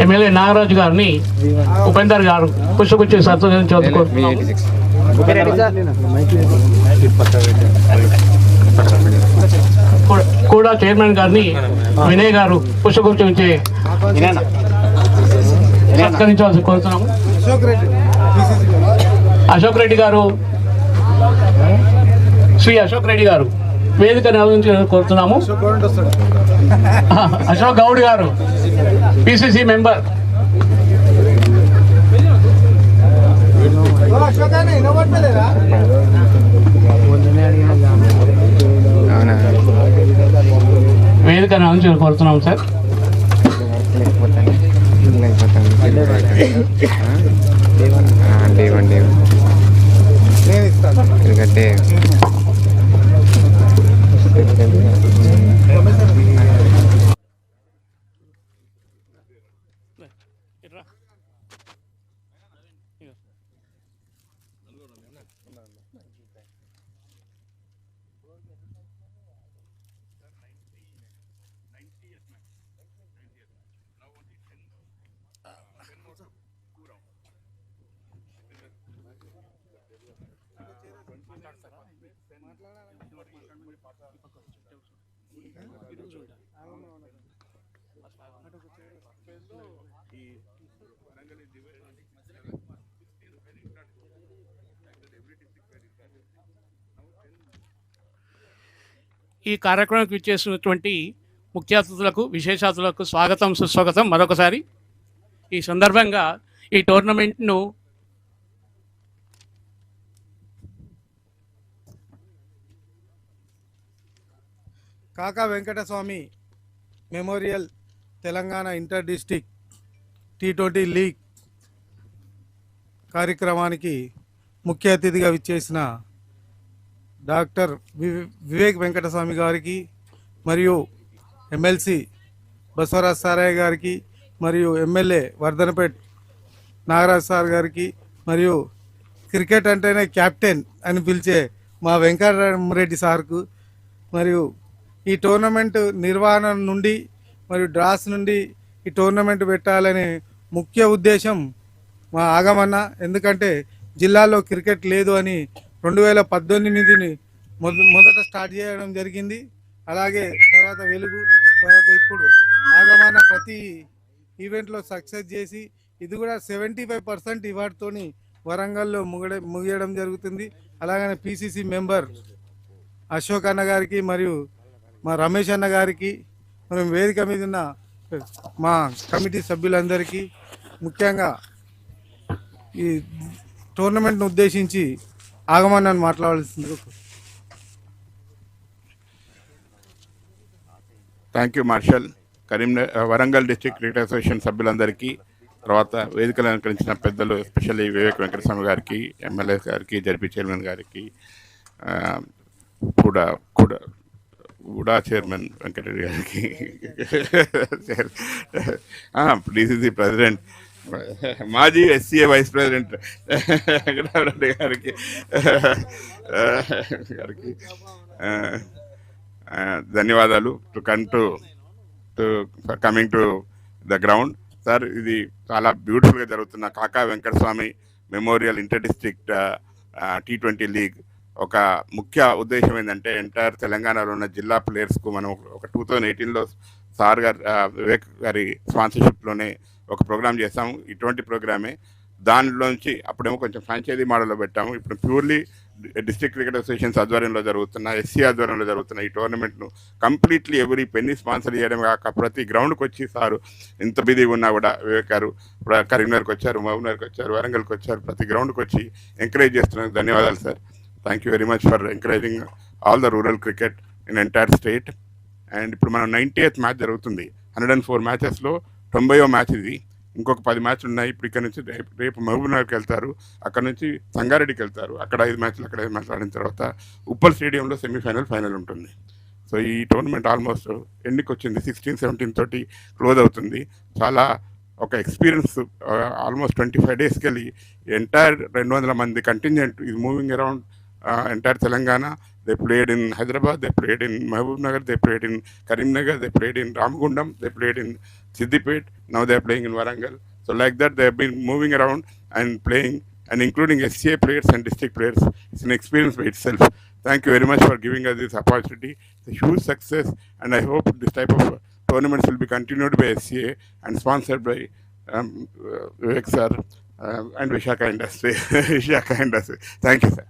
MLA Nagaraju గారిని ఉపేందర్ గారు పుష్పగుచ్చ సత్సంగం చదువుకుంటున్నాం. కూడా చైర్మన్ గారిని వినయ్ గారు పుష్పగుచ్చ సత్కరించవలసి కోరుతున్నాము. అశోక్ రెడ్డి గారు, శ్రీ అశోక్ రెడ్డి గారు వేదిక నిర్వహించాలని కోరుతున్నాము. అశోక్ గౌడ్ గారు పిసిసి మెంబర్, వేదిక నిర్వహించాలని కోరుతున్నాము సార్. ఎందుకంటే ఈ కార్యక్రమానికి విచ్చేసినటువంటి ముఖ్య అతిథులకు, విశేష అతిథులకు స్వాగతం, సుస్వాగతం మరొకసారి. ఈ సందర్భంగా ఈ టోర్నమెంట్ను కాకా Venkataswamy memorial Telangana inter district T20 league కార్యక్రమానికి ముఖ్య అతిథిగా విచ్చేసిన డాక్టర్ వివేక్ వెంకటస్వామి గారికి, మరియు ఎమ్మెల్సీ బసవరాజ్ సారయ్య గారికి, మరియు ఎమ్మెల్యే వర్ధనపేట్ నాగరాజ్ సార్ గారికి, మరియు క్రికెట్ అంటేనే క్యాప్టెన్ అని పిలిచే మా వెంకటరెడ్డి సార్కు, మరియు ఈ టోర్నమెంట్ నిర్వహణ నుండి మరియు డ్రాస్ నుండి ఈ టోర్నమెంట్ పెట్టాలనే ముఖ్య ఉద్దేశం మా ఆగమన్న. ఎందుకంటే జిల్లాలో క్రికెట్ లేదు అని 2018 మొదట స్టార్ట్ చేయడం జరిగింది. అలాగే తర్వాత వెలుగు, తర్వాత ఇప్పుడు ఆగమన్న ప్రతి ఈవెంట్లో సక్సెస్ చేసి ఇది కూడా 75% ఇవాటితో వరంగల్లో ముగియడం జరుగుతుంది. అలాగనే పిసిసి మెంబర్ అశోక్ అన్న గారికి మరియు మా రమేష్ అన్న గారికి, మనం వేదిక మీద ఉన్న మా కమిటీ సభ్యులందరికీ, ముఖ్యంగా ఈ టోర్నమెంట్ను ఉద్దేశించి ఆగమన్నాన్ని మాట్లాడాల్సింది. Thank you Marshal. Warangal district cricket association సభ్యులందరికీ, తర్వాత వేదికలు అలంకరించిన పెద్దలు ఎస్పెషల్లీ వివేక్ వెంకటస్వామి గారికి, ఎమ్మెల్యే గారికి, జడ్పీ చైర్మన్ గారికి, కూడా చైర్మన్ వెంకటరెడ్డి గారికి, డిసిసి ప్రెసిడెంట్, మాజీ ఎస్సీఏ వైస్ ప్రెసిడెంట్ వెంకటరెడ్డి గారికి ధన్యవాదాలు. Coming to the ground sir. ఇది చాలా బ్యూటిఫుల్గా జరుగుతున్న Kaka Venkataswamy memorial inter district T20 league ఒక ముఖ్య ఉద్దేశం ఏంటంటే ఎంటైర్ తెలంగాణలో ఉన్న జిల్లా ప్లేయర్స్కు మనం ఒక 2018లో సార్ గారు వివేక్ గారి స్పాన్సర్షిప్లోనే ఒక ప్రోగ్రామ్ చేస్తాము. ఇటువంటి ప్రోగ్రామే. దానిలోంచి అప్పుడేమో కొంచెం ఫ్రాంచైజీ మోడల్లో పెట్టాము. ఇప్పుడు ప్యూర్లీ డిస్ట్రిక్ట్ క్రికెట్ అసోసియేషన్స్ ఆధ్వర్యంలో జరుగుతున్న, ఎస్సీ ఆధ్వర్యంలో జరుగుతున్న ఈ టోర్నమెంట్ను కంప్లీట్లీ ఎవరీ పెన్నీ స్పాన్సర్ చేయడం కాక ప్రతి గ్రౌండ్కి వచ్చి సారు ఎంత బిజీగా ఉన్నా కూడా వివేక్ గారు కరీంనగర్కి వచ్చారు, మహబూబ్నగర్కి వచ్చారు, వరంగల్కి వచ్చారు, ప్రతి గ్రౌండ్కి వచ్చి ఎంకరేజ్ చేస్తున్నందుకు ధన్యవాదాలు sir. Thank you very much for encouraging all the rural cricket in entire state. And ఇప్పుడు మనం 90th మ్యాచ్ జరుగుతుంది. 104 మ్యాచెస్లో 90వ మ్యాచ్ ఇది. ఇంకొక 10 మ్యాచ్లు ఉన్నాయి. ఇప్పుడు ఇక్కడ నుంచి రేపు మహబూబ్నగర్కి వెళ్తారు, అక్కడ నుంచి సంగారెడ్డికి వెళ్తారు, అక్కడ 5 మ్యాచ్లు, అక్కడ 5 మ్యాచ్లు ఆడిన తర్వాత ఉప్పల్ స్టేడియంలో సెమీఫైనల్, ఫైనల్ ఉంటుంది. సో ఈ టోర్నమెంట్ ఆల్మోస్ట్ ఎండ్కి వచ్చింది. 16-17 తోటి క్లోజ్ అవుతుంది. చాలా ఒక ఎక్స్పీరియన్స్. ఆల్మోస్ట్ 25 డేస్కి వెళ్ళి ఎంటైర్ 200 మంది కంటింజెంట్ ఇది moving around entire Telangana They played in Hyderabad, they played in Nagar, they played in Karimnagar, they played in Ramgundam, they played in Siddipet, now they are playing in Warangal. So like that, they have been moving around and playing, and including SCA players and district players. It's an experience by itself. Thank you very much for giving us this opportunity. It's a huge success, and I hope this type of tournaments will be continued by SCA and sponsored by Vivek sir and Vishaka Industry. Vishaka Industry. Thank you, sir.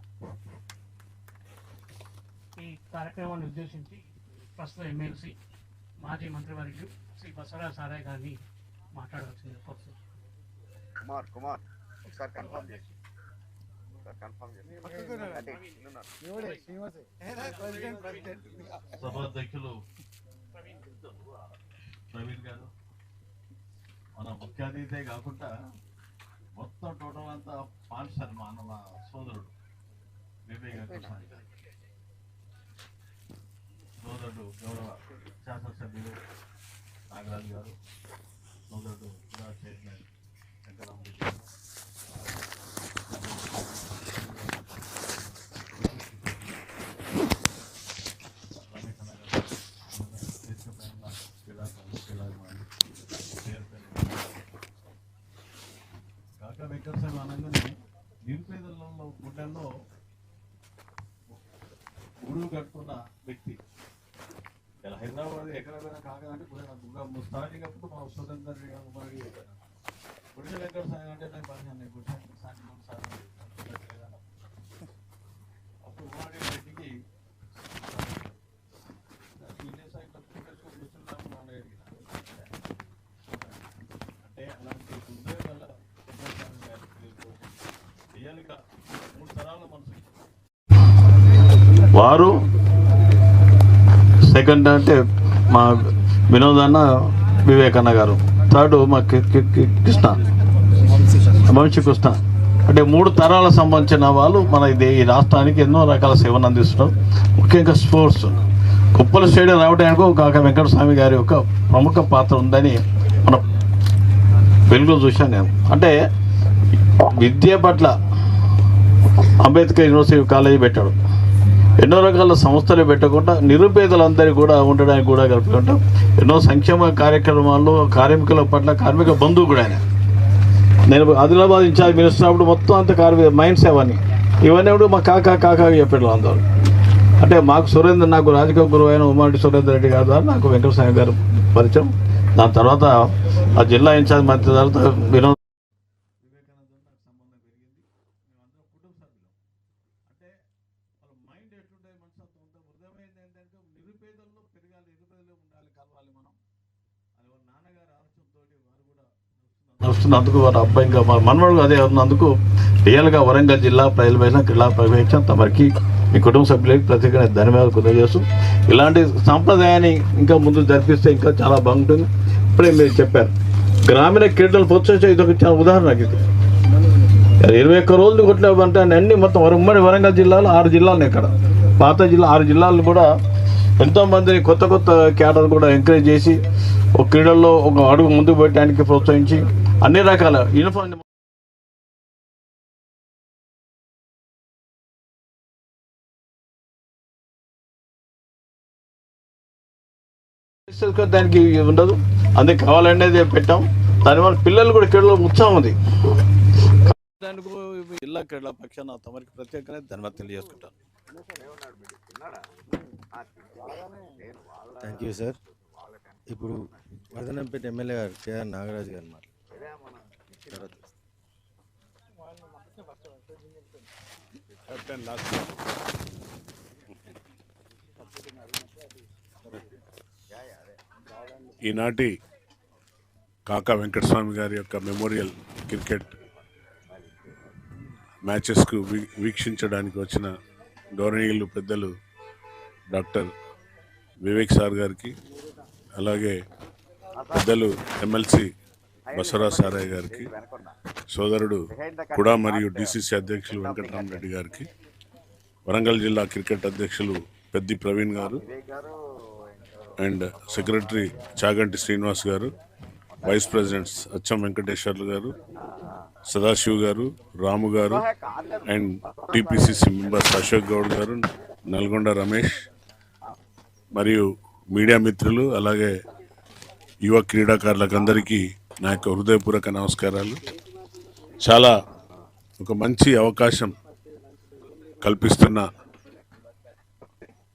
ఈ కార్యక్రమాన్ని ఉద్దేశించి ప్రస్తుత MLC మాజీ మంత్రివర్యులు శ్రీ బసవరాజ్ సారయ్య గారిని మాట్లాడవలసింది కోరుతున్నాను. కుమార్ ఒకసారి confirm చేసి సభాధ్యక్షులు ప్రవీణ్ గారు, మన ముఖ్య అతిథే కాకుండా మొత్తం టోటల్ అంతా పాన్సర్ మన సోదరుడు వివేక్ వెంకటస్వామి గారు, సోదరుడు గౌరవ శాసనసభ్యులు నాగరాజు గారు, సోదరుడు చైర్మన్ వెంకటరామరెడ్డి గారు, కాకా వెంకటస్వామి అనగానే నిరుపేదలలో గుండెల్లో గురువు కట్టుకున్న వ్యక్తి. ఇలా హైదరాబాద్ ఎక్కడ పోయినా కాకంటే స్టార్టింగ్ అప్పుడు మా స్వతంత్ర గుడిసె వెంకటస్వామి అంటే నేను పని గుడిసె అప్పుడు రెడ్డికి అంటే అలాంటి ఉద్యోగాల చేయాలిగా 3 తరాల మనసు. వారు సెకండ్ అంటే మా వినోదన్న వివేకన్న గారు, థర్డ్ మా కృష్ణ వంశీ కృష్ణ. అంటే 3 తరాల సంబంధించిన వాళ్ళు మన ఈ రాష్ట్రానికి ఎన్నో రకాల సేవలు అందిస్తున్నారు. ముఖ్యంగా స్పోర్ట్స్ కుప్పల స్టేడియం రావడానికి కాకా వెంకటస్వామి గారి యొక్క ప్రముఖ పాత్ర ఉందని మన వెలుగులో చూశాను నేను. అంటే విద్య పట్ల అంబేద్కర్ యూనివర్సిటీ కాలేజీ పెట్టాడు, ఎన్నో రకాల సంస్థలు పెట్టకుండా నిరుపేదలందరికీ కూడా ఉండడానికి కూడా కలుపుకుంటాం. ఎన్నో సంక్షేమ కార్యక్రమాల్లో కార్మికుల పట్ల కార్మిక బంధువు కూడా ఆయన. నేను ఆదిలాబాద్ ఇన్ఛార్జ్ మినిస్టర్ అప్పుడు మొత్తం అంత కార్మిక మైండ్స్ అవన్నీ ఇవన్నీ కూడా మా కాకా చెప్పాడు అందరూ. అంటే మాకు సురేంద్ర, నాకు రాజకీయ గురువు అయిన ఉమారెడ్డి సురేందర్ రెడ్డి గారు ద్వారా నాకు వెంకటస్వామి గారు పరిచయం. దాని తర్వాత ఆ జిల్లా ఇన్ఛార్జ్ మంత్రి తర్వాత వినోద్ వస్తున్నందుకు వారి అబ్బాయి ఇంకా మనవాడు అదే ఉన్నందుకు రియల్గా వరంగల్ జిల్లా ప్రజల క్రీడా పర్యవేక్షణ తమరికి మీ కుటుంబ సభ్యులకి ప్రత్యేకంగా ధన్యవాదాలు తెలియజేస్తూ ఇలాంటి సాంప్రదాయాన్ని ఇంకా ముందు జరిపిస్తే ఇంకా చాలా బాగుంటుంది. ఇప్పుడే మీరు చెప్పారు గ్రామీణ క్రీడలు ప్రోత్సహించే ఇది ఒక చాలా ఉదాహరణకి. ఇది 21 రోజులు కొట్లేమంటే అన్ని మొత్తం ఉమ్మడి వరంగల్ జిల్లాలో 6 జిల్లాలు ఇక్కడ పాత జిల్లా 6 జిల్లాలు కూడా ఎంతోమందిని కొత్త క్యాడర్ కూడా ఎంకరేజ్ చేసి ఒక క్రీడల్లో ఒక అడుగు ముందుకు పెట్టడానికి ప్రోత్సహించి అన్ని రకాల యూనిఫామ్ దానికి ఉండదు, అందుకే కావాలనేది పెట్టాం. దానివల్ల పిల్లలు కూడా క్రీడలో ఉత్సాహం ఉంది. దానికి జిల్లా క్రీడల పక్షాన తమరికి ప్రత్యేకంగా ధన్యవాదాలు తెలియజేసుకుంటాను. Thank you sir. ఇప్పుడు వర్ధనంపేట ఎమ్మెల్యే గారు కేఆర్ నాగరాజు గారు ఈనాటి కాకా వెంకటస్వామి గారి యొక్క మెమోరియల్ క్రికెట్ మ్యాచెస్కు వీక్షించడానికి వచ్చిన గౌరవనీయులు పెద్దలు డాక్టర్ వివేక్ సార్ గారికి, అలాగే పెద్దలు ఎమ్మెల్సీ బసవరాజ్ సారయ్య గారికి, సోదరుడు కుడా మరియు డిసిసి అధ్యక్షులు వెంకటరామరెడ్డి గారికి, వరంగల్ జిల్లా క్రికెట్ అధ్యక్షులు పెద్ది ప్రవీణ్ గారు అండ్ సెక్రటరీ చాగంటి శ్రీనివాస్ గారు, వైస్ ప్రెసిడెంట్స్ అచ్చం వెంకటేశ్వర్లు గారు, సదాశివ్ గారు, రాము గారు and TPCC members Ashok Goud గారు, నల్గొండ రమేష్ మరియు మీడియా మిత్రులు అలాగే యువ క్రీడాకారులకు అందరికీ నా యొక్క హృదయపూర్వక నమస్కారాలు. చాలా ఒక మంచి అవకాశం కల్పిస్తున్న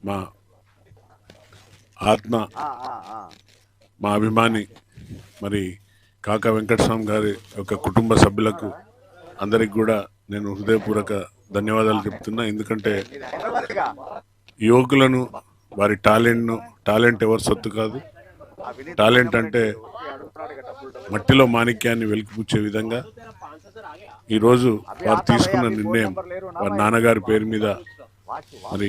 మా ఆత్మ మా అభిమాని మరి కాకా వెంకటస్వామి గారి యొక్క కుటుంబ సభ్యులకు అందరికి కూడా నేను హృదయపూర్వక ధన్యవాదాలు చెప్తున్నా. ఎందుకంటే యువకులను వారి టాలెంట్ ఎవరి సొత్తు కాదు. టాలెంట్ అంటే మట్టిలో మాణిక్యాన్ని వెలికిపుచ్చే విధంగా ఈరోజు వారు తీసుకున్న నిర్ణయం వారి నాన్నగారి పేరు మీద. మరి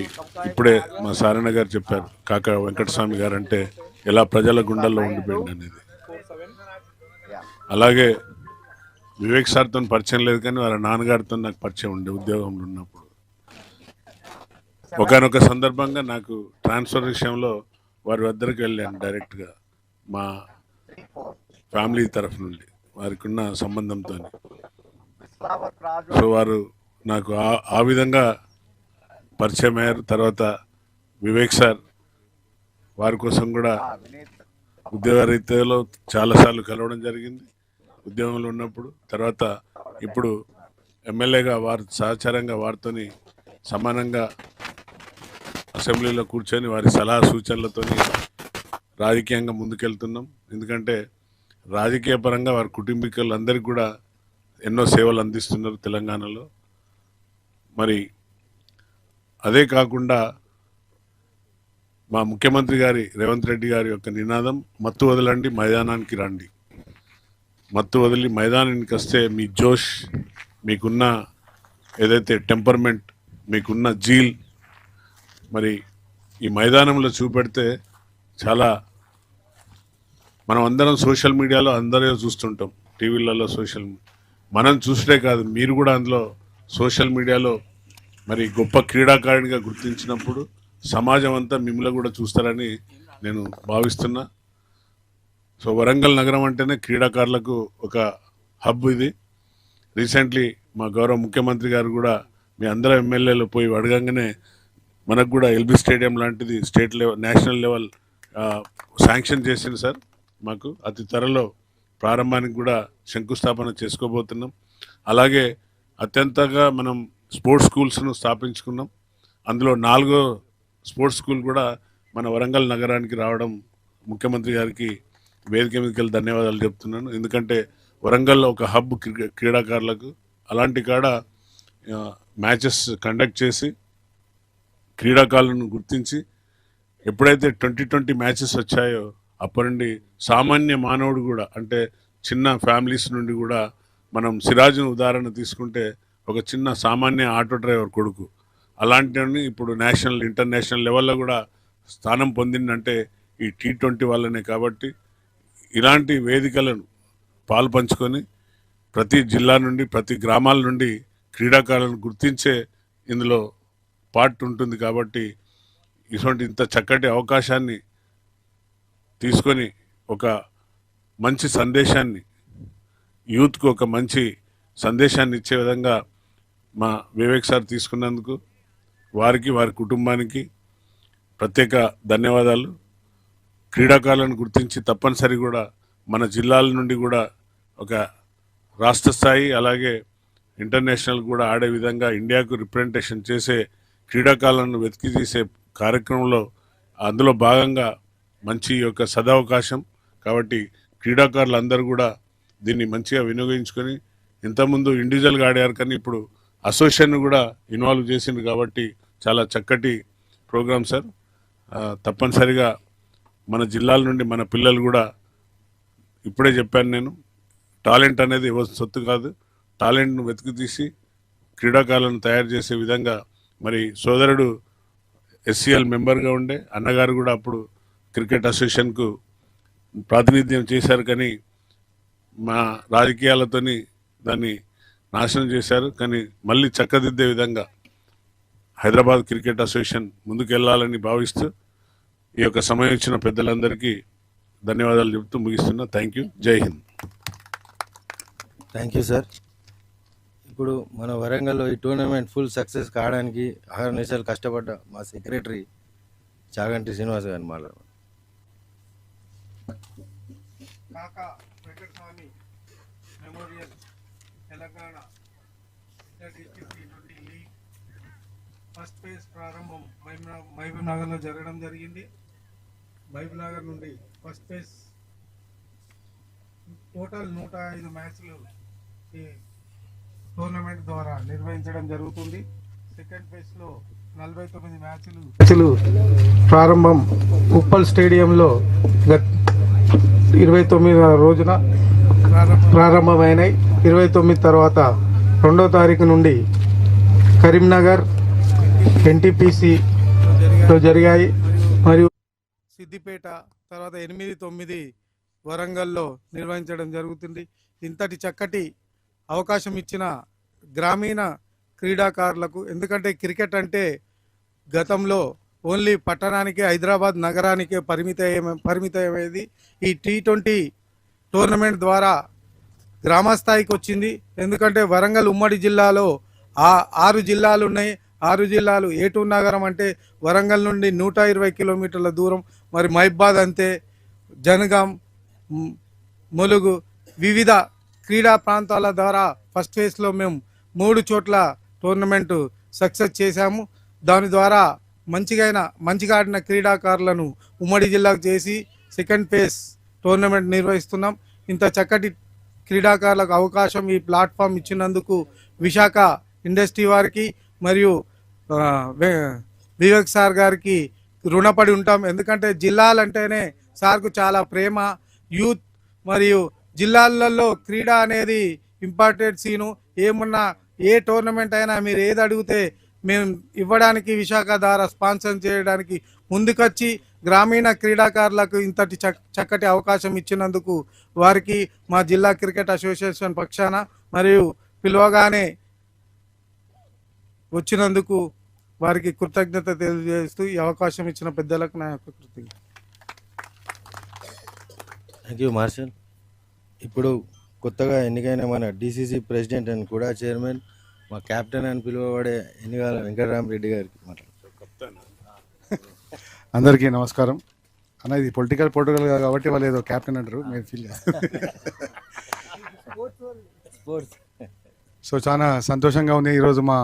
ఇప్పుడే మా సారణ గారు చెప్పారు కాకా వెంకటస్వామి గారు అంటే ఎలా ప్రజల గుండెల్లో ఉండిపోయింది అనేది. అలాగే వివేక్ సార్తో పరిచయం లేదు, కానీ వాళ్ళ నాన్నగారితో నాకు పరిచయం ఉండే ఉద్యోగంలో ఉన్నప్పుడు. ఒకనొక సందర్భంగా నాకు ట్రాన్స్ఫర్ విషయంలో వారి వద్దరికి వెళ్ళాను డైరెక్ట్గా, మా ఫ్యామిలీ తరఫు నుండి వారికి ఉన్న సంబంధంతో. సో వారు నాకు ఆ విధంగా పరిచయం అయ్యారు. తర్వాత వివేక్ సార్ వారి కోసం కూడా ఉద్యోగ రీతిలో చాలాసార్లు కలవడం జరిగింది ఉద్యోగంలో ఉన్నప్పుడు. తర్వాత ఇప్పుడు ఎమ్మెల్యేగా వారి సహచారంగా వారితోని సమానంగా అసెంబ్లీలో కూర్చొని వారి సలహా సూచనలతో రాజకీయంగా ముందుకెళ్తున్నాం. ఎందుకంటే రాజకీయ పరంగా వారి కుటుంబీకులందరికీ కూడా ఎన్నో సేవలు అందిస్తున్నారు తెలంగాణలో. మరి అదే కాకుండా మా ముఖ్యమంత్రి గారి రేవంత్ రెడ్డి గారి యొక్క నినాదం మత్తు వదలండి మైదానానికి రండి. మత్తు వదిలి మైదానానికి వస్తే మీ జోష్, మీకున్న ఏదైతే టెంపర్మెంట్, మీకున్న జీల్ మరి ఈ మైదానంలో చూపెడితే చాలా మనం అందరం సోషల్ మీడియాలో అందరూ చూస్తుంటాం, టీవీలలో మనం చూసే కాదు, మీరు కూడా అందులో సోషల్ మీడియాలో మరి గొప్ప క్రీడాకారునిగా గుర్తించినప్పుడు సమాజం అంతా మిమ్మల్ని కూడా చూస్తారని నేను భావిస్తున్నా. సో వరంగల్ నగరం అంటేనే క్రీడాకారులకు ఒక హబ్ ఇది. రీసెంట్లీ మా గౌరవ ముఖ్యమంత్రి గారు కూడా మీ అందరూ ఎమ్మెల్యేలు పోయి అడగంగానే మనకు కూడా ఎల్బీ స్టేడియం లాంటిది state level national level sanction చేసింది సార్. మాకు అతి త్వరలో ప్రారంభానికి కూడా శంకుస్థాపన చేసుకోబోతున్నాం. అలాగే అత్యంతగా మనం స్పోర్ట్స్ స్కూల్స్ను స్థాపించుకున్నాం. అందులో 4వ స్పోర్ట్స్ స్కూల్ కూడా మన వరంగల్ నగరానికి రావడం ముఖ్యమంత్రి గారికి వేదిక మీదకి ధన్యవాదాలు చెప్తున్నాను. ఎందుకంటే వరంగల్లో ఒక హబ్ క్రీడాకారులకు, అలాంటి కాడ మ్యాచెస్ కండక్ట్ చేసి క్రీడాకారులను గుర్తించి ఎప్పుడైతే 2020 మ్యాచెస్ వచ్చాయో అప్పటి నుండి సామాన్య మానవుడు కూడా, అంటే చిన్న ఫ్యామిలీస్ నుండి కూడా, మనం సిరాజ్ను ఉదాహరణ తీసుకుంటే ఒక చిన్న సామాన్య ఆటో డ్రైవర్ కొడుకు, అలాంటివన్నీ ఇప్పుడు నేషనల్ ఇంటర్నేషనల్ లెవెల్లో కూడా స్థానం పొందిందంటే ఈ T20 వల్లనే. కాబట్టి ఇలాంటి వేదికలను పాలు పంచుకొని ప్రతి జిల్లా నుండి ప్రతి గ్రామాల నుండి క్రీడాకారులను గుర్తించే ఇందులో పార్ట్ ఉంటుంది. కాబట్టి ఇటువంటి ఇంత చక్కటి అవకాశాన్ని తీసుకొని ఒక మంచి సందేశాన్ని, యూత్కు ఒక మంచి సందేశాన్ని ఇచ్చే విధంగా మా వివేక్ సార్ తీసుకున్నందుకు వారికి వారి కుటుంబానికి ప్రత్యేక ధన్యవాదాలు. క్రీడాకారులను గుర్తించి తప్పనిసరి కూడా మన జిల్లాల నుండి కూడా ఒక రాష్ట్ర స్థాయి అలాగే ఇంటర్నేషనల్ కూడా ఆడే విధంగా ఇండియాకు రిప్రజెంటేషన్ చేసే క్రీడాకారులను వెతికి తీసే కార్యక్రమంలో అందులో భాగంగా మంచి యొక్క సదవకాశం. కాబట్టి క్రీడాకారులందరూ కూడా దీన్ని మంచిగా వినియోగించుకొని, ఇంతకుముందు ఇండివిజువల్గా ఆడారు కానీ ఇప్పుడు అసోసియేషన్ కూడా ఇన్వాల్వ్ చేసింది. కాబట్టి చాలా చక్కటి ప్రోగ్రామ్ సార్. తప్పనిసరిగా మన జిల్లాల నుండి మన పిల్లలు కూడా, ఇప్పుడే చెప్పాను నేను, టాలెంట్ అనేది ఎవరి సొత్తు కాదు. టాలెంట్ను వెతికి తీసి క్రీడాకారులను తయారు చేసే విధంగా మరి సోదరుడు SCL మెంబర్గా ఉండే అన్నగారు కూడా అప్పుడు క్రికెట్ అసోసియేషన్కు ప్రాతినిధ్యం చేశారు, కానీ మా రాజకీయాలతోని దాన్ని నాశనం చేశారు. కానీ మళ్ళీ చక్కదిద్దే విధంగా హైదరాబాద్ క్రికెట్ అసోసియేషన్ ముందుకెళ్లాలని భావిస్తూ ఈ యొక్క సమయం ఇచ్చిన పెద్దలందరికీ ధన్యవాదాలు చెబుతూ ముగిస్తున్నా. Thank you. జై హింద్. Thank you sir. ఇప్పుడు మన వరంగల్లో ఈ టోర్నమెంట్ ఫుల్ సక్సెస్ కావడానికి అహర్నిశలు కష్టపడ్డ మా సెక్రటరీ చాగంటి శ్రీనివాస్ గారిని మాట్లాడారు. కాకా Venkataswamy memorial Telangana district T20 league first phase ప్రారంభం మహబూబ్ నగర్లో జరగడం జరిగింది. మహబూబ్ నగర్ నుండి ఫస్ట్ ఫేజ్ టోటల్ 105 మ్యాచ్లు ఈ టోర్నమెంట్ ద్వారా నిర్వహించడం జరుగుతుంది. సెకండ్ ఫేజ్లో 49 మ్యాచ్లు ప్రారంభం ఉప్పల్ స్టేడియంలో 29వ రోజున ప్రారంభమైనాయి. 29 తర్వాత 2వ తారీఖు నుండి కరీంనగర్ NTPCలో జరిగాయి. మరియు సిద్దిపేట తర్వాత 8-9 వరంగల్లో నిర్వహించడం జరుగుతుంది. ఇంతటి చక్కటి అవకాశం ఇచ్చిన గ్రామీణ క్రీడాకారులకు, ఎందుకంటే క్రికెట్ అంటే గతంలో ఓన్లీ పట్టణానికే హైదరాబాద్ నగరానికే పరిమితమయ్యేది. ఈ T20 టోర్నమెంట్ ద్వారా గ్రామస్థాయికి వచ్చింది. ఎందుకంటే వరంగల్ ఉమ్మడి జిల్లాలో 6 జిల్లాలు ఉన్నాయి. 6 జిల్లాలు ఏటూ నగరం అంటే వరంగల్ నుండి 120 కిలోమీటర్ల దూరం. మరి మహబాద్ అంతే, జనగాం, ములుగు, వివిధ క్రీడా ప్రాంతాల ద్వారా ఫస్ట్ ఫేజ్లో మేము 3 చోట్ల టోర్నమెంటు సక్సెస్ చేశాము. దాని ద్వారా మంచిగా ఆడిన క్రీడాకారులను ఉమ్మడి జిల్లాకు చేసి సెకండ్ ఫేజ్ టోర్నమెంట్ నిర్వహిస్తున్నాం. ఇంత చక్కటి క్రీడాకారులకు అవకాశం ఈ ప్లాట్ఫామ్ ఇచ్చినందుకు విశాఖ ఇండస్ట్రీ వారికి మరియు వివేక్ సార్ గారికి రుణపడి ఉంటాం. ఎందుకంటే జిల్లాలంటేనే సార్కు చాలా ప్రేమ. యూత్ మరియు జిల్లాలలో క్రీడ అనేది ఇంపార్టెంట్ సీను. ఏమున్నా ఏ టోర్నమెంట్ అయినా మీరు ఏది అడిగితే మేము ఇవ్వడానికి విశాఖ ద్వారా స్పాన్సర్ చేయడానికి ముందుకొచ్చి గ్రామీణ క్రీడాకారులకు ఇంతటి చక్కటి అవకాశం ఇచ్చినందుకు వారికి మా జిల్లా క్రికెట్ అసోసియేషన్ పక్షాన మరియు పిలువగానే వచ్చినందుకు వారికి కృతజ్ఞత తెలియజేస్తూ ఈ అవకాశం ఇచ్చిన పెద్దలకు నా యొక్క కృతజ్ఞత. Thank you marshal. ఇప్పుడు కొత్తగా ఎన్నికైన మన DCC ప్రెసిడెంట్ అని కూడా చైర్మన్, మా కెప్టెన్ అని పిలువబడే ఎన్నికల వెంకటరామరెడ్డి గారికి మాట్లాడుతున్నాం. అందరికీ నమస్కారం అన్న. ఇది పొలిటికల్ కాబట్టి వాళ్ళు ఏదో కెప్టెన్ అంటారు, మీరు ఫీల్ స్పోర్ట్స్. సో చాలా సంతోషంగా ఉంది. ఈరోజు మా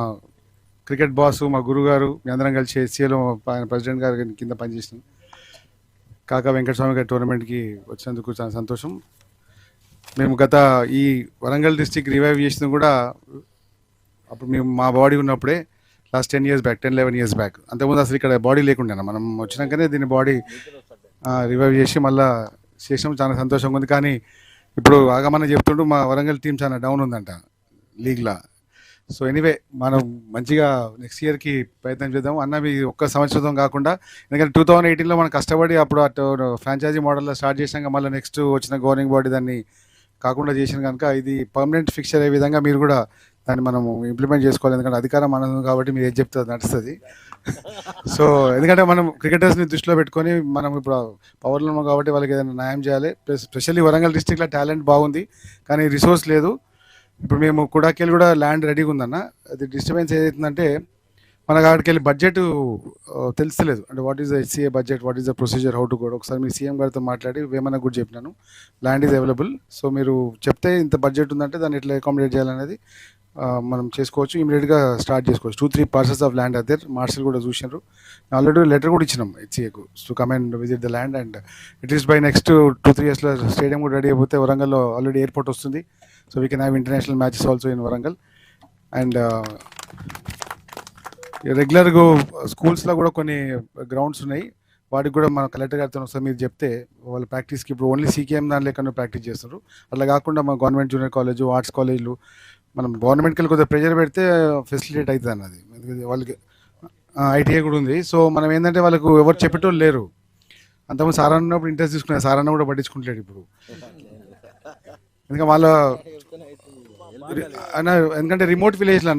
క్రికెట్ బాస్, మా గురుగారు, మీ అందరం కలిసి SCAలో ఆయన ప్రెసిడెంట్ గారు కింద పనిచేసినాం. కాకా వెంకటస్వామి గారి టోర్నమెంట్కి వచ్చినందుకు చాలా సంతోషం. మేము గత ఈ వరంగల్ డిస్టిక్ రివైవ్ చేసిన కూడా అప్పుడు మేము మా బాడీ ఉన్నప్పుడే last 10 years back, 10-11 years back. అంతకుముందు అసలు ఇక్కడ బాడీ లేకుండా మనం వచ్చినాకనే దీన్ని బాడీ రివైవ్ చేసి మళ్ళీ చేసాం. చాలా సంతోషంగా ఉంది. కానీ ఇప్పుడు ఆగమని చెప్తుంటూ మా వరంగల్ టీం చాలా డౌన్ ఉందంట లీగ్లో. సో ఎనీవే మనం మంచిగా నెక్స్ట్ ఇయర్కి ప్రయత్నం చేద్దాం అన్న. మీ ఒక్క సంవత్సరం కాకుండా, ఎందుకంటే 2018లో మనం కష్టపడి అప్పుడు అటు ఫ్రాంచైజీ మోడల్లో స్టార్ట్ చేసాక మళ్ళీ నెక్స్ట్ వచ్చిన గవర్నింగ్ బాడీ దాన్ని కాకుండా చేసిన కనుక ఇది పర్మనెంట్ ఫిక్చర్ అయ్యే విధంగా మీరు కూడా దాన్ని మనము ఇంప్లిమెంట్ చేసుకోవాలి. ఎందుకంటే అధికారం మనది కాబట్టి మీరు ఏది చెప్తే నడుస్తుంది. సో ఎందుకంటే మనం క్రికెటర్స్ని దృష్టిలో పెట్టుకొని మనం ఇప్పుడు పవర్లో ఉన్నాం కాబట్టి వాళ్ళకి ఏదైనా న్యాయం చేయాలి. ప్లస్ స్పెషల్లీ వరంగల్ డిస్టిక్లో టాలెంట్ బాగుంది కానీ రిసోర్స్ లేదు. ఇప్పుడు మేము కుడాకెళ్ళి కూడా ల్యాండ్ రెడీగా ఉందన్న. అది డిస్టర్బెన్స్ ఏదైతుందంటే మనకు అక్కడికి వెళ్ళి బడ్జెట్ తెలుస్తలేదు. అంటే what is the HCA budget, what is the procedure, how to go. ఒకసారి మీ CM గారితో మాట్లాడి వేమన్నా కూడా చెప్పినాను ల్యాండ్ ఈజ్ అవైలబుల్. సో మీరు చెప్తే ఇంత బడ్జెట్ ఉందంటే దాన్ని ఎట్లా అకామిడేట్ చేయాలనేది మనం చేసుకోవచ్చు. ఇమీడియట్గా స్టార్ట్ చేసుకోవచ్చు. 2-3 parcels ఆఫ్ ల్యాండ్ అదే మార్షల్ కూడా చూసినారు. ఆల్రెడీ లెటర్ కూడా ఇచ్చినాం HCAకు to come and visit the land. And at least by next 2-3 yearsలో స్టేడియం కూడా రెడీ అయిపోతే వరంగల్లో ఆల్రెడీ ఎయిర్పోర్ట్ వస్తుంది. So we can have international matches also in Warangal. And రెగ్యులర్గా స్కూల్స్లో కూడా కొన్ని గ్రౌండ్స్ ఉన్నాయి. వాటికి కూడా మన కలెక్టర్ గారితో ఒకసారి మీరు చెప్తే వాళ్ళ ప్రాక్టీస్కి ఇప్పుడు ఓన్లీ CKM దాని లేకుండా ప్రాక్టీస్ చేస్తారు. అట్లా కాకుండా మా గవర్నమెంట్ జూనియర్ కాలేజ్, ఆర్ట్స్ కాలేజీలు మనం గవర్నమెంట్కి వెళ్ళి కొద్దిగా ప్రెజర్ పెడితే ఫెసిలిటేట్ అవుతుంది అన్నది. వాళ్ళకి ITA కూడా ఉంది. సో మనం ఏంటంటే వాళ్ళకు ఎవరు చెప్పేటోళ్ళు లేరు. అంతకుముందు సార్ అన్నప్పుడు ఇంట్రెస్ట్ తీసుకునే సార్ అన్న కూడా పట్టించుకుంటలేడు ఇప్పుడు. ఎందుకంటే వాళ్ళ ఎందుకంటే రిమోట్ విలేజ్లో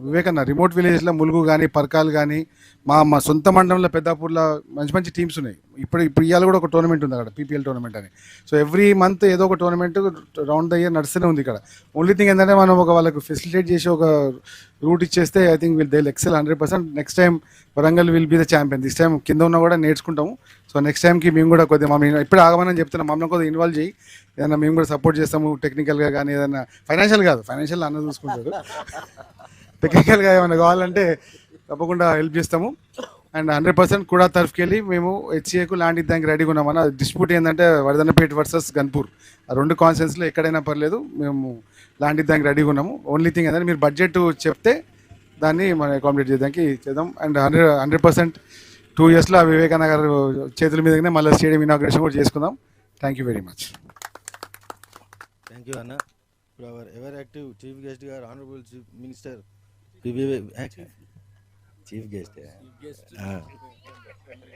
వివేకన్న రిమోట్ విలేజ్లో ములుగు కానీ పర్కాలు కానీ మా సొంత మండలంలో పెద్దాపూర్లో మంచి మంచి టీమ్స్ ఉన్నాయి. ఇప్పుడు ఇవాళ కూడా ఒక టోర్నమెంట్ ఉంది అక్కడ, పీపీఎల్ టోర్నమెంట్ అని. సో ఎవ్రీ మంత్ ఏదో ఒక టోర్నమెంట్ రౌండ్ ద ఇయర్ నడుస్తూనే ఉంది ఇక్కడ. ఓన్లీ థింగ్ ఏంటంటే మనం వాళ్ళకు ఫెసిలిటేట్ చేసి ఒక రూట్ ఇచ్చేస్తే I think they excel 100%. Next time Warangal will be the champion. This time కింద ఉన్నా కూడా నేర్చుకుంటాము. సో నెక్స్ట్ టైంకి మేము కూడా కొద్దిగా ఇప్పుడు ఆగమని చెప్తున్నాం, మమ్మల్ని కొద్దిగా ఇన్వాల్వ్ చేయి, ఏదైనా మేము కూడా సపోర్ట్ చేస్తాము టెక్నికల్గా కానీ, ఏదైనా ఫైనాన్షియల్ కాదు, ఫైనాన్షియల్ అన్న చూసుకుంటాడు, టెక్నికల్గా ఏమైనా కావాలంటే తప్పకుండా హెల్ప్ చేస్తాము. అండ్ 100% కూడా తరఫుకి వెళ్ళి మేము హెచ్సిఏకు ల్యాండ్ ఇద్దానికి రెడీగా ఉన్నామన్న. డిస్ప్యూట్ ఏంటంటే వర్ధన్నపేట వర్సెస్ గన్పూర్, ఆ 2 కాన్స్టిట్యూన్సీలో ఎక్కడైనా పర్లేదు, మేము ల్యాండ్ ఇద్దానికి రెడీగా ఉన్నాము. ఓన్లీ థింగ్ ఏంటంటే మీరు బడ్జెట్ చెప్తే దాన్ని మనం అకామిడేట్ చేయడానికి చేద్దాం. అండ్ 100% 2 yearsలో వివేకానగర్ చేతుల మీదనే మళ్ళీ స్టేడియం ఇనాగ్రేషన్ కూడా చేసుకుందాం. Thank you very much. Thank you అన్న. ఇప్పుడు our ever active chief guest గారు honourable chief minister chief guest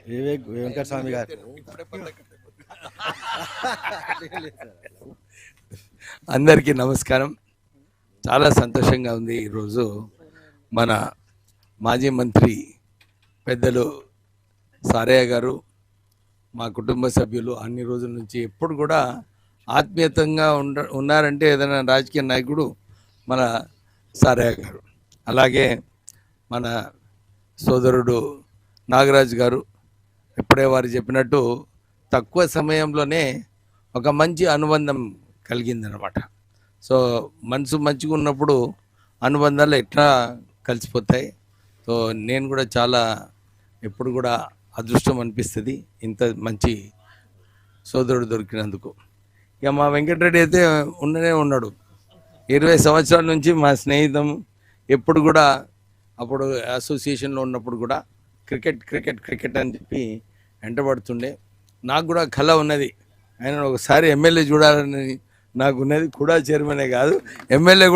Vivek Venkataswamy గారు. అందరికీ నమస్కారం. చాలా సంతోషంగా ఉంది. ఈరోజు మన మాజీ మంత్రి పెద్దలు సారయ్య గారు, మా కుటుంబ సభ్యులు అన్ని రోజుల నుంచి ఎప్పుడు కూడా ఆత్మీయతంగా ఉన్నారంటే ఏదైనా రాజకీయ నాయకుడు మన సారయ్య గారు. అలాగే మన సోదరుడు నాగరాజు గారు, ఇప్పుడే వారు చెప్పినట్టు తక్కువ సమయంలోనే ఒక మంచి అనుబంధం కలిగిందనమాట. సో మనసు మంచిగా ఉన్నప్పుడు అనుబంధాలు ఎట్లా కలిసిపోతాయి. సో నేను కూడా చాలా ఎప్పుడు కూడా అదృష్టం అనిపిస్తుంది ఇంత మంచి సోదరుడు దొరికినందుకు. ఇక మా వెంకటరెడ్డి అయితే ఉన్నాడు 20 సంవత్సరాల నుంచి మా స్నేహితం. ఎప్పుడు కూడా అప్పుడు అసోసియేషన్లో ఉన్నప్పుడు కూడా క్రికెట్ అని చెప్పి వెంటబడుతుండే. నాకు కూడా కళ ఉన్నది, ఆయన ఒకసారి ఎమ్మెల్యే చూడాలని నాకు ఉన్నది. కూడా చైర్మనే కాదు, ఎమ్మెల్యే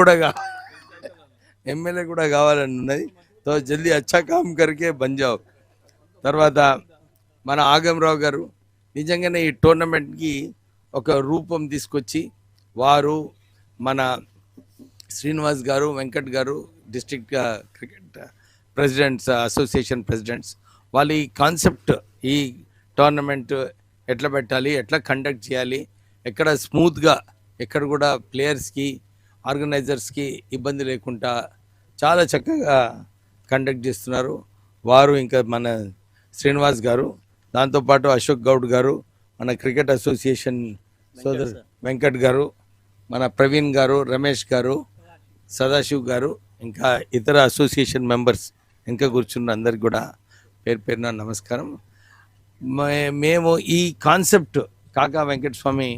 కూడా కావాలని ఉన్నది. తో జల్దీ అచ్చా కామ్ కరికే బంజావ్. తర్వాత మన ఆగమరావు గారు నిజంగానే ఈ టోర్నమెంట్కి ఒక రూపం తీసుకొచ్చి, వారు మన Srinivas garu, Venkat garu, district cricket presidents, association presidents, వాళ్ళు ఈ కాన్సెప్ట్, ఈ టోర్నమెంట్ ఎట్లా పెట్టాలి, ఎట్లా కండక్ట్ చేయాలి, ఎక్కడ స్మూత్గా, ఎక్కడ కూడా ప్లేయర్స్కి ఆర్గనైజర్స్కి ఇబ్బంది లేకుండా చాలా చక్కగా కండక్ట్ చేస్తున్నారు వారు. ఇంకా మన శ్రీనివాస్ గారు, దాంతోపాటు అశోక్ గౌడ్ గారు, మన క్రికెట్ అసోసియేషన్ సోదరు వెంకట్ గారు, మన ప్రవీణ్ గారు, రమేష్ గారు, సదాశివ్ గారు, ఇంకా ఇతర అసోసియేషన్ మెంబర్స్ ఇంకా కూర్చున్న అందరికి కూడా పేరు పేరున నమస్కారం. మేము ఈ కాన్సెప్ట్ కాకా వెంకటస్వామి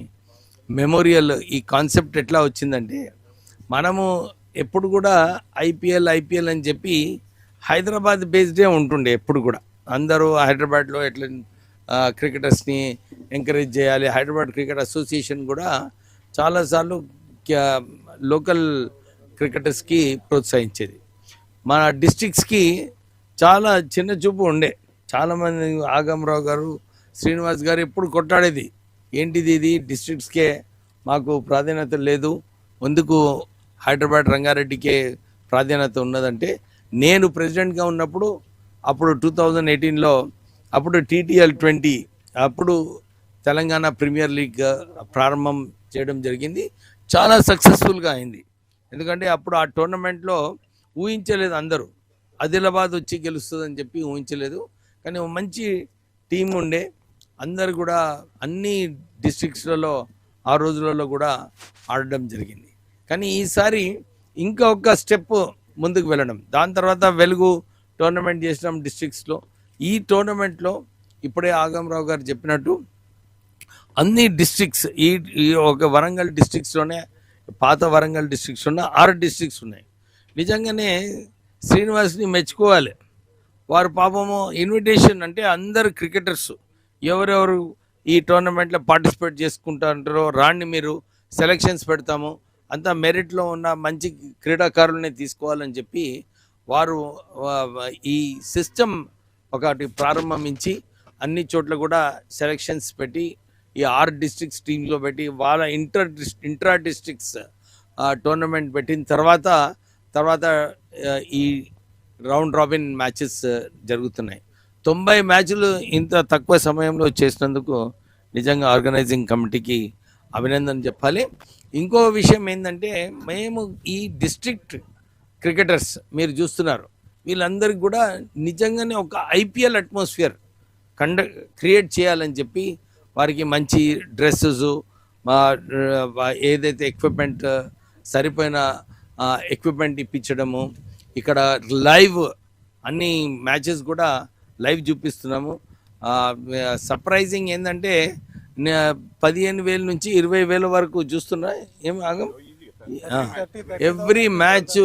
మెమోరియల్, ఈ కాన్సెప్ట్ ఎట్లా వచ్చిందంటే, మనము ఎప్పుడు కూడా ఐపీఎల్ అని చెప్పి హైదరాబాద్ బేస్డే ఉంటుండే. ఎప్పుడు కూడా అందరూ హైదరాబాద్లో ఎట్లా క్రికెటర్స్ని ఎంకరేజ్ చేయాలి, హైదరాబాద్ క్రికెట్ అసోసియేషన్ కూడా చాలాసార్లు లోకల్ క్రికెటర్స్కి ప్రోత్సహించేది. మన డిస్ట్రిక్ట్స్కి చాలా చిన్న చూపు ఉండే. చాలామంది ఆగమరావు గారు, శ్రీనివాస్ గారు ఎప్పుడు కొట్టాడేది, ఏంటిది ఇది డిస్ట్రిక్ట్స్కే మాకు ప్రాధాన్యత లేదు, ఎందుకు హైదరాబాద్ రంగారెడ్డికే ప్రాధాన్యత ఉన్నదంటే, నేను ప్రెసిడెంట్గా ఉన్నప్పుడు అప్పుడు 2018లో అప్పుడు TTL20 అప్పుడు తెలంగాణ ప్రీమియర్ లీగ్ ప్రారంభం చేయడం జరిగింది. చాలా సక్సెస్ఫుల్గా అయింది. ఎందుకంటే అప్పుడు ఆ టోర్నమెంట్లో ఊహించలేదు అందరూ, ఆదిలాబాద్ వచ్చి గెలుస్తుందని చెప్పి ఊహించలేదు. కానీ మంచి టీం ఉండే, అందరు కూడా అన్ని డిస్ట్రిక్ట్స్లలో ఆ రోజులలో కూడా ఆడడం జరిగింది. కానీ ఈసారి ఇంకా ఒక స్టెప్ ముందుకు వెళ్ళడం, దాని తర్వాత వెలుగు టోర్నమెంట్ చేసినాం డిస్ట్రిక్ట్స్లో. ఈ టోర్నమెంట్లో ఇప్పుడే ఆగమరావు గారు చెప్పినట్టు అన్ని డిస్ట్రిక్ట్స్, ఈ ఒక వరంగల్ డిస్ట్రిక్ట్స్లోనే, పాత వరంగల్ డిస్ట్రిక్ట్స్లోనే 6 డిస్ట్రిక్ట్స్ ఉన్నాయి. నిజంగానే శ్రీనివాస్ని మెచ్చుకోవాలి. వారు పాపము ఇన్విటేషన్ అంటే అందరు క్రికెటర్స్ ఎవరెవరు ఈ టోర్నమెంట్లో పార్టిసిపేట్ చేసుకుంటారో రాండి, మీరు సెలక్షన్స్ పెడతాము, అంతా మెరిట్లో ఉన్న మంచి క్రీడాకారులనే తీసుకోవాలని చెప్పి వారు ఈ సిస్టమ్ ఒకటి ప్రారంభించి అన్ని చోట్ల కూడా సెలక్షన్స్ పెట్టి ఈ 6 డిస్ట్రిక్ట్స్ టీంలో పెట్టి వాళ్ళ ఇంట్రా డిస్ట్రిక్ట్స్ టోర్నమెంట్ పెట్టిన తర్వాత తర్వాత ఈ రౌండ్ రాబిన్ మ్యాచెస్ జరుగుతున్నాయి. 90 మ్యాచ్లు ఇంత తక్కువ సమయంలో చేసినందుకు నిజంగా ఆర్గనైజింగ్ కమిటీకి అభినందన చెప్పాలి. ఇంకో విషయం ఏంటంటే, మేము ఈ డిస్ట్రిక్ట్ క్రికెటర్స్ మీరు చూస్తున్నారు, వీళ్ళందరికీ కూడా నిజంగానే ఒక ఐపీఎల్ అట్మాస్ఫియర్ క్రియేట్ చేయాలని చెప్పి వారికి మంచి డ్రెస్సెస్, ఏదైతే ఎక్విప్మెంట్ సరిపోయిన ఎక్విప్మెంట్ ఇప్పించడము, ఇక్కడ లైవ్ అన్ని మ్యాచెస్ కూడా లైవ్ చూపిస్తున్నాము. సర్ప్రైజింగ్ ఏంటంటే 15,000 నుంచి 20,000 వరకు చూస్తున్నా. ఏం ఆగం, ఎవ్రీ మ్యాచ్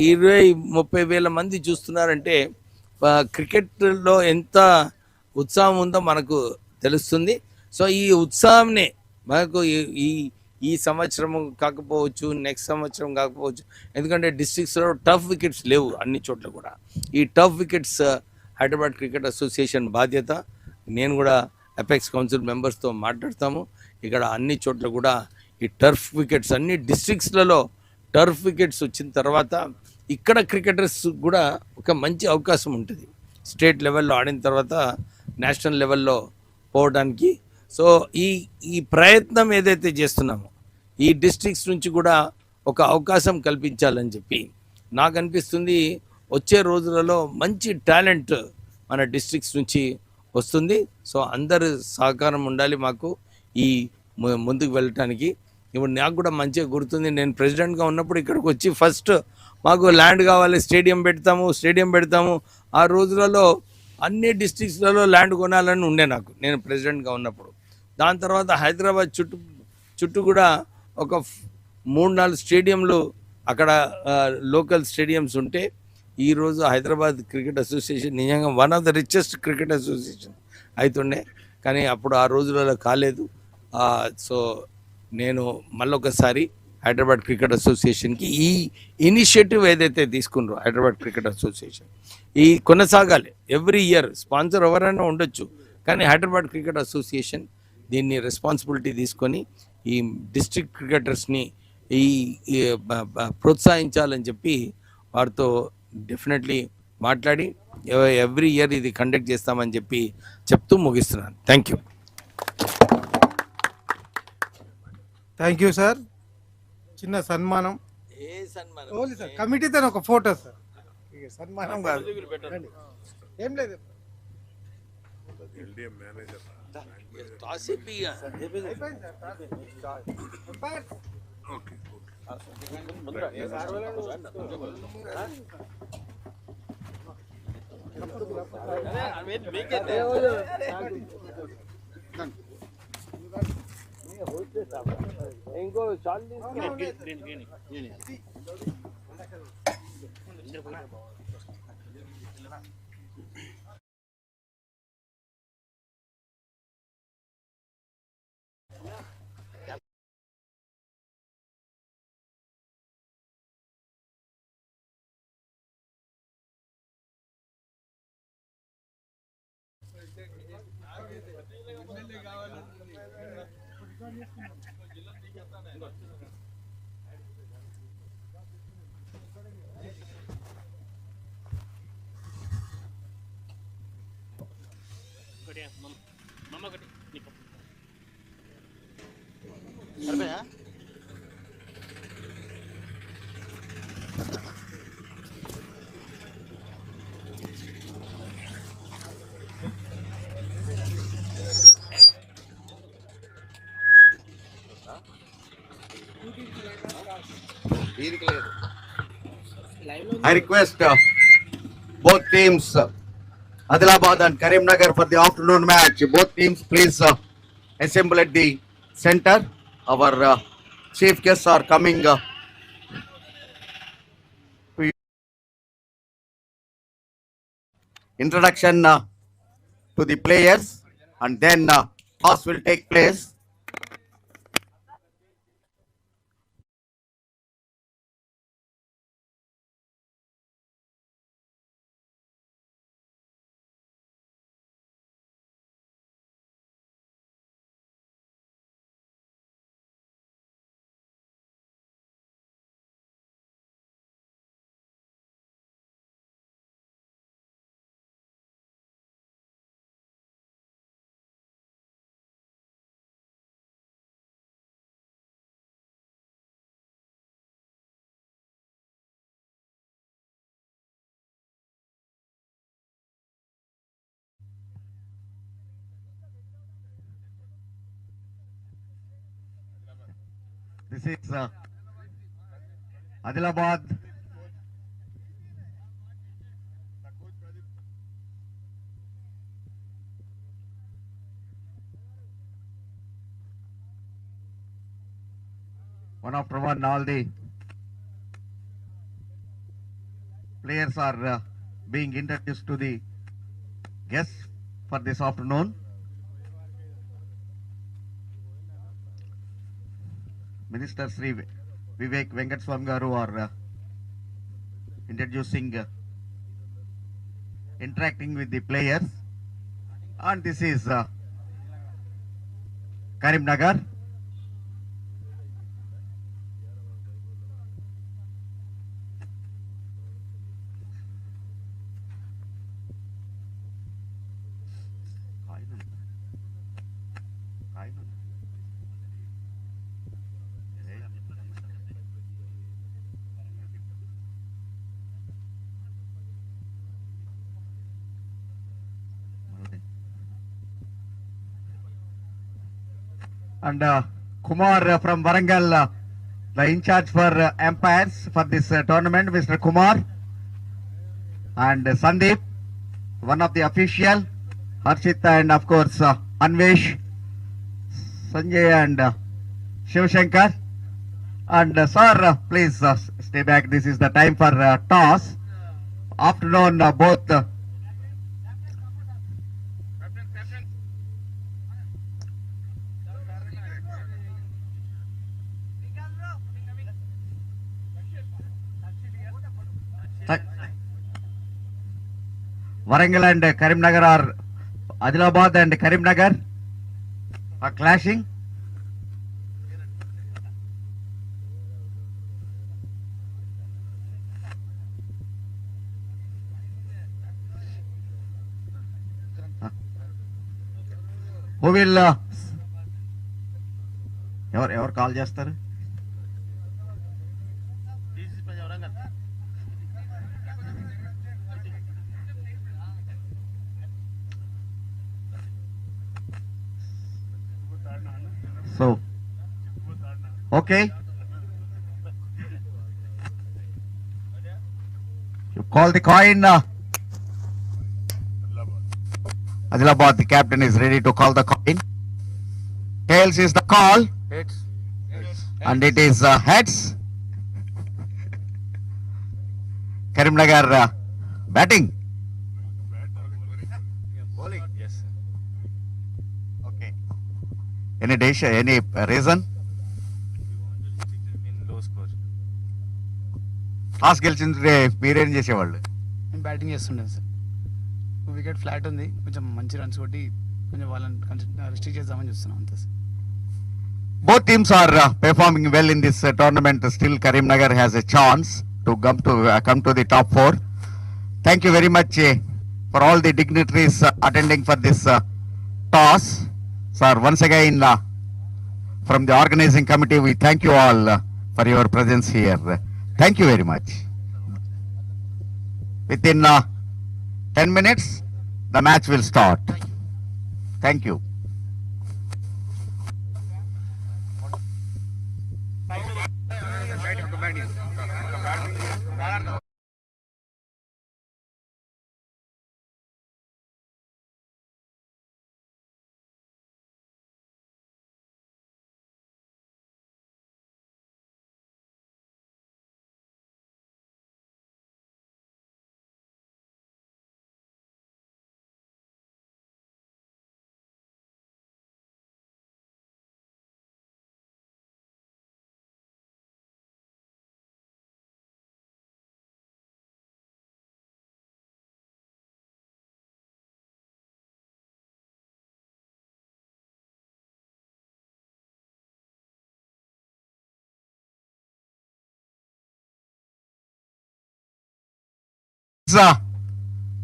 20-30 వేల మంది చూస్తున్నారంటే క్రికెట్లో ఎంత ఉత్సాహం ఉందో మనకు తెలుస్తుంది. సో ఈ ఉత్సాహంనే మనకు ఈ ఈ సంవత్సరం కాకపోవచ్చు, నెక్స్ట్ సంవత్సరం కాకపోవచ్చు, ఎందుకంటే డిస్ట్రిక్ట్స్లో టఫ్ వికెట్స్ లేవు అన్ని చోట్ల కూడా. ఈ tough wickets Hyderabad cricket association బాధ్యత. నేను కూడా అపెక్స్ కౌన్సిల్ మెంబర్స్తో మాట్లాడతాము. ఇక్కడ అన్ని చోట్ల కూడా ఈ టర్ఫ్ వికెట్స్ అన్ని డిస్ట్రిక్ట్స్లలో టర్ఫ్ వికెట్స్ వచ్చిన తర్వాత ఇక్కడ క్రికెటర్స్ కూడా ఒక మంచి అవకాశం ఉంటుంది స్టేట్ లెవెల్లో ఆడిన తర్వాత నేషనల్ లెవెల్లో పోవడానికి. సో ఈ ప్రయత్నం ఏదైతే చేస్తున్నామో ఈ డిస్ట్రిక్ట్స్ నుంచి కూడా ఒక అవకాశం కల్పించాలని చెప్పి నాకు అనిపిస్తుంది. వచ్చే రోజులలో మంచి టాలెంట్ మన డిస్ట్రిక్ట్స్ నుంచి వస్తుంది. సో అందరు సహకారం ఉండాలి మాకు ఈ ముందుకు వెళ్ళటానికి. ఇప్పుడు నాకు కూడా మంచిగా గుర్తుంది, నేను ప్రెసిడెంట్గా ఉన్నప్పుడు ఇక్కడికి వచ్చి ఫస్ట్ మాకు ల్యాండ్ కావాలి, స్టేడియం పెడతాము. ఆ రోజులలో అన్ని డిస్ట్రిక్ట్స్లలో ల్యాండ్ కొనాలని ఉండే నాకు, నేను ప్రెసిడెంట్గా ఉన్నప్పుడు. దాని తర్వాత హైదరాబాద్ చుట్టూ కూడా ఒక 3-4 స్టేడియంలు అక్కడ లోకల్ స్టేడియంస్ ఉంటే ఈరోజు హైదరాబాద్ క్రికెట్ అసోసియేషన్ నిజంగా one of the richest cricket association అవుతుండే, కానీ అప్పుడు ఆ రోజులలో కాలేదు. సో నేను మళ్ళొకసారి హైదరాబాద్ క్రికెట్ అసోసియేషన్కి ఈ ఇనిషియేటివ్ ఏదైతే తీసుకున్నారో హైదరాబాద్ క్రికెట్ అసోసియేషన్ ఈ కొనసాగాలి. ఎవ్రీ ఇయర్ స్పాన్సర్ ఎవరైనా ఉండొచ్చు, కానీ హైదరాబాద్ క్రికెట్ అసోసియేషన్ దీన్ని రెస్పాన్సిబిలిటీ తీసుకొని ఈ డిస్ట్రిక్ట్ క్రికెటర్స్ని ప్రోత్సహించాలని చెప్పి వారితో డెఫినెట్లీ మాట్లాడి ఎవ్రీ ఇయర్ ఇది కండక్ట్ చేస్తామని చెప్పి చెప్తూ ముగిస్తున్నాను. Thank you. Thank you sir. చిన్న సన్మానం. ఓన్లీ సార్ కమిటీతో ఒక ఫోటో సార్, సన్మానం కాదు, ఏం లేదు. ఇంకో I request both teams, Adilabad and Karimnagar, for the afternoon match. Both teams please assemble at the center. Our chief guests are coming. Introduction to the players, and then toss will take place. This is Adilabad. One after one, all the players are being introduced to the guests for this afternoon. Minister Sri Vivek Venkataswamy garu are introducing, interacting with the players, and this is Karimnagar. And Kumar from Warangal, the in charge for umpires for this tournament, Mr. Kumar, and Sandeep, one of the official, Harshita, and of course Anvesh, Sanjay, and Shivshankar. And sir, please stay back. This is the time for toss. Afternoon, both. Warangal and Karimnagar are, Adilabad and Karimnagar are clashing. Who will ఎవరు call చేస్తారు? So, okay. You call the coin. Adilabad, the captain is ready to call the coin. Tails is the call. Heads. And it is heads. Karimnagar batting. Bowling. Yes. Okay. Any dish, any reason? Low score. Toss గెలిచింది మీరేం చేసేవాళ్ళు? నేను batting చేస్తుండే sir. Wicket flat ఉంది, కొంచెం మంచి runs కొట్టి కొంచెం వాళ్ళని రిస్ట్రిక్ట్ చేద్దామని చూస్తున్నాం అంతే sir. Both teams are performing well in this tournament. Still, Karimnagar has a chance to come to the top 4. Thank you very much for all the dignitaries attending for this toss. Sir, once again, from the organizing committee, we thank you all for your presence here. Thank you very much. Within 10 minutes, the match will start. Thank you.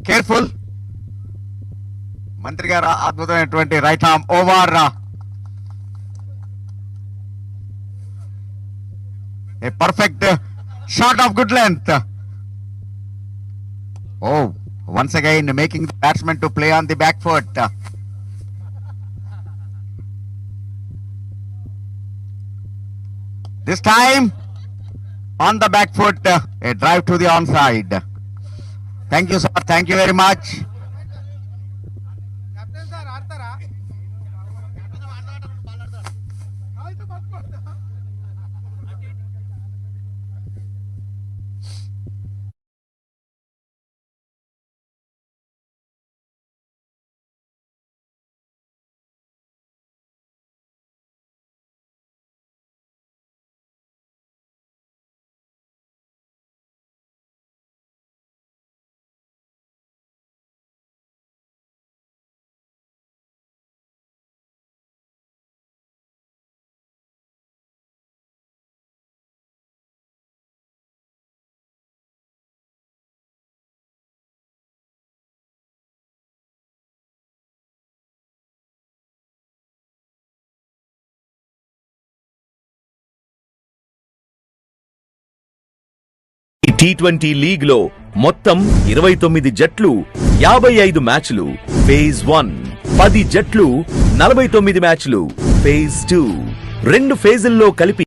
Careful. మంత్రి గారు అద్భుతమైనటువంటి right arm over, a perfect shot of good length. Oh, once again making the batsman to play on the back foot. This time on the back foot, a drive to the onside. Thank you, sir. Thank you very much. T20 league లో మొత్తం 29 జట్లు 55 మ్యాచ్లు phase 1, 10 జట్లు 49 మ్యాచ్లు phase 2, 2 ఫేజుల్లో కలిపి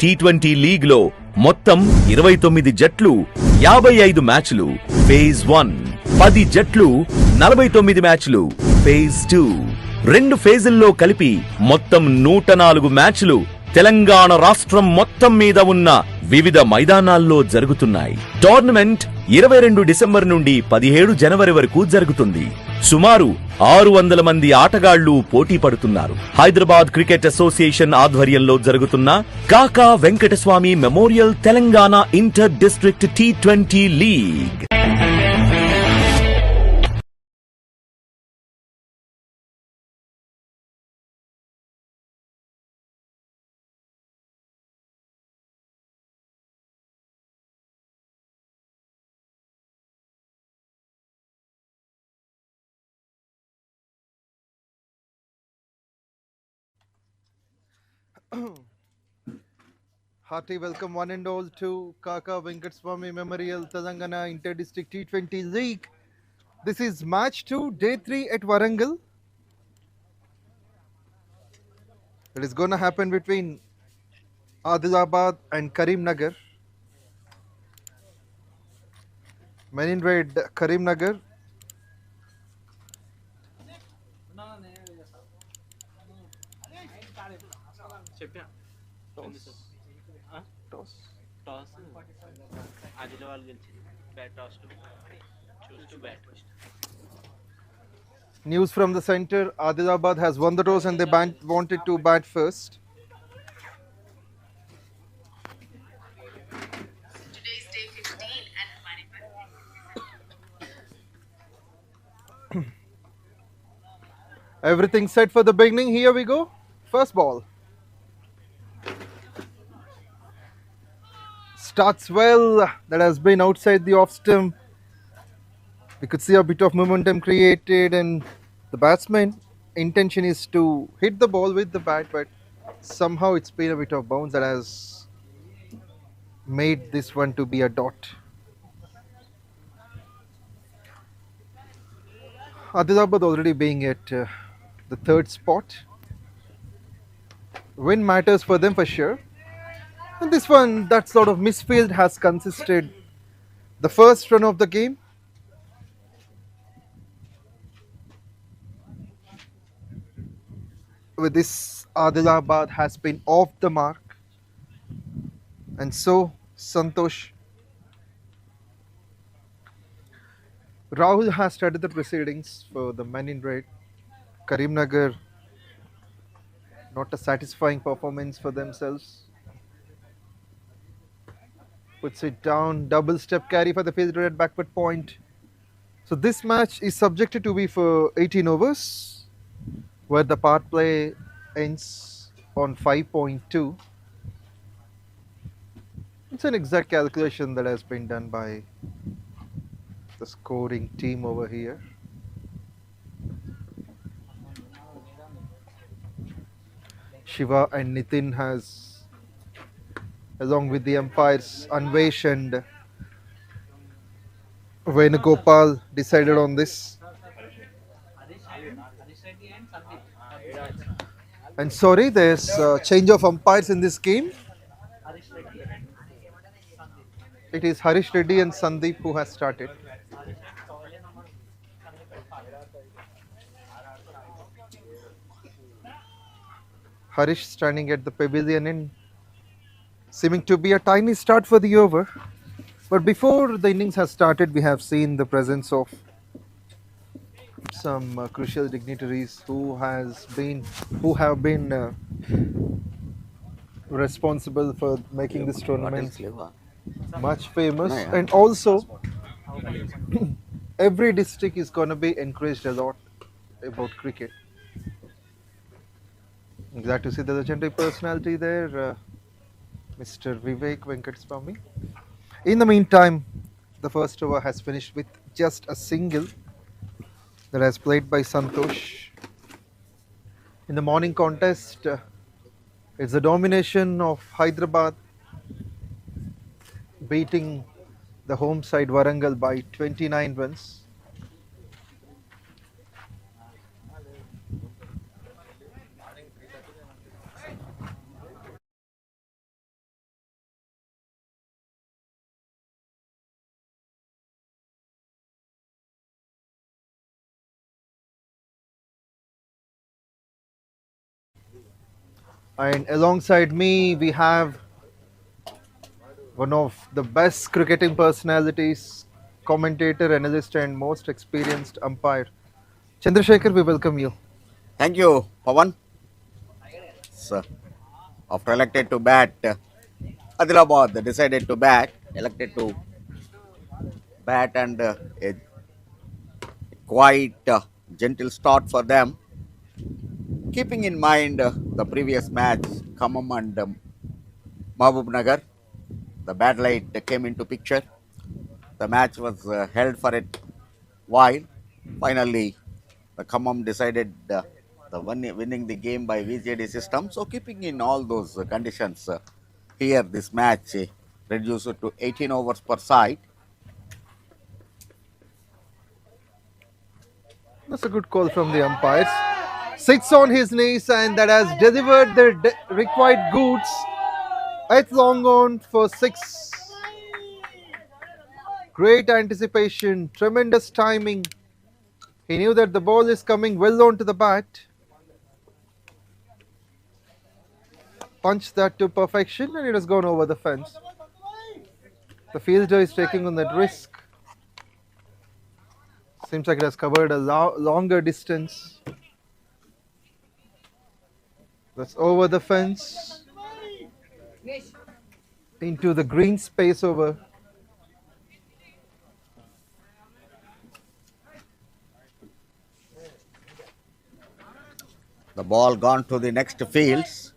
T20 లీగ్లో మొత్తం 29 జట్లు 55 మ్యాచ్లు ఫేజ్ 1, 10 జట్లు 49 మ్యాచ్లు ఫేజ్ 2, 2 ఫేజుల్లో కలిపి మొత్తం 104 మ్యాచ్లు తెలంగాణ రాష్ట్రం మొత్తం మీద ఉన్న వివిధ మైదానాల్లో జరుగుతున్నాయి. టోర్నమెంట్ 22 డిసెంబర్ నుండి 17 జనవరి వరకు జరుగుతుంది. సుమారు 600 మంది ఆటగాళ్లు పోటీ పడుతున్నారు. హైదరాబాద్ క్రికెట్ అసోసియేషన్ ఆధ్వర్యంలో జరుగుతున్న Kaka Venkataswamy memorial Telangana inter district T20 league. Hearty welcome one and all to Kaka Venkataswamy Memorial Telangana Inter-District T20 League. This is match 2, day 3 at Warangal. It is going to happen between Adilabad and Karimnagar. Men in red, Karimnagar. News from the center, Adilabad has won the toss and they wanted to bat first. Today's day 15 at Manipur. Everything set for the beginning. Here we go. First ball. Starts well. That has been outside the off stump. We could see a bit of momentum created, and the batsman intention is to hit the ball with the bat, but somehow it's been a bit of bounce that has made this one to be a dot. Adilabad already being at the third spot. Win matters for them for sure. And this one, that sort of misfield has consisted the first run of the game. With this, Adilabad has been off the mark, and so Santosh Rahul has started the proceedings for the men in red. Karimnagar, not a satisfying performance for themselves. Puts it down, double step carry for the fielder at backward point. So this match is subjected to be for 18 overs, where the part play ends on 5.2. It's an exact calculation that has been done by the scoring team over here. Shiva and Nitin has, along with the umpires Anvesh and Venugopal, decided on this. And sorry, there's a change of umpires in this game. It is Harish Reddy and Sandeep who has started. Harish standing at the pavilion in, seeming to be a tiny start for the over. But before the innings has started, we have seen the presence of some crucial dignitaries who have been responsible for making this tournament much famous, and also every district is going to be encouraged a lot about cricket. Glad to see the legendary personality there, Mr. Vivek Venkataswamy. In the meantime, the first over has finished with just a single that has played by Santosh. In the morning contest, it's the domination of Hyderabad beating the home side Warangal by 29 runs. And alongside me, we have one of the best cricketing personalities, commentator, analyst, and most experienced umpire. Chandrasekhar, we welcome you. Thank you, Pawan. So, after elected to bat, Adilabad decided to bat, elected to bat, and a quite gentle start for them. Keeping in mind the previous match, Khammam and Mahbub Nagar, the bad light came into picture. The match was held for a while. Finally, the Khammam decided winning the game by VJD system. So, keeping in all those conditions, here this match reduced to 18 overs per side. That's a good call from the umpires. Sits on his knees, and that has delivered the required goods. It's long on for 6. Great anticipation, tremendous timing. He knew that the ball is coming well onto the bat. Punched that to perfection, and it has gone over the fence. The fielder is taking on that risk. Seems like it has covered a longer distance. That's over the fence. Into the green space over. The ball gone to the next fields.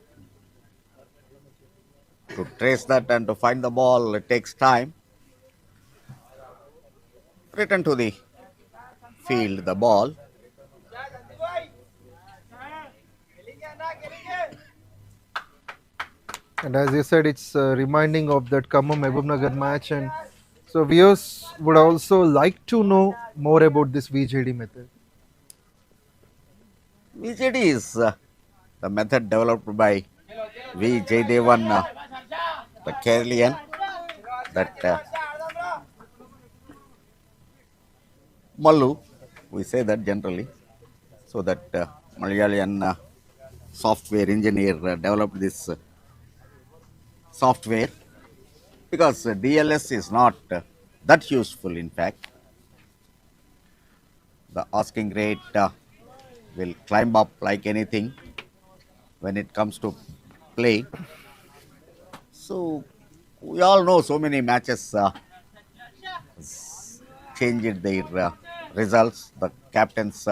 To trace that and to find the ball, it takes time. Return to the field, the ball. And as you said, it's reminding of that Khammam Mahbubnagar match. And so viewers would also like to know more about this VJD method. VJD is the method developed by V. Jaydevan, the Keralian, that Mallu, we say that generally, so that Malayalian software engineer developed this software, because DLS is not that useful. In fact, the asking rate will climb up like anything when it comes to play. So we all know so many matches changed their results. The captains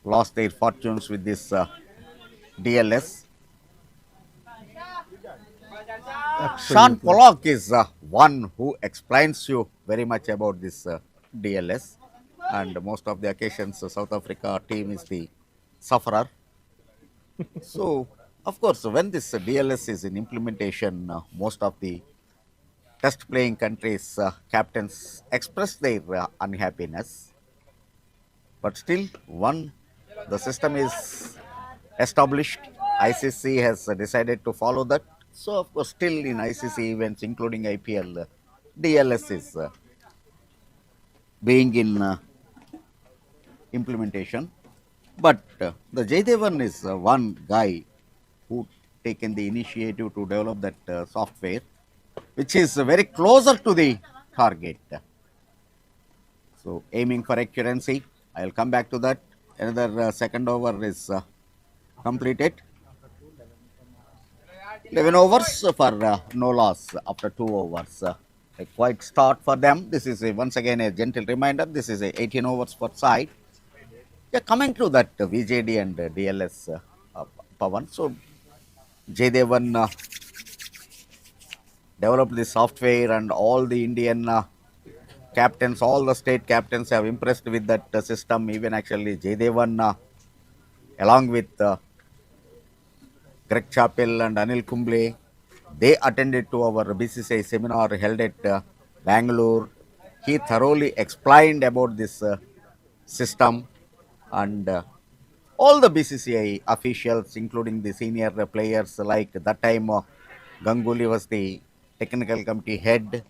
lost their fortunes with this DLS. Sean Pollock is one who explains you very much about this DLS, and most of the occasions South Africa team is the sufferer. So, of course, when this DLS is in implementation, most of the test playing countries captains express their unhappiness. But still, the system is established. ICC has decided to follow that. So, of course, still in ICC events, including IPL, DLS is being in implementation. But the Jaydevan is one guy who taken the initiative to develop that software, which is very closer to the target. So, aiming for accuracy, I will come back to that. Another second over is completed. 11 overs for no loss after 2 overs. A quiet start for them. This is once again a gentle reminder. This is 18 overs per side. Yeah, coming to that VJD and DLS, Pawan. So, Jaydevan developed the software, and all the Indian captains, all the state captains have impressed with that system. Even actually Jaydevan, along with Greg Chappell and Anil Kumble, they attended to our BCCI seminar held at Bangalore. He thoroughly explained about this system, and all the BCCI officials, including the senior players, like that time Ganguly was the technical committee head.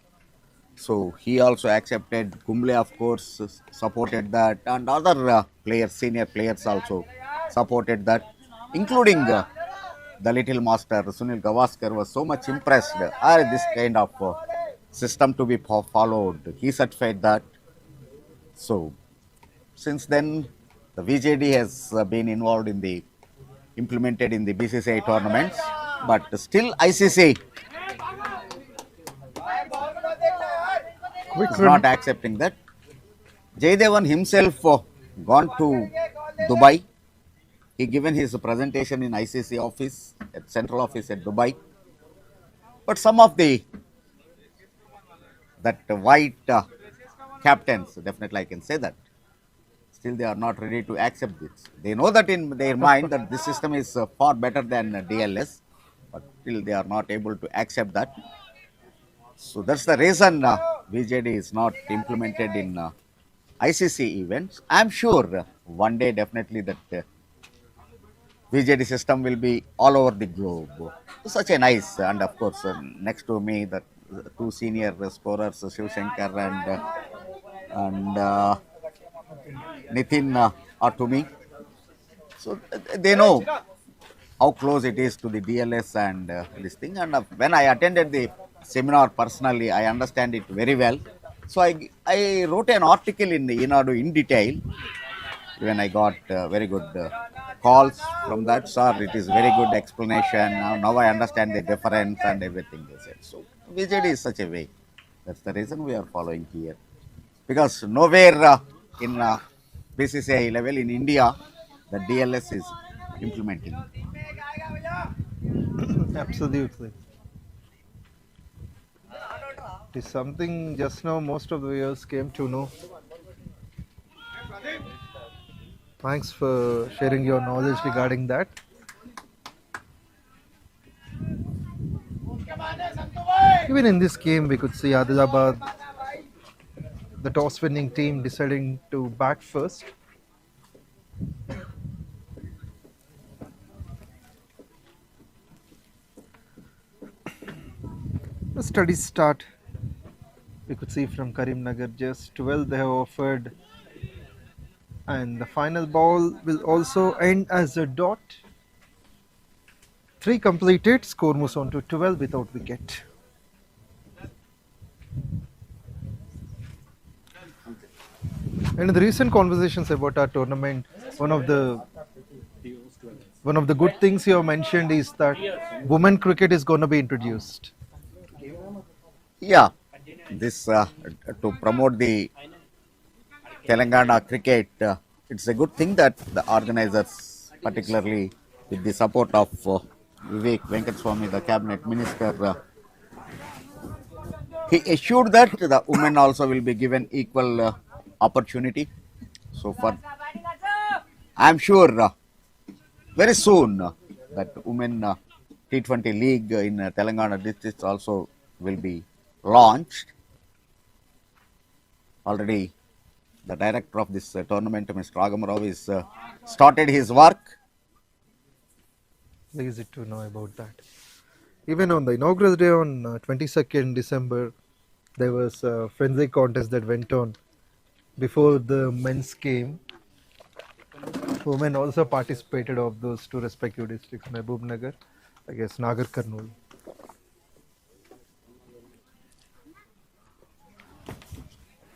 So he also accepted. Kumble, of course, supported that, and other players, senior players also supported that, including the little master Sunil Gavaskar was so much impressed. This kind of system to be followed. He certified that. So since then, the VJD has been involved in the implemented in the BCCI tournaments, but still ICC is not accepting that. Jaydevan himself gone to Dubai. He given his presentation in ICC office, at central office at Dubai. But some of the white captains, definitely I can say that, still they are not ready to accept this. They know that in their mind that this system is far better than DLS, but still they are not able to accept that. So that's the reason VJD is not implemented in ICC events. I'm sure one day definitely that VJD system will be all over the globe. Such a nice, and of course next to me the two senior scorers Shiv Shankar and Nitin are to me. So they know how close it is to the DLS and this thing. And when I attended the seminar personally, I understand it very well. So I wrote an article in the Inadu in detail. When I got very good calls from that, sir, it is very good explanation. Now I understand the difference and everything they said. So VJD is such a way. That's the reason we are following here. Because nowhere in BCCI level in India, the DLS is implementing. Absolutely. It is something just now most of the viewers came to know. Thanks for sharing your knowledge regarding that. Even in this game, we could see Adilabad, the toss-winning team, deciding to bat first. The steady start. We could see from Karimnagar, just 12 they have offered. And the final ball will also end as a dot. 3 completed, score moves on to 12 without wicket. And in the recent conversations about our tournament, one of the good things you have mentioned is that women cricket is going to be introduced. Yeah, this to promote the Telangana cricket, it's a good thing that the organizers, particularly with the support of Vivek Venkataswamy, the cabinet minister, he assured that the women also will be given equal opportunity. So for, I'm sure very soon that women T20 league in Telangana district also will be launched. Already the director of this tournament, Mr. Agamrao, is started his work. Easy to know about that. Even on the inaugural day on 22nd December, there was a friendly contest that went on before the men's game. Women also participated of those two respective districts, Mehboob, I guess Nagar Karnool.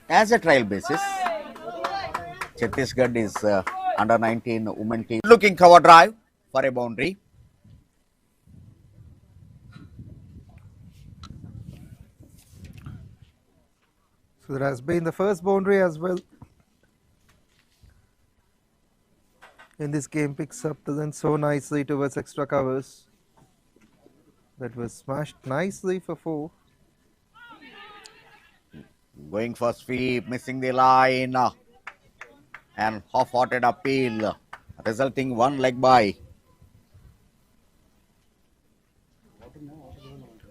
As a trial basis, Chhattisgarh is under 19 women team looking cover drive for a boundary. So there has been the first boundary as well. In this game, picks up the length so nicely towards extra covers. That was smashed nicely for 4. Going for sweep, missing the line, and half-hearted appeal, resulting 1 leg by.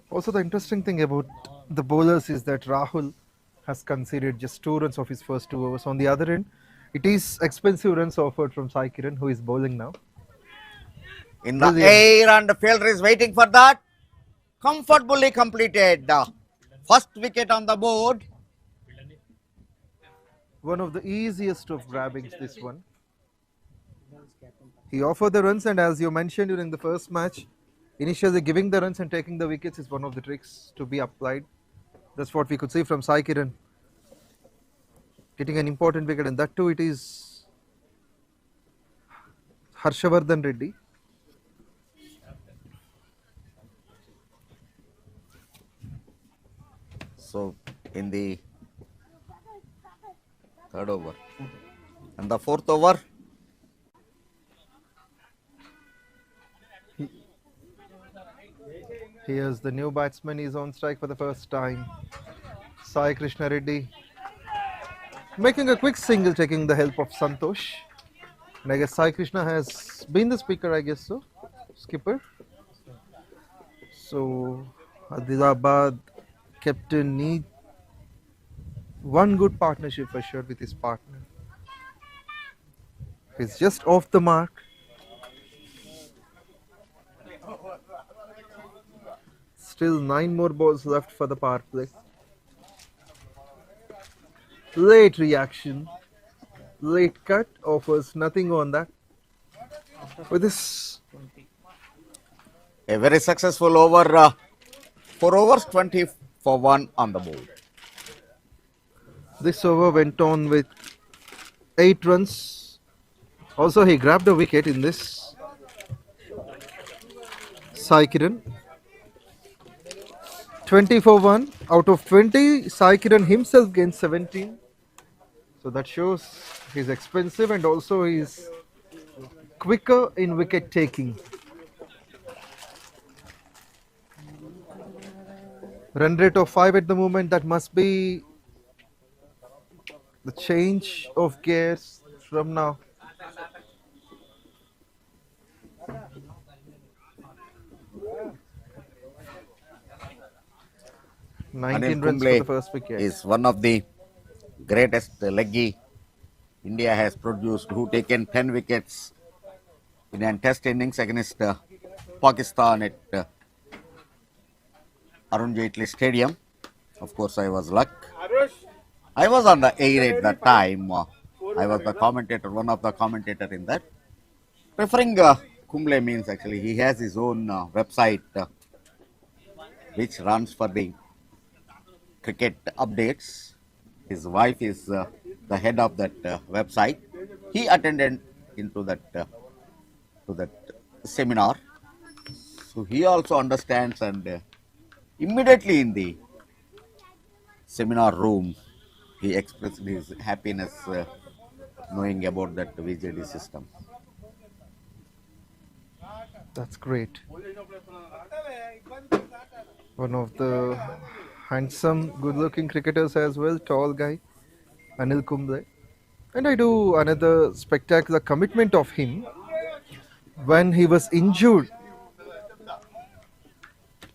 Also, the interesting thing about the bowlers is that Rahul has conceded just 2 runs of his first 2 overs. On the other end, it is expensive runs offered from Sai Kiran, who is bowling now. In the air, and the fielder is waiting for that. Comfortably completed. First wicket on the board. One of the easiest of grabbings, this one. He offered the runs, and as you mentioned during the first match, initially giving the runs and taking the wickets is one of the tricks to be applied. That's what we could see from Sai Kiran, getting an important wicket, and that too it is Harshavardhan Reddy. So in the third over and the fourth over, here's the new batsman, is on strike for the first time. Sai Krishna Reddy making a quick single, taking the help of Santosh. And I guess Sai Krishna has been the speaker, I guess so, skipper. So Adilabad captain need one good partnership for sure with his partner. He's just off the mark. Still 9 more balls left for the power play. Late reaction, late cut offers nothing on that. With this, a very successful over, 4 overs, 20 for 1 on the board. this over went on with 8 runs. Also, he grabbed a wicket in this. Sai Kiran. 20 for 1. Out of 20, Sai Kiran himself gained 17. So that shows he's expensive and also he's quicker in wicket taking. Run rate of 5 at the moment. That must be the change of gears from now. Anil 19 runs for Kumble the first wicket. is one of the greatest leggy India has produced, who taken 10 wickets in a test innings against Pakistan at Arun Jaitley Stadium. Of course, I was luck. I was on the air at that time. I was the commentator, one of the commentator in that. Preferring Kumble means actually he has his own website which runs for the cricket updates. His wife is the head of that website. He attended into that to that seminar, so he also understands, and immediately in the seminar room he expressed his happiness knowing about that VJD system. That's great. One of the handsome, good-looking cricketers as well, tall guy, Anil Kumble. And I do another spectacular commitment of him when he was injured.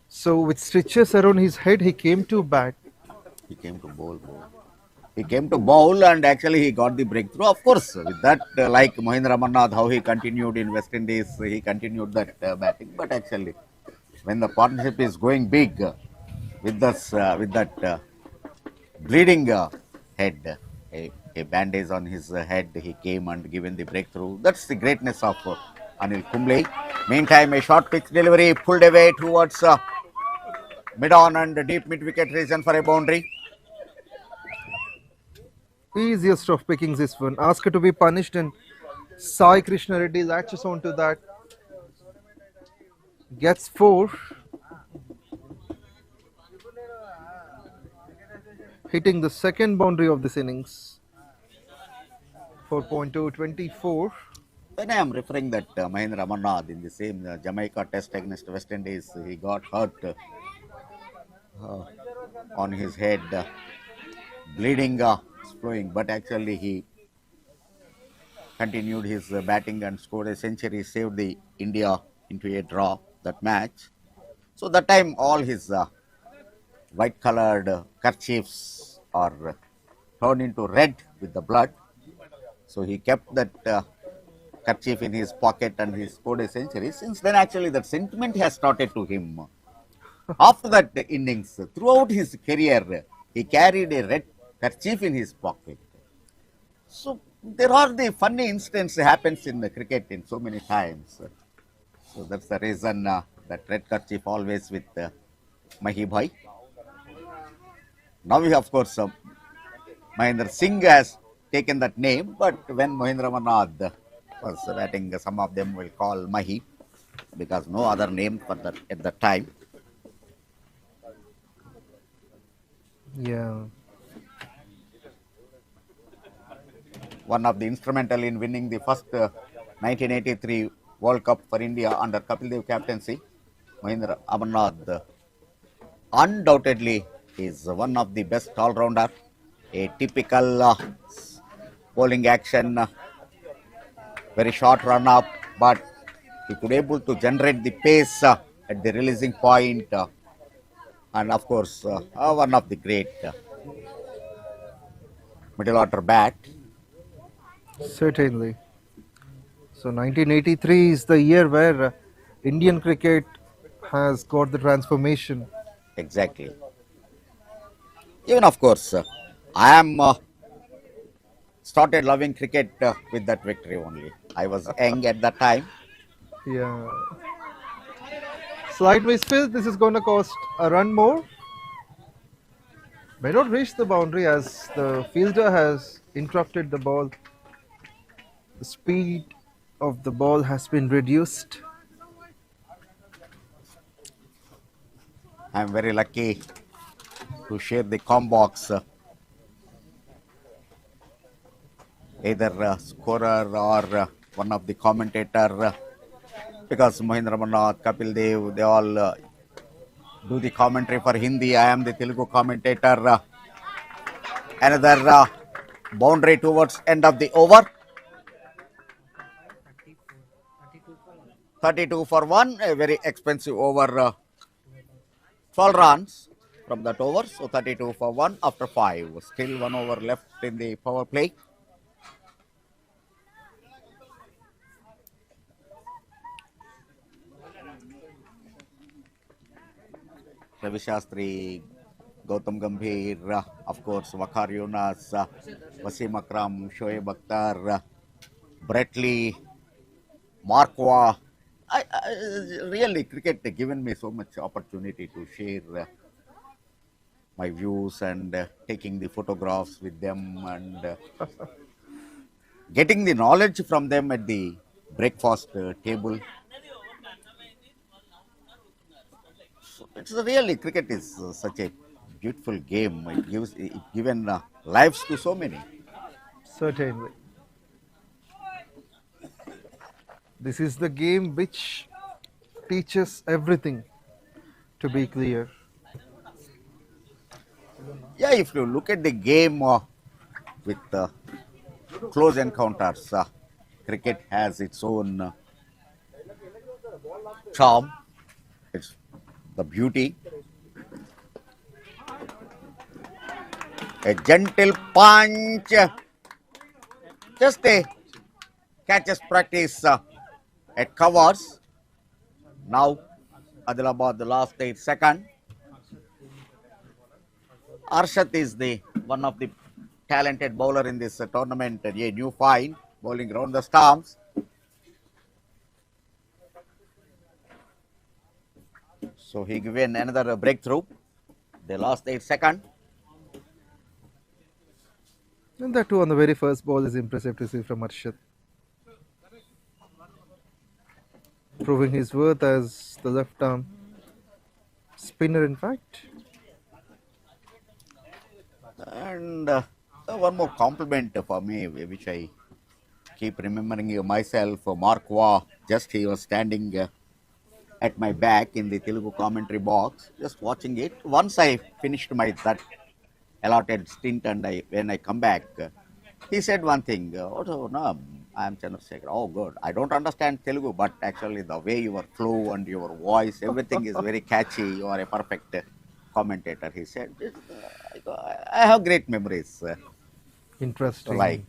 So with stitches around his head, he came to bat. He came to bowl. He came to bowl and actually he got the breakthrough. Of course, with that, like Mohindra Amarnath, how he continued in West Indies, he continued that batting. But actually, when the partnership is going big, with this, with that bleeding head, a bandage on his head, he came and given the breakthrough. That's the greatness of Anil Kumble. Meantime, a short pitch delivery pulled away towards mid-on and deep mid-wicket region for a boundary. Easiest of pickings this one. Asked to be punished, and Sai Krishna Reddy latches onto that. Gets 4. Hitting the second boundary of this innings. 4.2, 24. When I am referring that Mohindra Amarnath in the same Jamaica test against West Indies, he got hurt on his head, bleeding, flowing, but actually he continued his batting and scored a century, saved the India into a draw that match. So that time all his white colored kerchiefs are turned into red with the blood. So he kept that kerchief in his pocket and he scored a century. Since then actually that sentiment has started to him. After that innings, throughout his career, he carried a red kerchief in his pocket. So there are the funny instances happens in the cricket in so many times. So that's the reason that red kerchief always with Mahi Bhai. Now, of course, Mahendra Singh has taken that name, but when Mahendra Manad was batting, some of them will call Mahi because no other name for that at that time. Yeah. One of the instrumental in winning the first 1983 World Cup for India under Kapil Dev captaincy, Mahendra Amarnath undoubtedly is one of the best all-rounder. A typical bowling action, very short run-up, but he could able to generate the pace at the releasing point, and of course, one of the great middle-order bat. Certainly. So 1983 is the year where Indian cricket has got the transformation. Exactly. Even of course, I am started loving cricket with that victory only. I was young at that time. Yeah. Slight misfield. This is going to cost a run more. May not reach the boundary as the fielder has interrupted the ball. The speed of the ball has been reduced. I am very lucky to share the com box. Either scorer or one of the commentator, because Mahendra Manad, Kapil Dev, they all do the commentary for Hindi. I am the Telugu commentator. Another boundary towards end of the over. 32 for 1, a very expensive over. 12 runs from that over, so 32 for 1 after 5. Still 1 over left in the power play. Ravi Shastri, Gautam Gambhir, of course, Wakar Yunus, Wasim Akram, Shoaib Akhtar, Brett Lee, Markwa. Really, cricket given me so much opportunity to share my views and taking the photographs with them and getting the knowledge from them at the breakfast table. So it's really, cricket is such a beautiful game. It gives given lives to so many. Certainly. This is the game which teaches everything, to be clear. Yeah, if you look at the game with close encounters, cricket has its own charm, it's the beauty. A gentle punch, just a catches practice at covers. Now, Adilabad, the last 8 seconds. Arshat is the one of the talented bowler in this tournament. A new find, bowling around the stumps. So he given another breakthrough. The last 8 seconds. And that too on the very first ball is impressive to see from Arshat. Proving his worth as the left arm spinner, in fact. And one more compliment for me, which I keep remembering myself. Mark Waugh, just he was standing at my back in the Telugu commentary box, just watching it. Once I finished my that allotted stint and when I come back, he said one thing, oh no, I am Chandrasekhar. Oh good, I don't understand Telugu, but actually the way your flow and your voice, everything is very catchy. You are a perfect commentator, he said. I have great memories. Interesting. Like,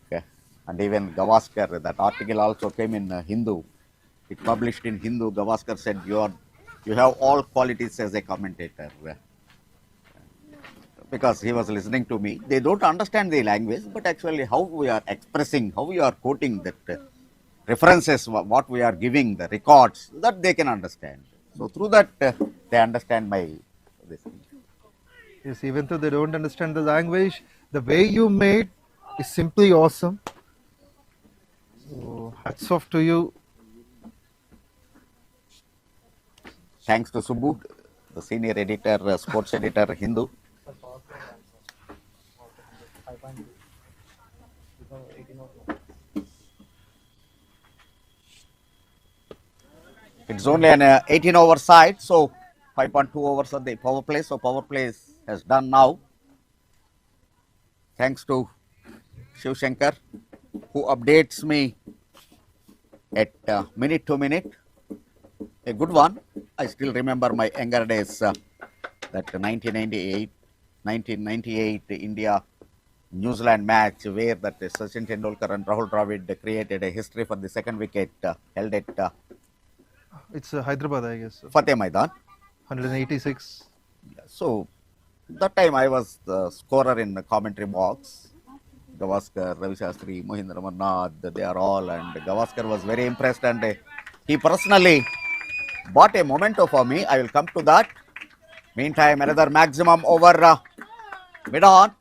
and even Gavaskar, that article also came in Hindu. It published in Hindu. Gavaskar said, you have all qualities as a commentator. Because he was listening to me. They don't understand the language, but actually how we are expressing, how we are quoting that references, what we are giving, the records, that they can understand. So through that, they understand my this. Yes, even though they don't understand the language, the way you made is simply awesome. So hats off to you. Thanks to Subbu, the senior editor, sports editor, Hindu. It's only an 18-over side, so 5.2 overs of the power play. So power play has done now. Thanks to Shiv Shankar, who updates me at minute to minute. A good one. I still remember my younger days, that 1998 India New Zealand match where that Sachin Tendulkar and Rahul Dravid created a history for the second wicket held at It's Hyderabad, I guess. Fateh Maidan. 186. So that time I was the scorer in the commentary box. Gavaskar, Ravi Shastri, Mohindra Marnad, they are all, and Gavaskar was very impressed, and he personally bought a memento for me. I will come to that. Meantime, another maximum over mid-on.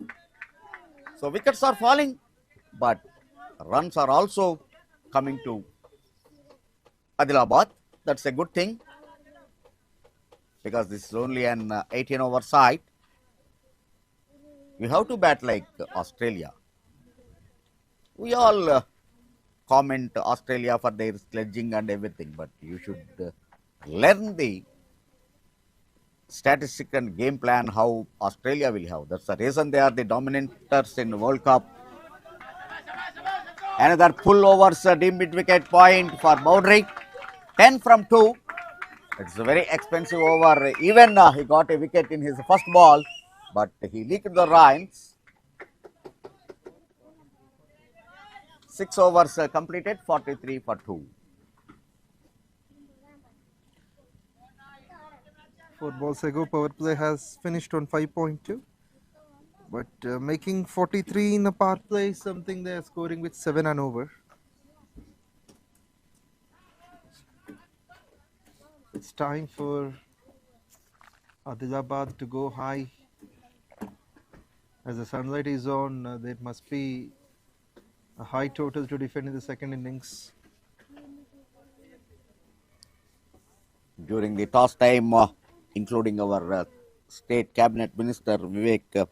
So wickets are falling, but runs are also coming to Adilabad. That's a good thing, because this is only an 18-over side. We have to bat like Australia. We all comment Australia for their sledging and everything, but you should learn the statistic and game plan how Australia will have. That's the reason they are the dominators in the World Cup. Another pull overs, deep mid-wicket point for boundary. 10 from 2. It's a very expensive over. Even he got a wicket in his first ball, but he leaked the runs. 6 overs completed, 43 for 2. 4 balls ago, power play has finished on 5.2. But making 43 in a power play is something they are scoring with 7 and over. It's time for Adilabad to go high. As the sunlight is on, there must be a high total to defend in the second innings. During the toss time, including our state cabinet minister Vivek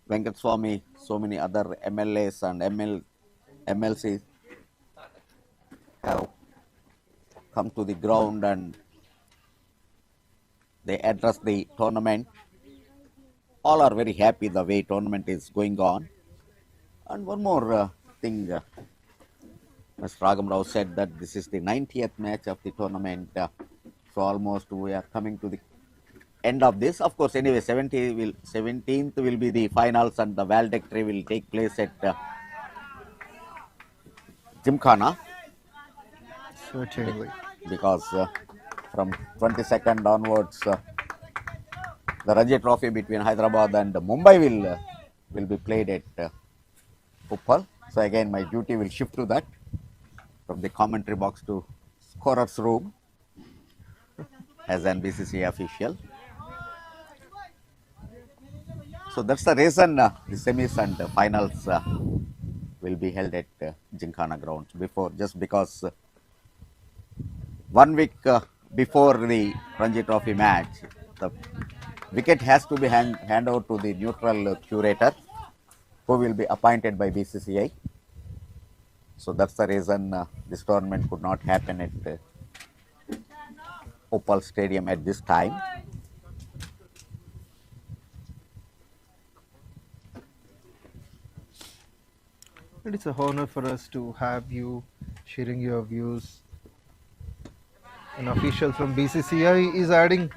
Venkataswamy, so many other MLAs and MLCs have come to the ground and they address the tournament. All are very happy the way tournament is going on. And one more thing, Mr. Ragamrao said that this is the 90th match of the tournament. So almost we are coming to the end of this. Of course, anyway, 17th will be the finals, and the valedictory will take place at Gymkhana. Certainly. Because from 22nd onwards, the Ranji Trophy between Hyderabad and Mumbai will be played at Uppal. So again, my duty will shift to that, from the commentary box to scorer's room as an BCCI official. So that's the reason the semis and finals will be held at Gymkhana grounds just because 1 week before the Ranji Trophy match, the wicket has to be handed over to the neutral curator, who will be appointed by BCCI. So that's the reason this tournament could not happen at Uppal Stadium at this time. And it's a honor for us to have you sharing your views. An official from BCCI is adding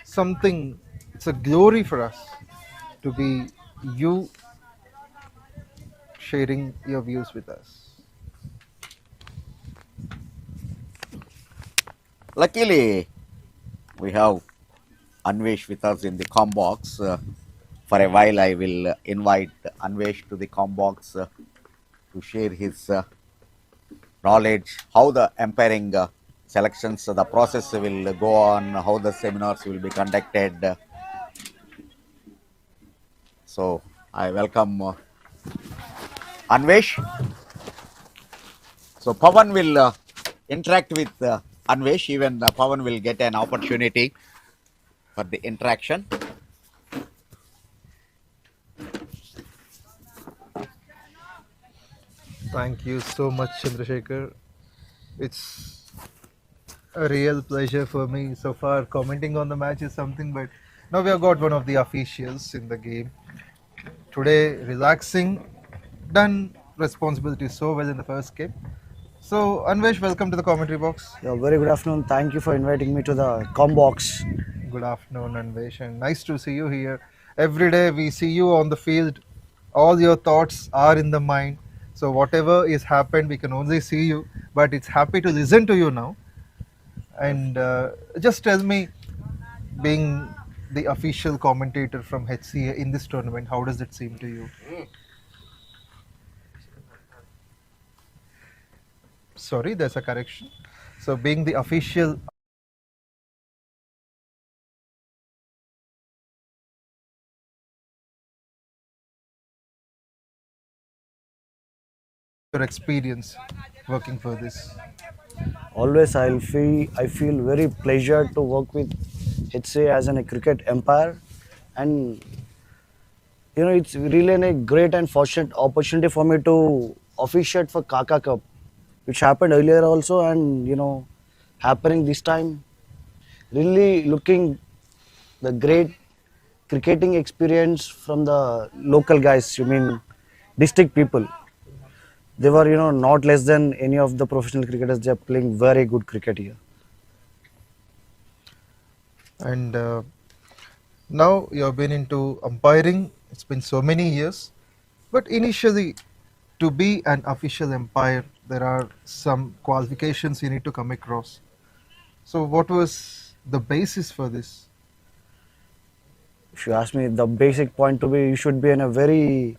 something. It's a glory for us to be you sharing your views with us. Luckily, we have Anvesh with us in the comm box. For a while, I will invite Anvesh to the comm box to share his knowledge, how the umpiring selections, the process will go on, how the seminars will be conducted. So I welcome Anvesh. So Pawan will interact with Anvesh. Even Pawan will get an opportunity for the interaction. Thank you so much, Chandrasekhar. It's a real pleasure for me. So far, commenting on the match is something, but now we have got one of the officials in the game. Today, relaxing, done responsibility so well in the first game. So, Anvesh, welcome to the commentary box. Yeah, very good afternoon. Thank you for inviting me to the com box. Good afternoon, Anvesh, and nice to see you here. Every day we see you on the field. All your thoughts are in the mind. So whatever is happened, we can only see you, but it's happy to listen to you now. And just tell me, being the official commentator from HCA in this tournament, how does it seem to you? Sorry, there's a correction. So being the official your experience working for this? Always I feel very pleasure to work with HCA as a cricket empire, and you know it's really a great and fortunate opportunity for me to officiate for Kaka Cup, which happened earlier also, and you know happening this time. Really looking the great cricketing experience from the local guys. You mean district people. They were, you know, not less than any of the professional cricketers. They are playing very good cricket here. And now you have been into umpiring. It's been so many years. But initially, to be an official umpire, there are some qualifications you need to come across. So what was the basis for this? If you ask me, the basic point to be, you should be in a very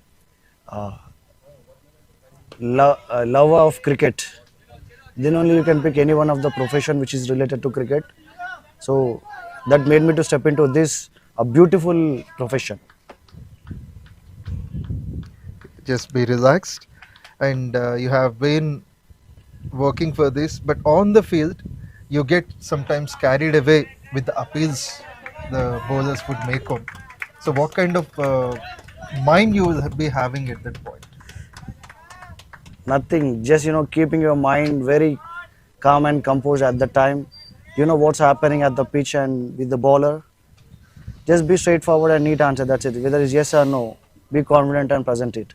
lover of cricket. Then only you can pick any one of the profession which is related to cricket. So that made me to step into this a beautiful profession. Just be relaxed. And you have been working for this, but on the field, you get sometimes carried away with the appeals the bowlers would make on. So what kind of mind you will be having at that point? Nothing, just, you know, keeping your mind very calm and composed at the time. You know what's happening at the pitch and with the bowler. Just be straightforward and neat answer, that's it. Whether it's yes or no, be confident and present it.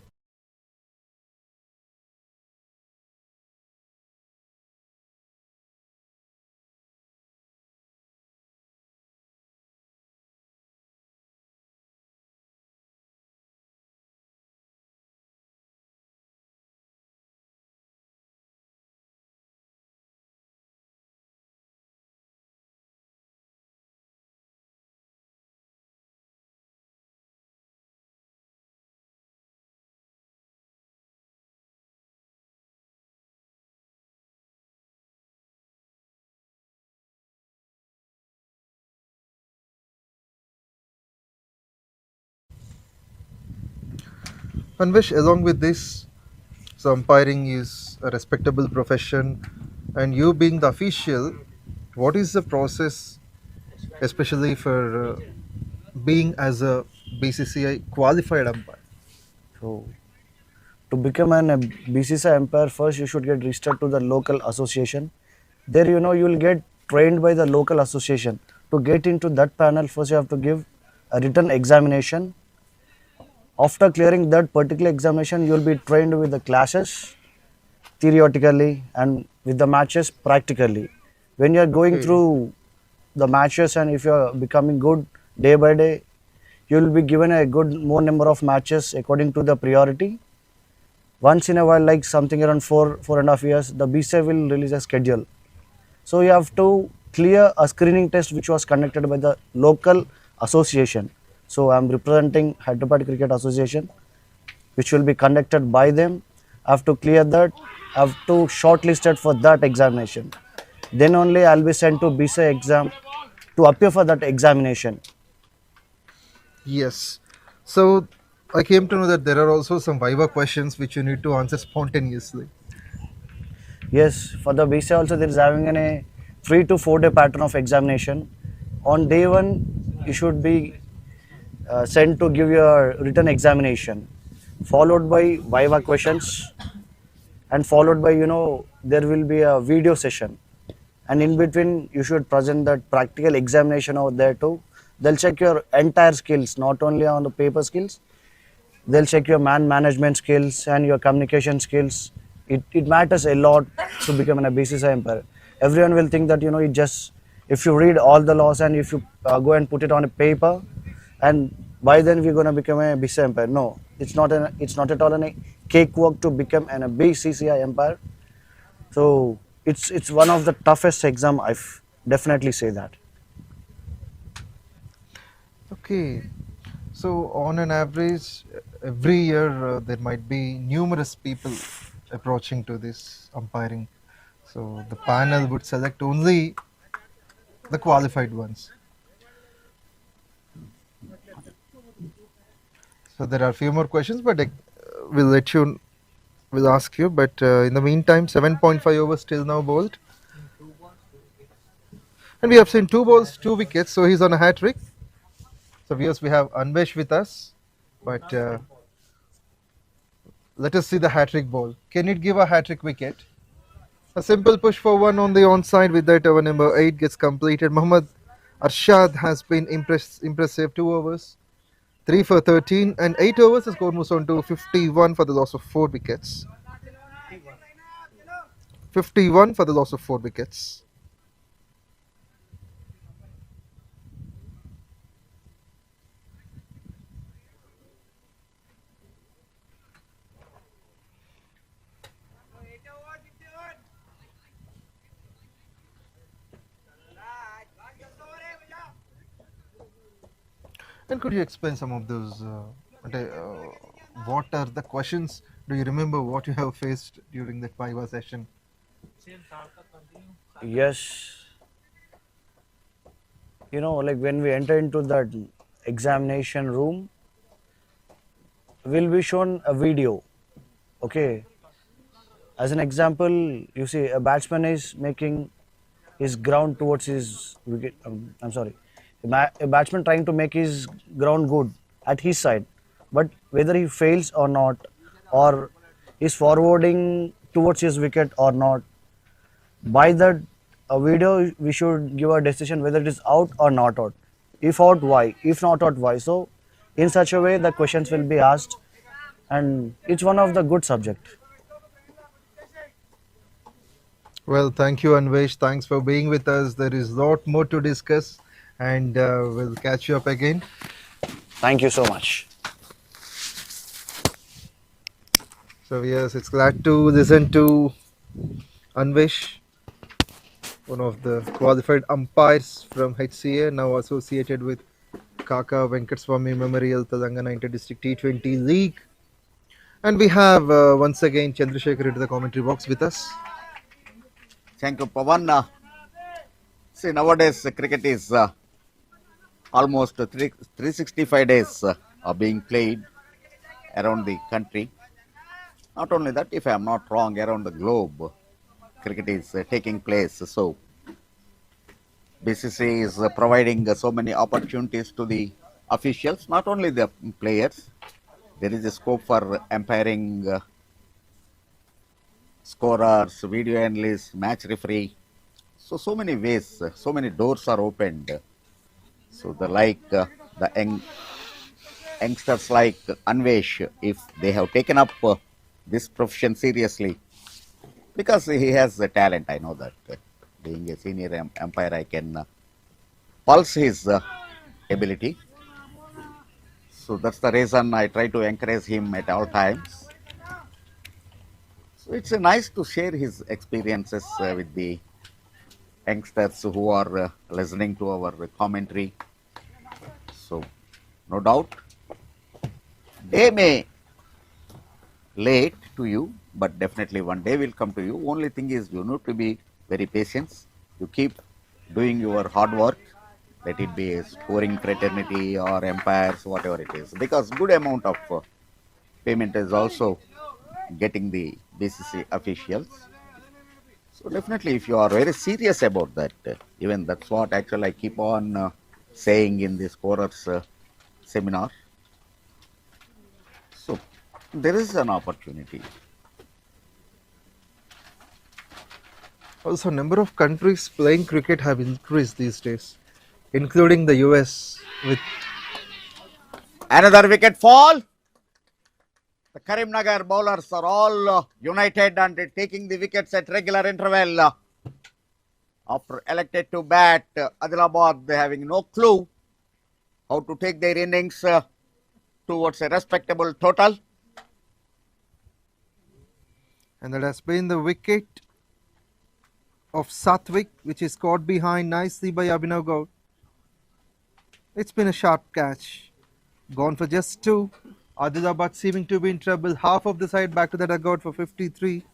Anvesh, along with this, so umpiring is a respectable profession, and you being the official, what is the process, especially for being as a BCCI qualified umpire? So to become an BCCI umpire, first you should get registered to the local association. There, you know, you will get trained by the local association. To get into that panel, first you have to give a written examination. After clearing that particular examination, you will be trained with the classes theoretically and with the matches practically. When you are going through the matches and if you are becoming good day by day, you will be given a good more number of matches according to the priority. Once in a while, like something around 4.5 years, the BCCI will release a schedule. So you have to clear a screening test which was conducted by the local association. So I am representing Hyderabad Cricket Association, which will be conducted by them. I have to clear that. I have to shortlisted for that examination. then only I'll be sent to BCI exam to appear for that examination. Yes. So I came to know that there are also some Viva questions which you need to answer spontaneously. Yes, for the BCI also there is having a 3 to 4 day pattern of examination. On day 1, you should be sent to give your written examination, followed by Viva questions, and followed by there will be a video session, and in between you should present that practical examination out there too. They'll check your entire skills, not only on the paper skills. They'll check your man management skills and your communication skills. It matters a lot to become a BCCI umpire. Everyone will think that it just, if you read all the laws and if you go and put it on a paper, and by then we're gonna become a BCCI umpire. No, it's not at all a cakewalk to become a BCCI umpire. So it's one of the toughest exam. I definitely say that. Okay. So on an average, every year there might be numerous people approaching to this umpiring. So the panel would select only the qualified ones. So there are a few more questions, but we'll ask you. But in the meantime, 7.5 overs till now bowled. And we have seen 2 balls, 2 wickets, so he's on a hat-trick. So viewers, we have Anvesh with us, but let us see the hat-trick ball. Can it give a hat-trick wicket? A simple push for 1 on the onside. With that, over number 8 gets completed. Mohammad Arshad has been impressive. 2 overs, 3 for 13, and 8 overs. The score moves on to 51 for the loss of 4 wickets. 51 for the loss of 4 wickets. And could you explain some of those? What are the questions? Do you remember what you have faced during that Viva session? Yes. Like when we enter into that examination room, we'll be shown a video. Okay. As an example, you see a batsman is making his ground towards his wicket. I'm sorry. A batsman trying to make his ground good at his side, but whether he fails or not, or is forwarding towards his wicket or not, by that video we should give a decision whether it is out or not out. If out, why? If not out, why? So in such a way the questions will be asked, and it's one of the good subject. Well, thank you, Anvesh. Thanks for being with us. There is a lot more to discuss, and we'll catch you up again. Thank you so much. So yes, it's glad to listen to Anvesh, one of the qualified umpires from HCA, now associated with Kaka Venkataswamy Memorial Telangana Inter-District T20 League. And we have once again Chandrasekhar into the commentary box with us. Thank you, Pavan. See, nowadays cricket is almost 365 days are being played around the country. Not only that, if I am not wrong, around the globe, cricket is taking place. So, BCCI is providing so many opportunities to the officials, not only the players. There is a scope for umpiring, scorers, video analysts, match referee. So many ways, so many doors are opened. So the youngsters like Anvesh, if they have taken up this profession seriously, because he has the talent, I know that. Being a senior umpire, I can pulse his ability. So that's the reason I try to encourage him at all times. So it's nice to share his experiences with the youngsters who are listening to our commentary. So, no doubt, they may late to you, but definitely one day will come to you. Only thing is you need to be very patient. You keep doing your hard work, let it be a scoring fraternity or empires, whatever it is, because good amount of payment is also getting the BCC officials. So definitely, if you are very serious about that, even that's what actually I keep on saying in the scorers seminar. So there is an opportunity. Also, number of countries playing cricket have increased these days, including the US with Another wicket fall. The Karimnagar bowlers are all united and taking the wickets at regular interval. After elected to bat, Adilabad, they having no clue how to take their innings towards a respectable total. and that has been the wicket of Satvik, which is caught behind nicely by Abhinav Gaur. It's been a sharp catch. Gone for just 2. Adilabad seeming to be in trouble. Half of the side back to the dugout for 53.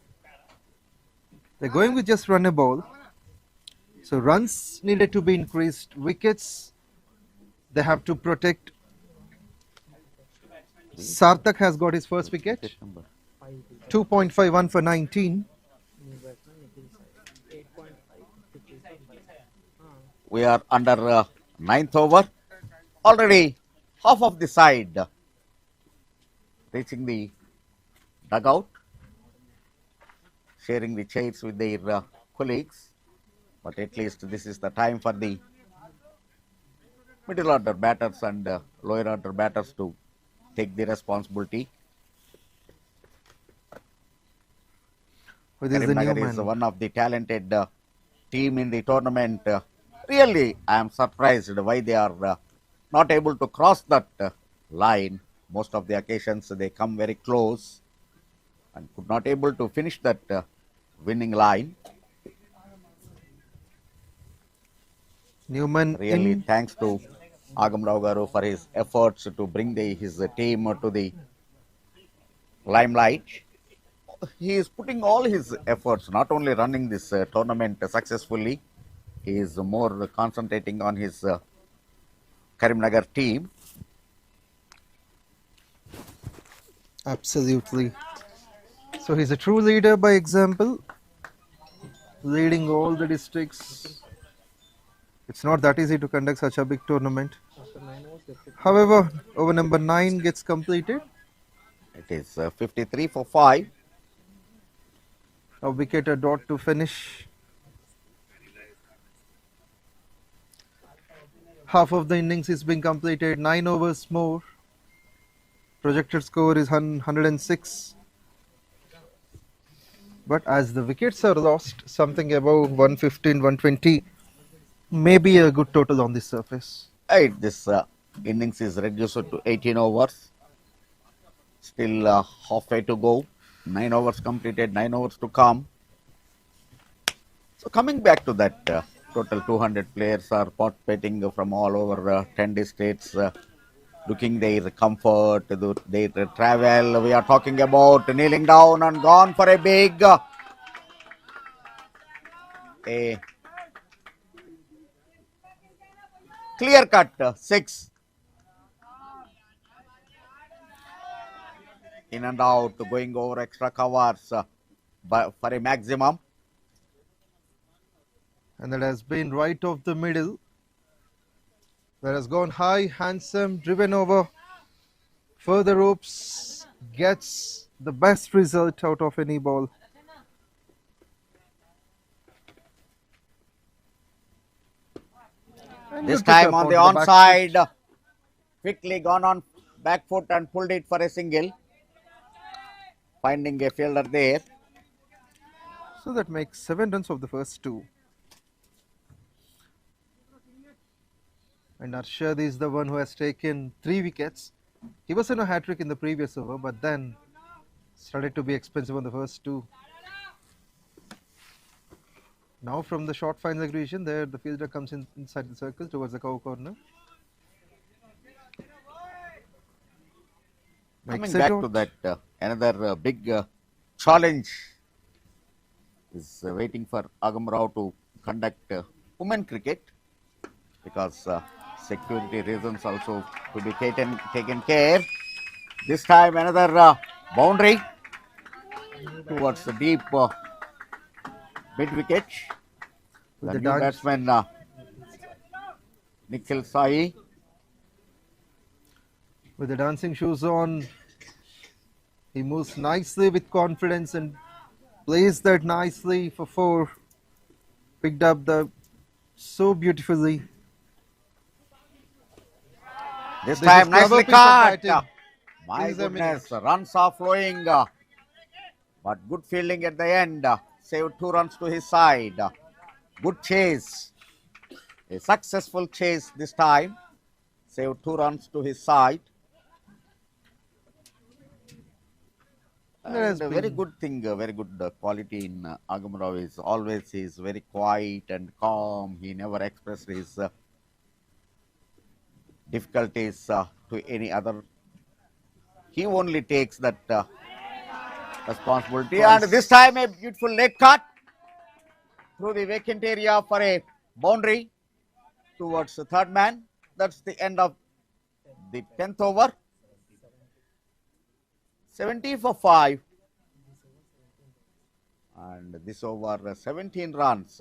They're going with just run a ball. So runs needed to be increased. Wickets they have to protect. Sarthak has got his first wicket. 2.51 for 19. We are under 9th over. Already half of the side reaching the dugout, sharing the chairs with their colleagues. But at least this is the time for the middle order batters and lower order batters to take the responsibility. Karimnagar is one of the talented team in the tournament. Really, I am surprised why they are not able to cross that line. Most of the occasions they come very close and could not able to finish that winning line. Newman really thanks to Agamrao Garu for his efforts to bring his team to the limelight. He is putting all his efforts, not only running this tournament successfully, he is more concentrating on his Karimnagar team. Absolutely. So he's a true leader by example, leading all the districts. It's not that easy to conduct such a big tournament. However, over number 9 gets completed. It is 53 for 5. A wicket, a dot to finish. Half of the innings is being completed, 9 overs more. Projected score is 106. But as the wickets are lost, something above 115, 120 may be a good total on the surface. This innings is reduced to 18 overs. Still halfway to go. 9 overs completed, 9 overs to come. So coming back to that, total 200 players are participating from all over 10 districts, looking their comfort, their travel. We are talking about kneeling down and gone for a big a clear cut 6. In and out, going over extra covers for a maximum. And that has been right off the middle. That has gone high, handsome, driven over further ropes, gets the best result out of any ball. And This good pick time up on the the back onside, quickly gone on back foot and pulled it for a single, finding a fielder there. So that makes 7 runs of the first 2. And Arshad is the one who has taken 3 wickets. He was in a hat-trick in the previous over, but then started to be expensive on the first 2. Now from the short fines aggression, there the fielder comes inside the circle towards the cow corner. Coming back to that, another big challenge is waiting for Agamrao to conduct women cricket because security reasons also to be taken care. This time another boundary towards the deep mid wicket. With The the new dance- batsman Nikhil Sai. With the dancing shoes on, he moves nicely with confidence and plays that nicely for 4. Picked up the so beautifully. This This time is clever nicely piece of caught. batting. My This is a goodness, runs are flowing. But good fielding at the end. Saved 2 runs to his side. Good chase. A successful chase this time. Saved 2 runs to his side. There has And a very been- good thing, a very good quality in Agamrao is always he is very quiet and calm. He never expressed his difficulties to any other. He only takes that responsibility. And this time a beautiful leg cut through the vacant area for a boundary towards the third man. That's the end of the 10th over. 70 for 5. And this over 17 runs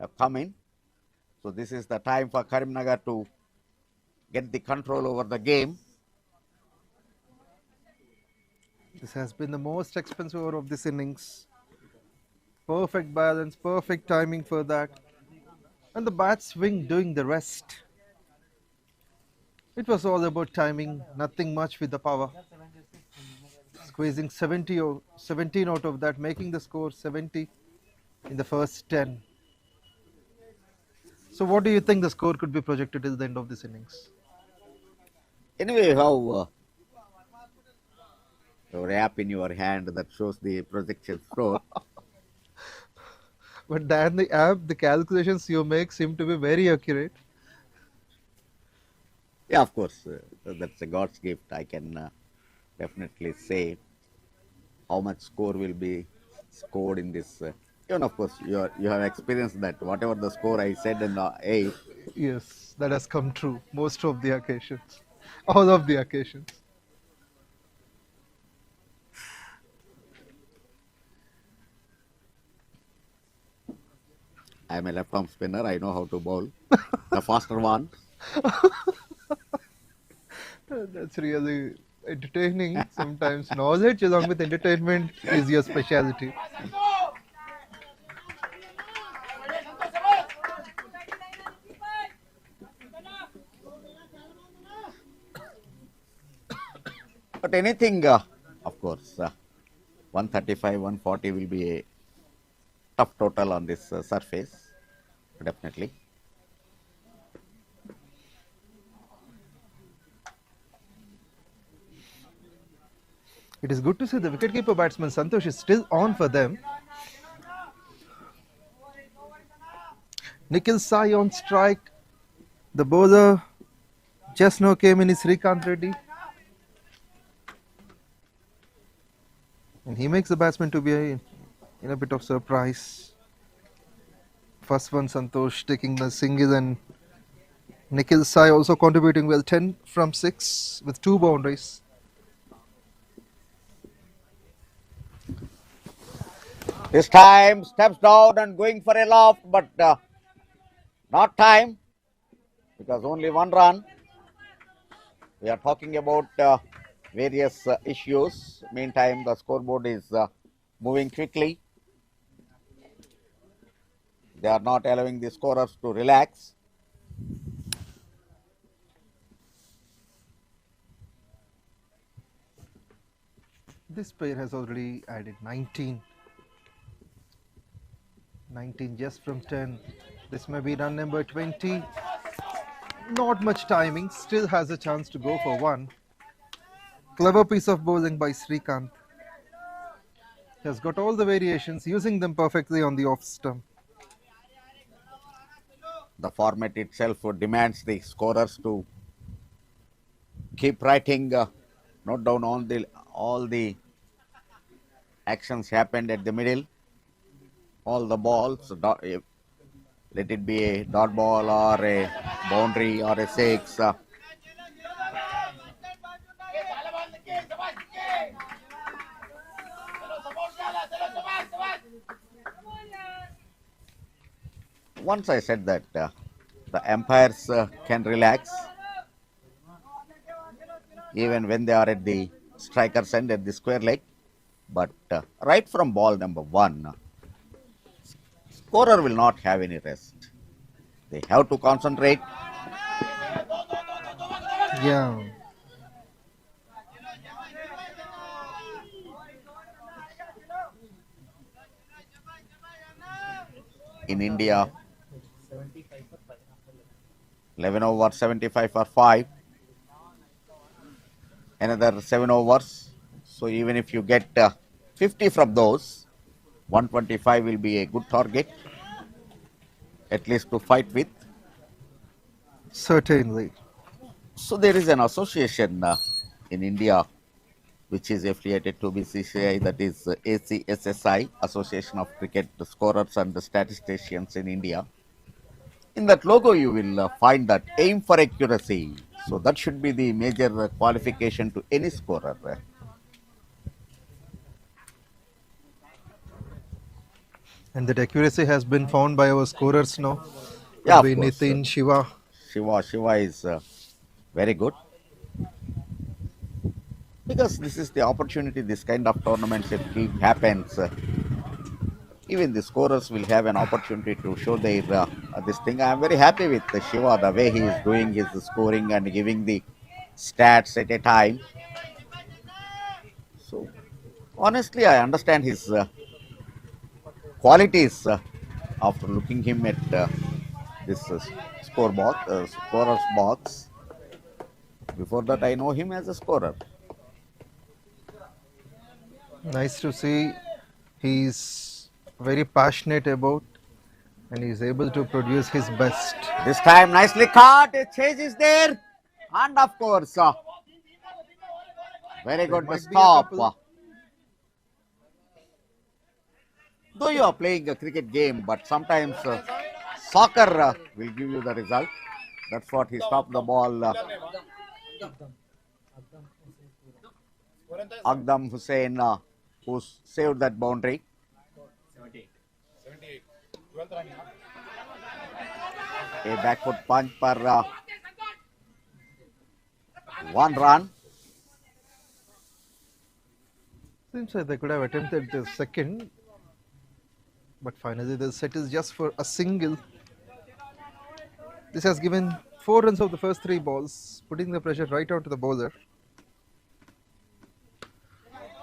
have come in. So this is the time for Karimnagar to get the control over the game. This has been the most expensive over of this innings. Perfect balance, perfect timing for that. And the bat swing doing the rest. It was all about timing, nothing much with the power. Squeezing 17 out of that, making the score 70 in the first 10. So what do you think the score could be projected till the end of this innings? Anyway, how your app in your hand that shows the projection score. But than the app, the calculations you make seem to be very accurate. Yeah, of course, that's a God's gift. I can definitely say how much score will be scored in this. Even of course, you have experienced that. Whatever the score I said in the 8. Yes, that has come true most of the occasions. All of the occasions. I am a left arm spinner. I know how to bowl. The faster one. That's really entertaining. Sometimes knowledge along with entertainment is your speciality. But anything, of course, 135, 140 will be a tough total on this surface, definitely. It is good to see the wicketkeeper batsman Santosh is still on for them. Nikhil Sai on strike. The bowler just now came in is Srikanth Reddy. And he makes the batsman to be in a bit of surprise. First one Santosh taking the single and Nikhil Sai also contributing well, 10 from 6 with 2 boundaries. This time steps down and going for a loft, but not time because only 1 run. We are talking about various issues. Meantime, the scoreboard is moving quickly. They are not allowing the scorers to relax. This pair has already added 19. 19 just from 10. This may be run number 20. Not much timing, still has a chance to go for 1. Clever piece of bowling by Srikanth. He has got all the variations, using them perfectly on the off stump. The format itself demands the scorers to keep writing, note down all the actions happened at the middle. all the balls. Let it be a dot ball or a boundary or a six. Once I said that the umpires can relax even when they are at the striker's end at the square leg. But right from ball number 1, scorer will not have any rest. They have to concentrate. Yeah. In India, 11 over 75 for 5. Another 7 overs. So even if you get 50 from those, 125 will be a good target, at least to fight with. Certainly. So there is an association in India which is affiliated to BCCI, that is ACSSI, Association of Cricket Scorers and Statisticians in India. In that logo you will find that aim for accuracy. So that should be the major qualification to any scorer. And that accuracy has been found by our scorers now. Yeah, Be Nitin, Shiva. Shiva is very good. Because this is the opportunity, this kind of tournaments, if it happens, even the scorers will have an opportunity to show their this thing. I am very happy with Shiva, the way he is doing his scoring and giving the stats at a time. So, honestly, I understand his qualities after looking him at this scorer's box. Before that, I know him as a scorer. Nice to see. He's very passionate about and he's able to produce his best. This time nicely caught. A chase is there. And of course, very good stop. Though you are playing a cricket game, but sometimes soccer will give you the result. That's what he stopped the ball. Agdam Hussain, who saved that boundary. A backward punch for 1 run. Seems like they could have attempted the second, but finally the set is just for a single. This has given 4 runs of the first 3 balls, putting the pressure right onto the bowler.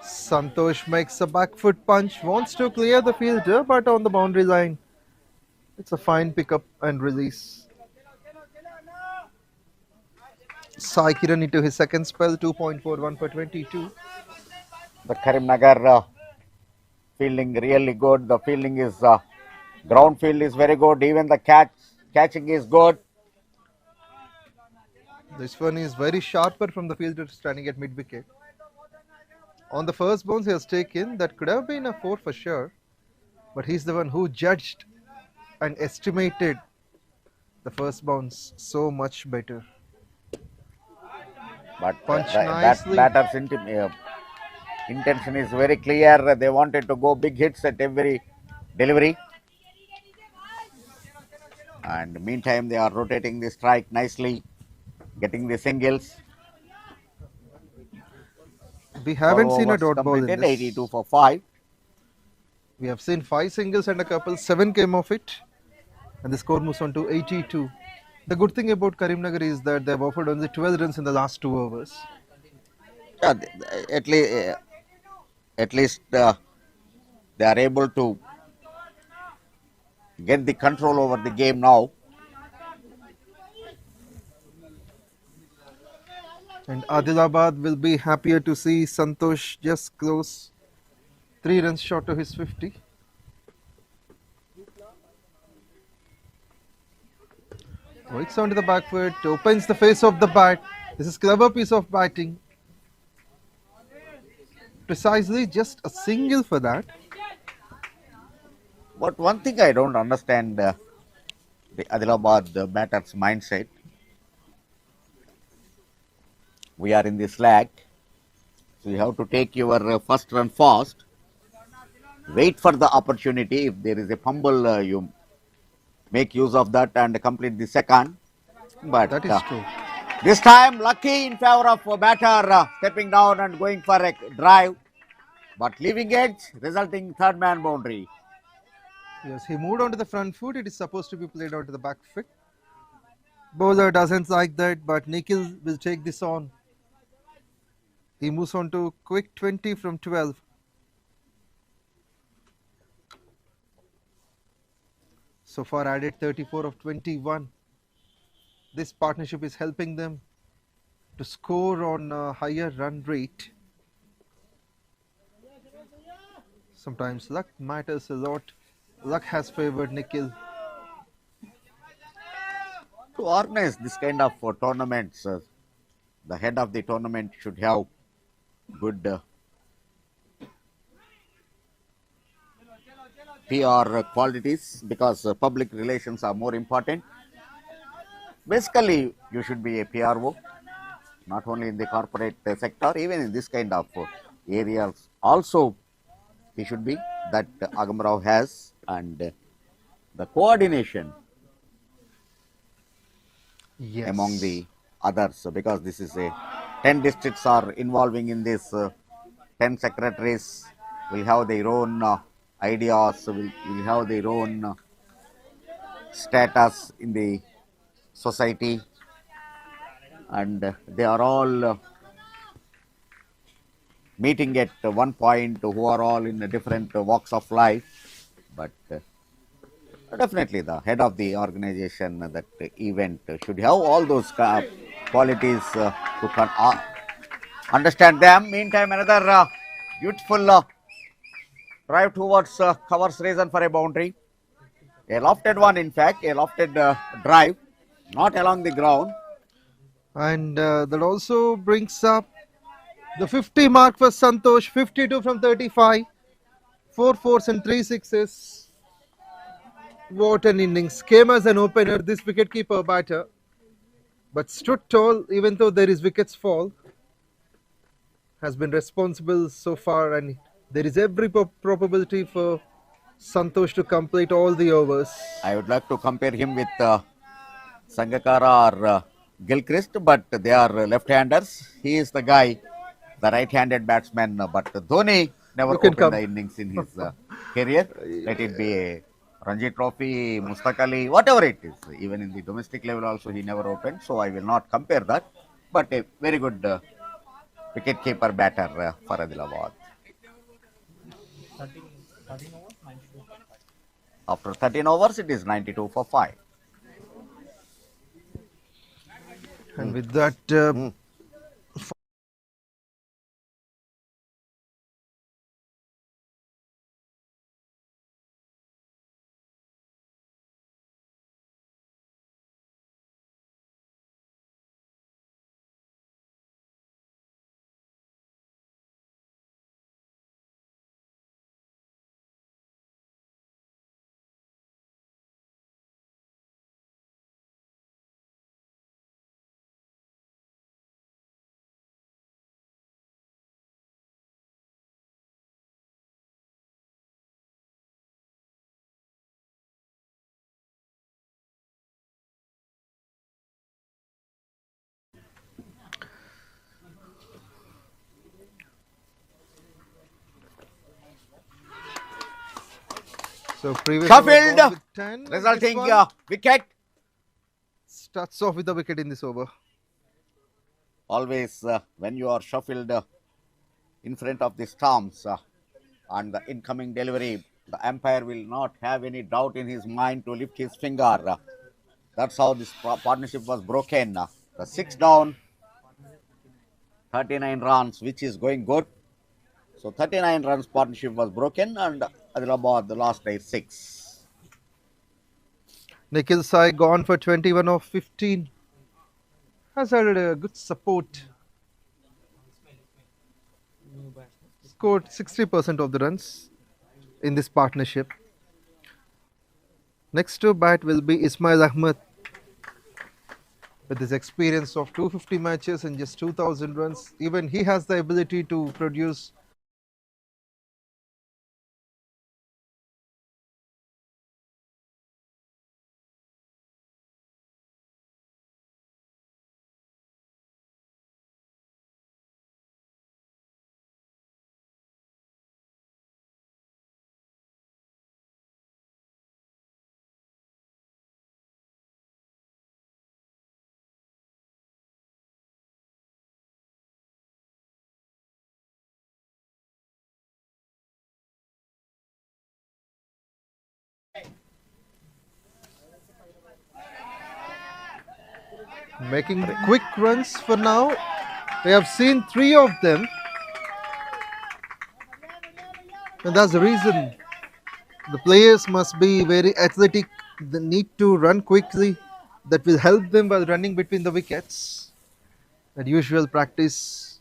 Santosh makes a back foot punch, wants to clear the fielder, but on the boundary line, it's a fine pickup and release. Sai Kiran into his second spell, 2.41 for 22. The Karimnagar fielding really good. The fielding is ground field is very good. Even the catching is good. This one is very sharper from the fielder standing at mid wicket. On the first bounce he has taken, that could have been a 4 for sure, but he's the one who judged and estimated the first bounce so much better. But Punch batter's intention is very clear. They wanted to go big hits at every delivery. And meantime, they are rotating the strike nicely, getting the singles. We haven't seen a dot ball in this. 82 for 5. We have seen 5 singles and a couple, 7 came off it, and the score moves on to 82. The good thing about Karimnagar is that they have offered only 12 runs in the last 2 overs. Yeah, at least they are able to get the control over the game now. And Adilabad will be happier to see Santosh just close 3 runs short of his 50. Works onto the back foot, opens the face of the bat. This is clever piece of batting. Precisely just a single for that. But one thing I don't understand the Adilabad batters' mindset. We are in the slack, so you have to take your first run fast. Wait for the opportunity. If there is a fumble, you make use of that and complete the second. But That is true. this time, lucky in favor of batter stepping down and going for a drive, but leaving edge, resulting third man boundary. Yes, he moved onto the front foot. It is supposed to be played onto the back foot. Bowler doesn't like that, but Nikhil will take this on. He moves on to quick 20 from 12. So far added 34 of 21. This partnership is helping them to score on a higher run rate. Sometimes luck matters a lot. Luck has favored Nikhil. To organize this kind of tournaments, the head of the tournament should have good PR qualities, because public relations are more important. Basically, you should be a PRO, not only in the corporate sector, even in this kind of areas. Also, he should be, that Agamrao has, and the coordination among the others, because this is a 10 districts are involving in this. 10 secretaries will have their own ideas, will have their own status in the society, and they are all meeting at one point, who are all in different walks of life. But definitely the head of the organization, that event, should have all those qualities to understand them. Meantime, another beautiful drive towards covers reason for a boundary. A lofted one, in fact, a lofted drive, not along the ground. And that also brings up the 50 mark for Santosh, 52 from 35, 4 fours and 3 sixes. What an innings. Came as an opener, this wicketkeeper batter, but stood tall even though there is wickets fall. Has been responsible so far, and there is every probability for Santosh to complete all the overs. I would like to compare him with Sangakkara or Gilchrist, but they are left-handers. He is the guy, the right-handed batsman, but Dhoni never opened the innings in his career. Let it be a Ranji Trophy, Mustaq Ali, whatever it is. Even in the domestic level also he never opened, so I will not compare that. But a very good wicket-keeper batter for Adilabad. After 13 overs, it is 92 for 5. And with that, so previous Sheffield, over with 10, resulting wicket. Starts off with the wicket in this over. Always when you are shuffled in front of the stumps and the incoming delivery, the umpire will not have any doubt in his mind to lift his finger. That's how this partnership was broken. The 6 down, 39 runs, which is going good. So 39 runs partnership was broken, and Adilabad the last 6. Nikhil Sai gone for 21 of 15. Has added a good support. Scored 60% of the runs in this partnership. Next to bat will be Ismail Ahmed. With his experience of 250 matches and just 2,000 runs, even he has the ability to produce. Making quick runs for now. We have seen 3 of them. And that's the reason the players must be very athletic. They need to run quickly. That will help them while running between the wickets. That usual practice.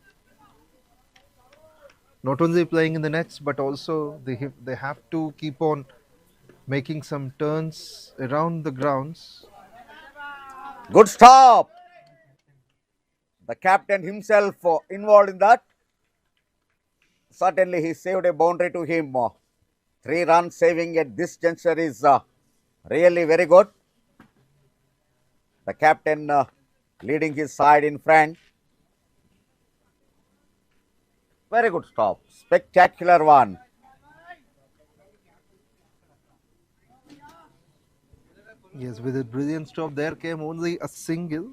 Not only playing in the nets, but also they have to keep on making some turns around the grounds. Good stop. The captain himself involved in that. Certainly he saved a boundary to him. 3 runs saving at this juncture is really very good. The captain leading his side in front. Very good stop. Spectacular one. Yes, with a brilliant stop, there came only a single.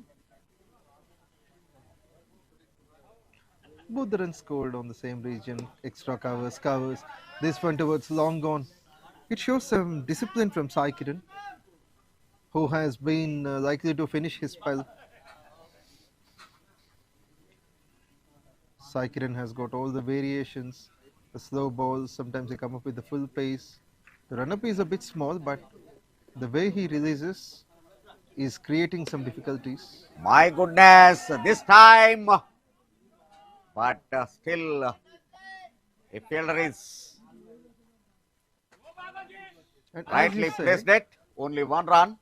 Both the runs scored on the same region, extra covers. This one towards long gone. It shows some discipline from Sai Kiran, who has been likely to finish his spell. Sai Kiran has got all the variations, the slow balls, sometimes they come up with the full pace. The run-up is a bit small, but the way he releases is creating some difficulties. My goodness, this time. But still, a fielder is rightly placed it. Only 1 run.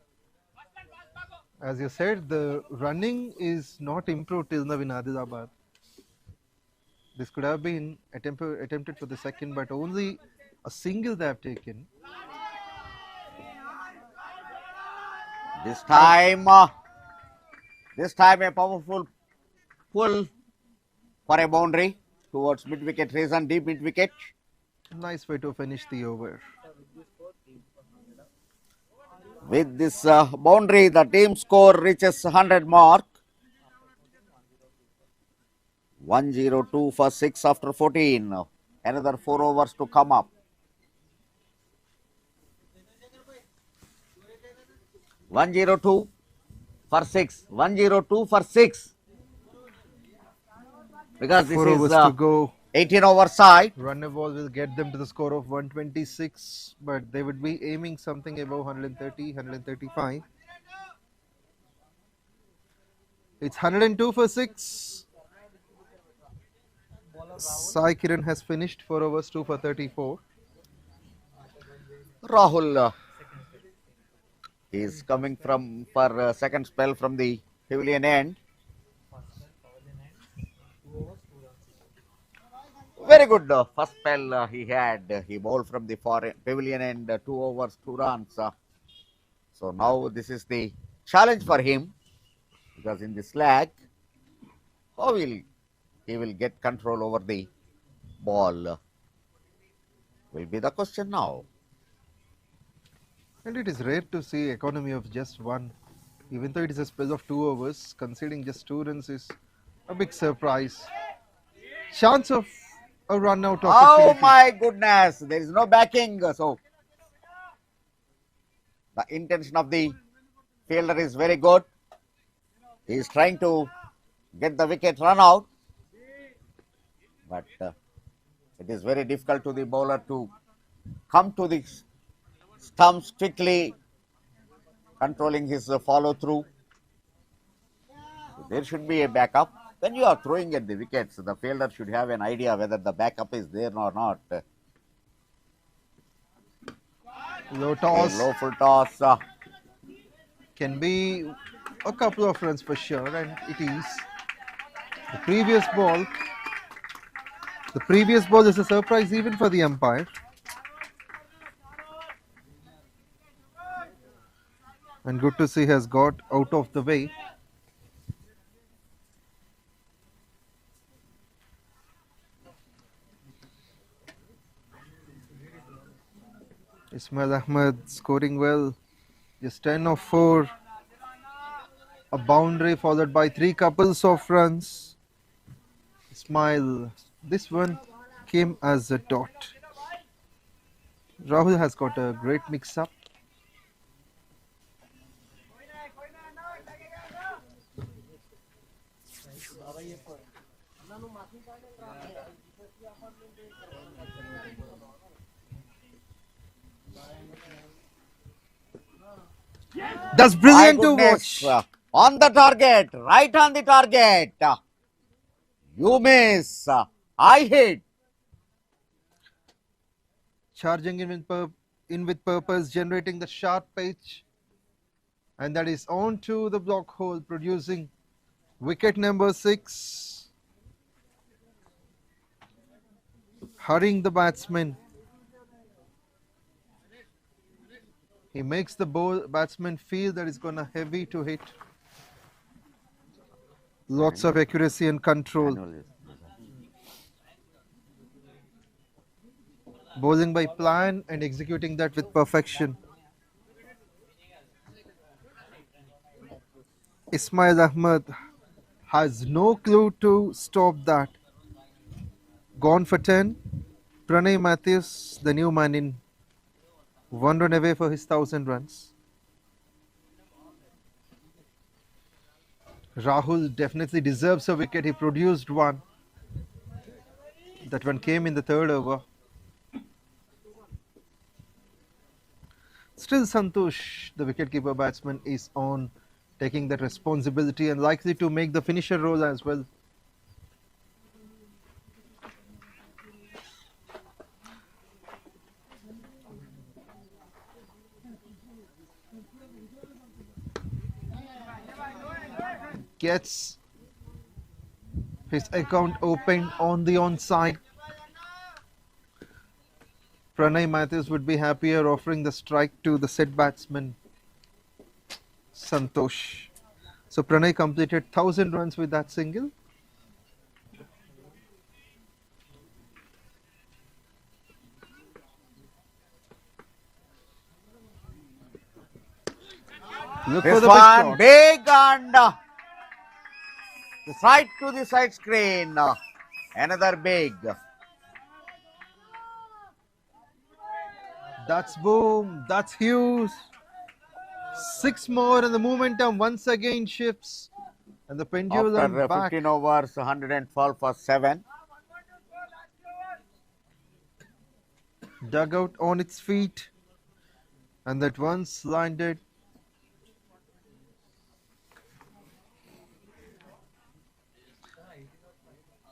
As you said, the running is not improved till now in Adilabad. This could have been attempted for the second, but only a single they have taken. This time a powerful pull for a boundary towards mid-wicket reason, deep mid-wicket. Nice way to finish the over. With this boundary, the team score reaches 100 mark. 102 for 6 after 14. Another 4 overs to come up. 102 for 6. 102 for 6. Because this 4 overs is to go. 18 over side. Runner ball will get them to the score of 126, but they would be aiming something above 130, 135. It's 102 for 6. Sai Kiran has finished 4 overs, 2 for 34. Rahul is coming for second spell from the pavilion end. Very good first spell he had. He bowled from the pavilion end, 2 overs, 2 runs. So now this is the challenge for him, because in this leg, how will he will get control over the ball will be the question now. And it is rare to see economy of just 1. Even though it is a spell of 2 overs, conceding just 2 runs is a big surprise. Chance of a run out opportunity. Oh my goodness, there is no backing. So the intention of the fielder is very good. He is trying to get the wicket run out. But it is very difficult to the bowler to come to the stumps quickly, controlling his follow through. There should be a backup. When you are throwing at the wickets, the fielder should have an idea whether the backup is there or not. Low A toss low full toss. can be a couple of runs for sure, and it is. The previous ball. The previous ball is a surprise even for the umpire. And good to see he has got out of the way. Ismail Ahmed scoring well. Just 10 of 4. A boundary followed by 3 couples of runs. Ismail, this one came as a dot. Rahul has got a great mix-up. That's brilliant to watch. On the target, right on the target. You miss. I hit. Charging in with purpose, generating the sharp pitch. And that is on to the block hole, producing wicket number 6. Hurrying the batsman. He makes the batsman feel that it's gonna heavy to hit. Lots of accuracy and control. Bowling by plan and executing that with perfection. Ismail Ahmed has no clue to stop that. Gone for 10. Pranay Matthews, the new man in, 1 run away for his 1,000 runs. Rahul definitely deserves a wicket. He produced one. That one came in the 3rd over. Still Santosh, the wicketkeeper batsman, is on, taking that responsibility and likely to make the finisher role as well. Gets his account opened on the onside. Pranay Matthews would be happier offering the strike to the set batsman Santosh. So Pranay completed 1,000 runs with that single. Look This for the one big shot. big and right to the side screen. Another big. That's boom. That's huge. 6 more and the momentum once again shifts. And the pendulum After back. 15 overs, 112 for 7. Dugout on its feet. And that once landed.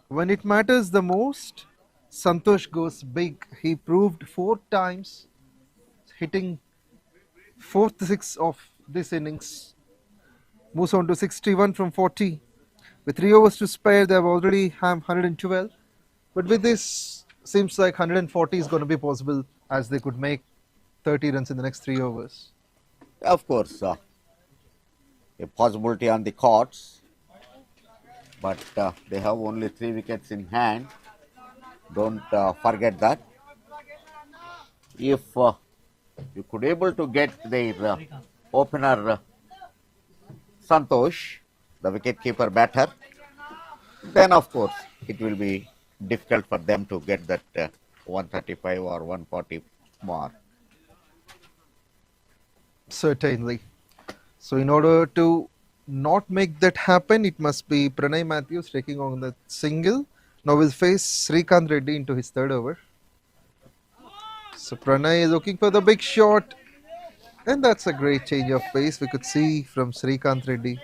When it matters the most, Santosh goes big. He proved 4 times, hitting 4th 6 of this innings. Moves on to 61 from 40. With 3 overs to spare, they have already have 112. But with this, seems like 140 is going to be possible, as they could make 30 runs in the next 3 overs. Of course, a possibility on the cards. But they have only 3 wickets in hand. Don't forget that. If you could able to get their opener Santosh, the wicket-keeper batter, then of course it will be difficult for them to get that 135 or 140 mark. Certainly. So in order to not make that happen, it must be Pranay Matthews taking on the single. Now will face Srikanth Reddy into his 3rd over. So Pranay is looking for the big shot. And that's a great change of pace we could see from Srikanth Reddy.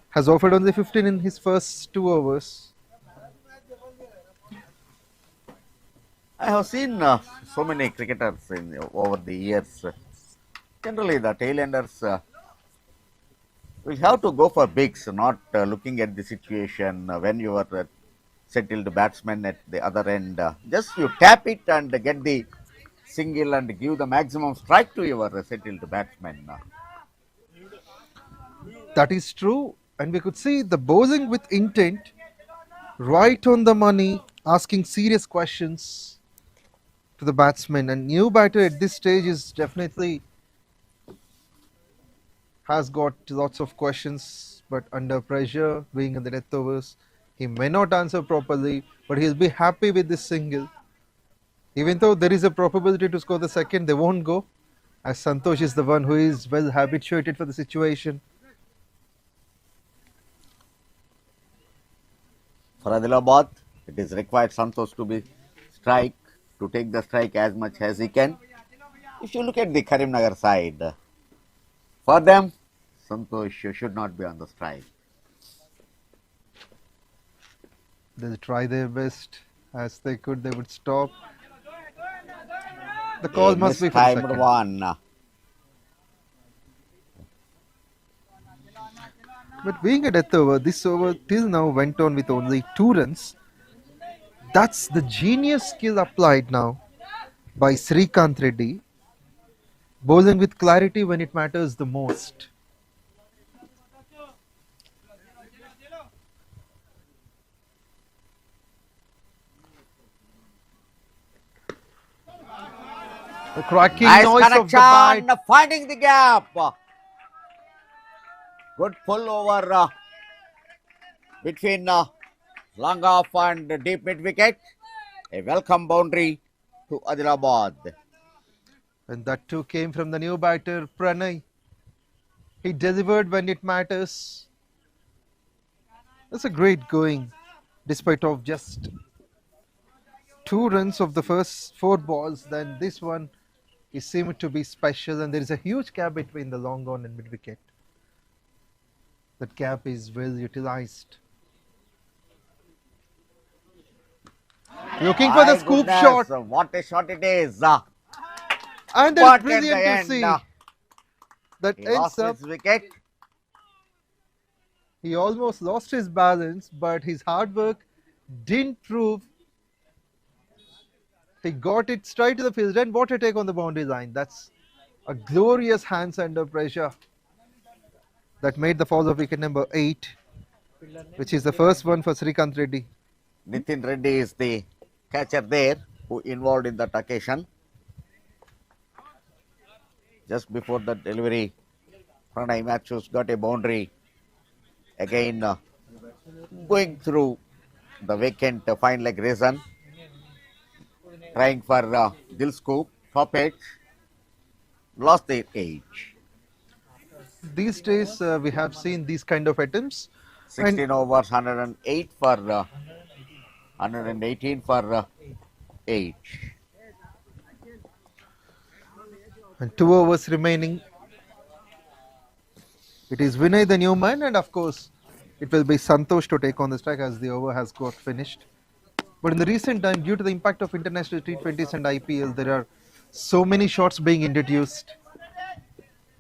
Has offered only 15 in his first 2 overs. I have seen so many cricketers over the years. Generally, the tailenders will have to go for bigs, not looking at the situation when you are settled batsman at the other end. Just you tap it and get the single and give the maximum strike to your settled batsman. That is true. And we could see the bowling with intent, right on the money, asking serious questions to the batsman. And new batter at this stage is definitely has got lots of questions, but under pressure, being in the death overs, he may not answer properly, but he'll be happy with this single. Even though there is a probability to score the second, they won't go, as Santosh is the one who is well habituated for the situation. For Adilabad, it is required Santosh to be strike, to take the strike as much as he can. If you look at the Karimnagar side, for them, Santosh should not be on the strike. They'll try their best as they could. They would stop. The call must be for the second. One. But being a death over, this over till now went on with only 2 runs. That's the genius skill applied now by Srikanth Reddy. Bowling with clarity when it matters the most. The cracking Nice noise of the connection, bat. finding the gap. Good pull over between long off and deep mid wicket. A welcome boundary to Adilabad. And that too came from the new batter, Pranay. He delivered when it matters. That's a great going, despite of just 2 runs of the first 4 balls. Then this one is seemed to be special, and there is a huge gap between the long on and mid wicket. That gap is well utilized. Looking for the scoop shot. What a shot it is. And What it's brilliant at to the see. end, That he ends lost up. his wicket. He almost lost his balance, but his hard work didn't prove. He got it straight to the field. And what a take on the boundary line. That's a glorious hands under pressure that made the fall of wicket number 8, which is the first one for Srikanth Reddy. Nitin Reddy is the catcher there who involved in that occasion. Just before the delivery, Pranay Matthews got a boundary. Again, going through the vacant fine leg reason, trying for Dil scoop, top edge, lost their edge. These days, we have seen these kind of attempts. 16 overs, 108 for 118 for edge. And 2 overs remaining. It is Vinay, the new man, and of course, it will be Santosh to take on the strike as the over has got finished. But in the recent time, due to the impact of international T20s and IPL, there are so many shots being introduced.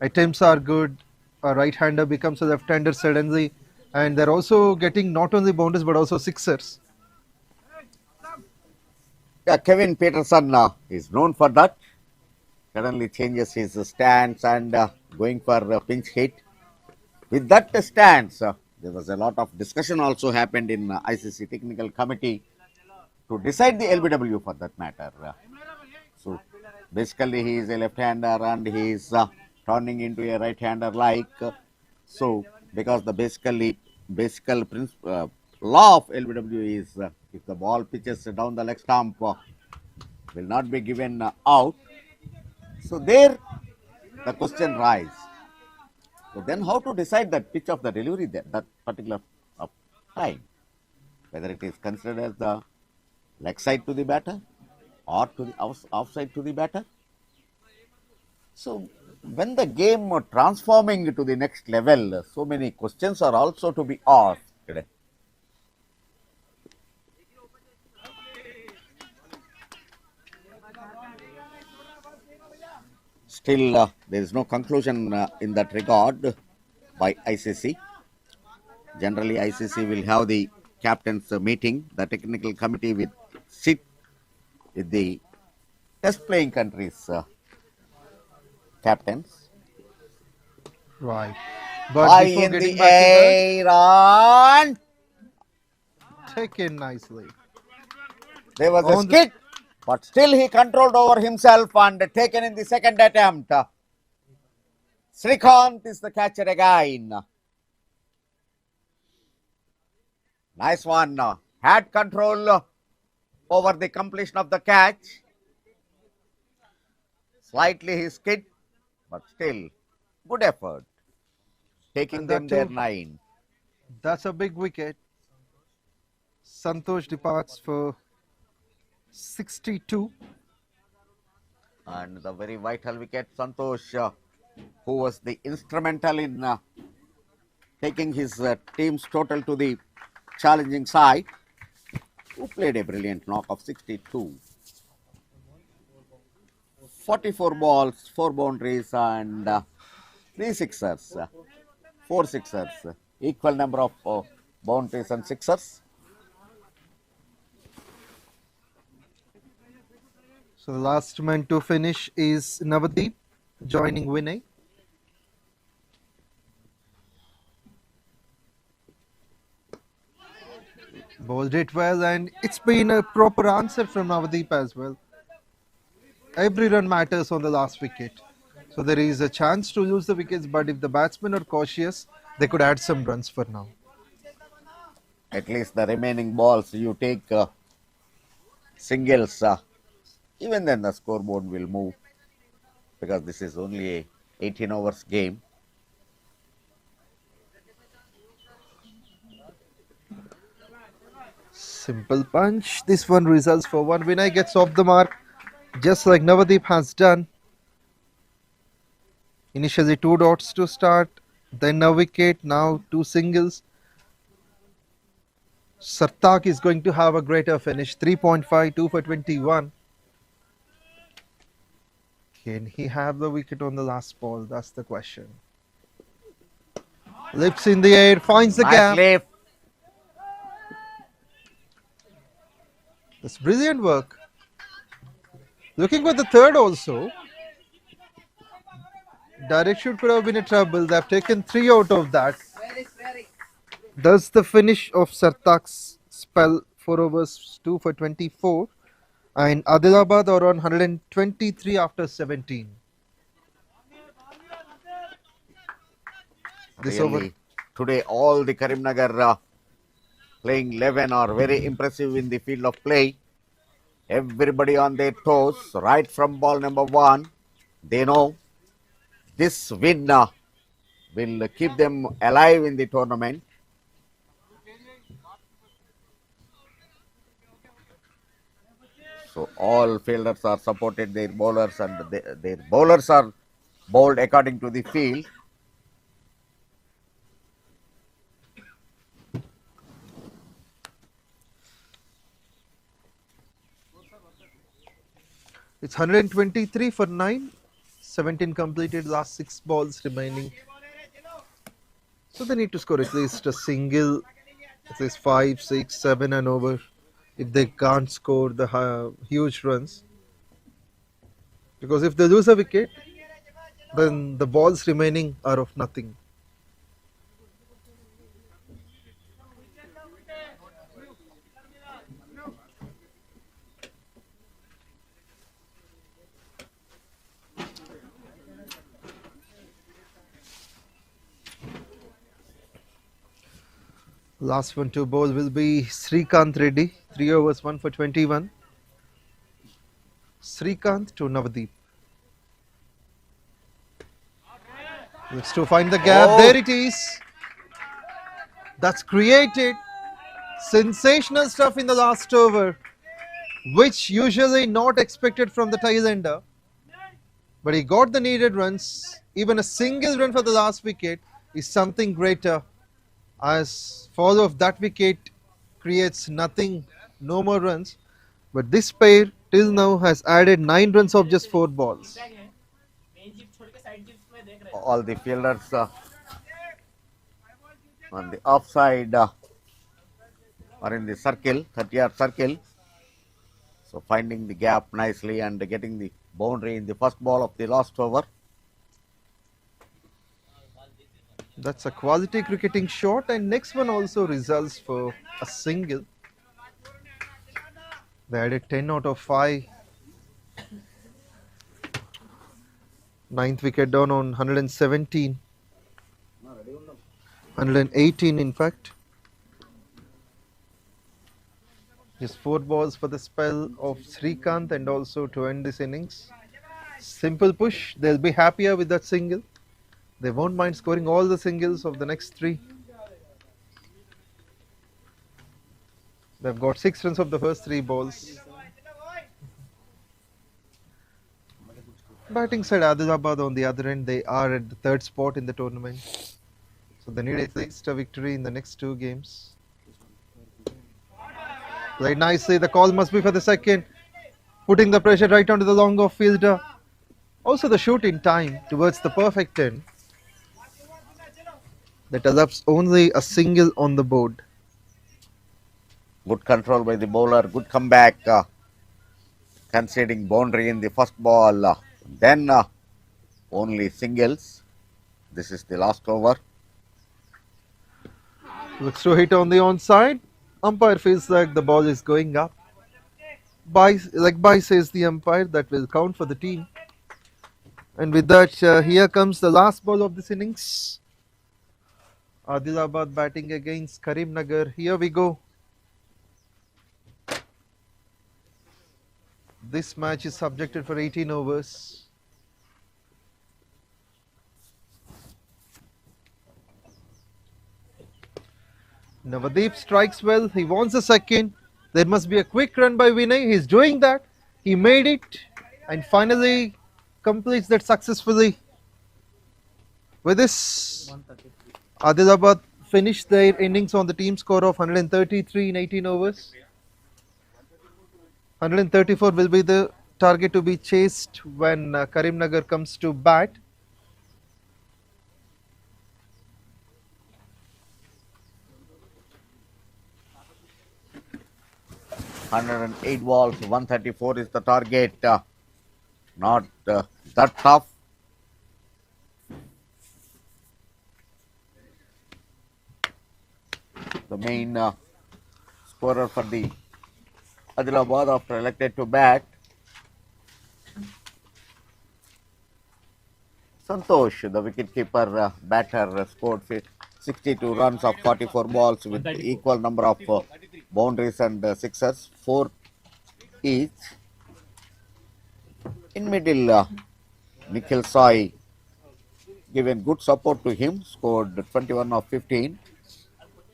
Attempts are good. A right-hander becomes a left-hander suddenly, and they're also getting not only boundaries but also sixers. Yeah, Kevin Peterson is known for that. Suddenly changes his stance and going for a pinch hit. With that stance, there was a lot of discussion also happened in ICC Technical Committee to decide the LBW for that matter. So basically he is a left-hander and he is turning into a right-hander like. So because the law of LBW is if the ball pitches down the leg stump will not be given out. So there the question rises. So then how to decide that pitch of the delivery there, that particular time, whether it is considered as the leg side to the batter or to the offside to the batter. So when the game transforming to the next level, so many questions are also to be asked. Still, there is no conclusion in that regard by ICC. Generally, ICC will have the captains meeting. The technical committee will sit with the test playing countries' captains. Right. But High before in getting the back air and to that, taken nicely. there was a On the- skid, but still he controlled over himself and taken in the second attempt. Srikanth is the catcher again. Nice one. Had control over the completion of the catch. Slightly he skid, but still good effort. Taking And them that their too- 9. That's a big wicket. Santosh departs for 62. And the very vital wicket, Santosh, who was the instrumental in taking his team's total to the challenging side, who played a brilliant knock of 62. 44 balls, 4 boundaries and 3 sixers, 4 sixers, equal number of boundaries and sixers. So the last man to finish is Navdeep, joining Vinay. Bowled it well, and it's been a proper answer from Navdeep as well. Every run matters on the last wicket. So there is a chance to lose the wickets, but if the batsmen are cautious, they could add some runs for now. At least the remaining balls you take singles, even then the scoreboard will move, because this is only a 18 overs game. Simple punch. This one results for one. Vinay gets off the mark, just like Navdeep has done. Initially 2 dots to start, then a wicket, now 2 singles. Sartak is going to have a greater finish, 3.5, 2 for 21. Can he have the wicket on the last ball? That's the question. Lifts in the air, finds the Nice gap. lift. That's brilliant work. Looking for the third also. Direct shoot could have been a trouble. They've taken 3 out of that. Does the finish of Sartak's spell 4 overs, 2 for 24, and Adilabad are on 123 after 17. This over. Really, today all the Karimnagar playing 11 are very impressive in the field of play. Everybody on their toes, right from ball number 1. They know this win will keep them alive in the tournament. So all fielders are supported their bowlers, and their bowlers are bowled according to the field. It's 123 for 9. 17 completed, last 6 balls remaining. So they need to score at least a single, at least 5, 6, 7 and over if they can't score the huge runs. Because if they lose a wicket, then the balls remaining are of nothing. Last one to bowl will be Srikanth Reddy, 3 overs, 1 for 21. Srikanth to Navdeep. Looks to find the gap. Oh. There it is. That's created sensational stuff in the last over, which usually not expected from the tailender. But he got the needed runs. Even a single run for the last wicket is something greater, as fall of that wicket creates nothing, no more runs. But this pair till now has added 9 runs of just 4 balls. all the fielders on the offside are in the circle, 30-yard circle. So finding the gap nicely and getting the boundary in the first ball of the last over. That's a quality cricketing shot, and next one also results for a single. They added 10 out of 5. Ninth wicket down on 117. 118 in fact. Just 4 balls for the spell of Srikanth and also to end this innings. Simple push. They'll be happier with that single. They won't mind scoring all the singles of the next 3. They've got 6 runs of the first 3 balls. Batting side Adilabad on the other end, they are at the 3rd spot in the tournament. So they need at least a victory in the next 2 games. Played nicely, the call must be for the second. Putting the pressure right onto the long off fielder. Also the shoot in time towards the perfect 10. That allows only a single on the board. Good control by the bowler, good comeback, conceding boundary in the first ball, then only singles. This is the last over. Looks to hit on the onside. Umpire feels like the ball is going up. Bye says the umpire, that will count for the team. And with that, here comes the last ball of this innings. Adilabad batting against Karimnagar. Here we go. This match is subjected for 18 overs. Navadeep strikes well. He wants a second. There must be a quick run by Vinay. He's doing that. He made it and finally completes that successfully. With this, Adilabad finished their innings on the team score of 133 in 18 overs. 134 will be the target to be chased when Karimnagar comes to bat. $108 balls, 134 is the target. Not that tough. The main scorer for the Adilabad after elected to bat. Santosh, the wicketkeeper batter, scored 62 runs of 44 balls with equal number of boundaries and sixers, 4 each. In middle, Nikhil Sai, given good support to him, scored 21 of 15.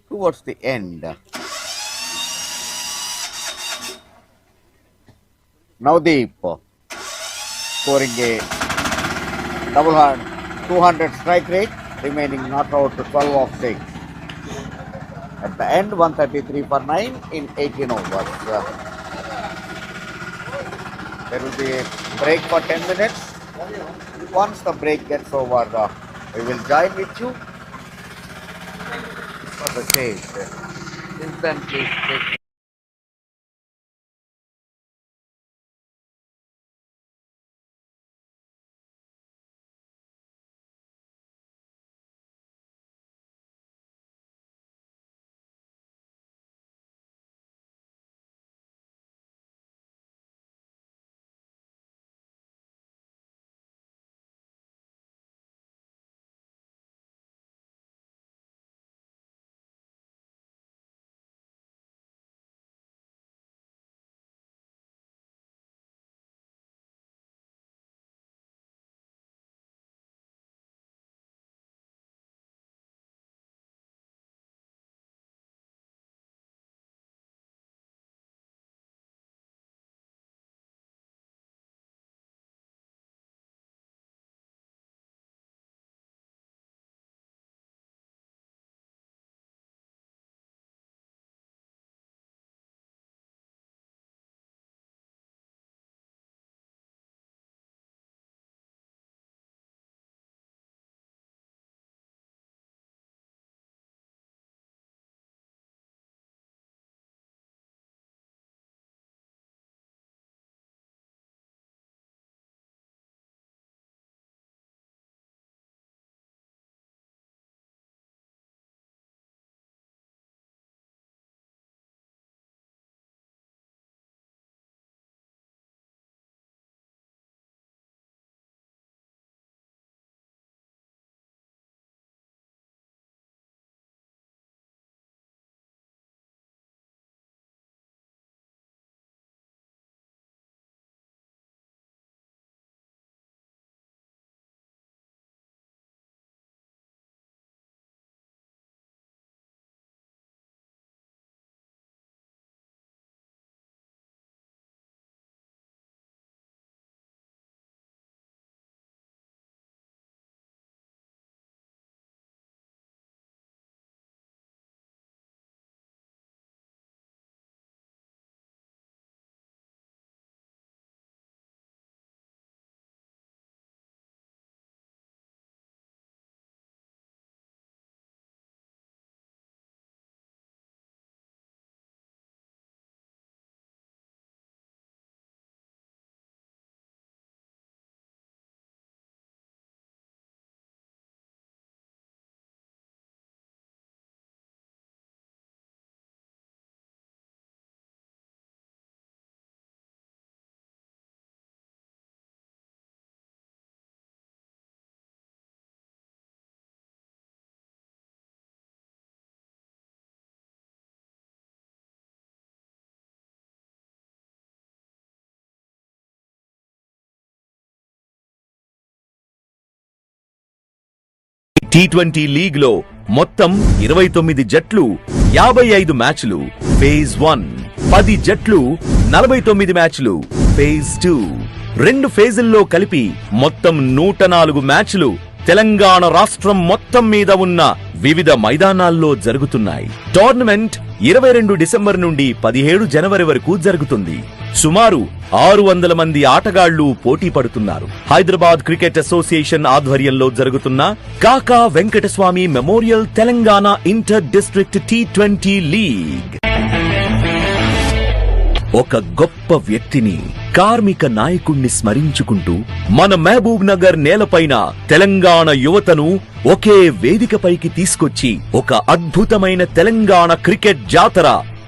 Towards the end, Navdeep scoring a 200 strike rate, remaining not out to 12 of 6. At the end, 133 for 9 in 18 overs. There will be a break for 10 minutes. Once the break gets over, we will join with you for the chase. Instantly. T20 league లో మొత్తం 29 జట్లు 55 మ్యాచ్లు phase 1, 10 జట్లు 49 మ్యాచ్లు phase 2, 2 ఫేజుల్లో కలిపి మొత్తం 104 మ్యాచ్లు తెలంగాణ రాష్ట్రం మొత్తం మీద ఉన్న వివిధ మైదానాల్లో జరుగుతున్నాయి. టోర్నమెంట్ 22 డిసెంబర్ నుండి 17 జనవరి వరకు జరుగుతుంది. సుమారు 600 మంది ఆటగాళ్లు పోటీ పడుతున్నారు. హైదరాబాద్ క్రికెట్ అసోసియేషన్ ఆధ్వర్యంలో జరుగుతున్న Kaka Venkataswamy memorial Telangana inter district T20 league. ఒక గొప్ప వ్యక్తిని, కార్మిక నాయకుణ్ణి స్మరించుకుంటూ మన మహబూబ్ నగర్ నేలపైన తెలంగాణ యువతను ఒకే వేదికపైకి తీసుకొచ్చి ఒక అద్భుతమైన తెలంగాణ క్రికెట్ జాతర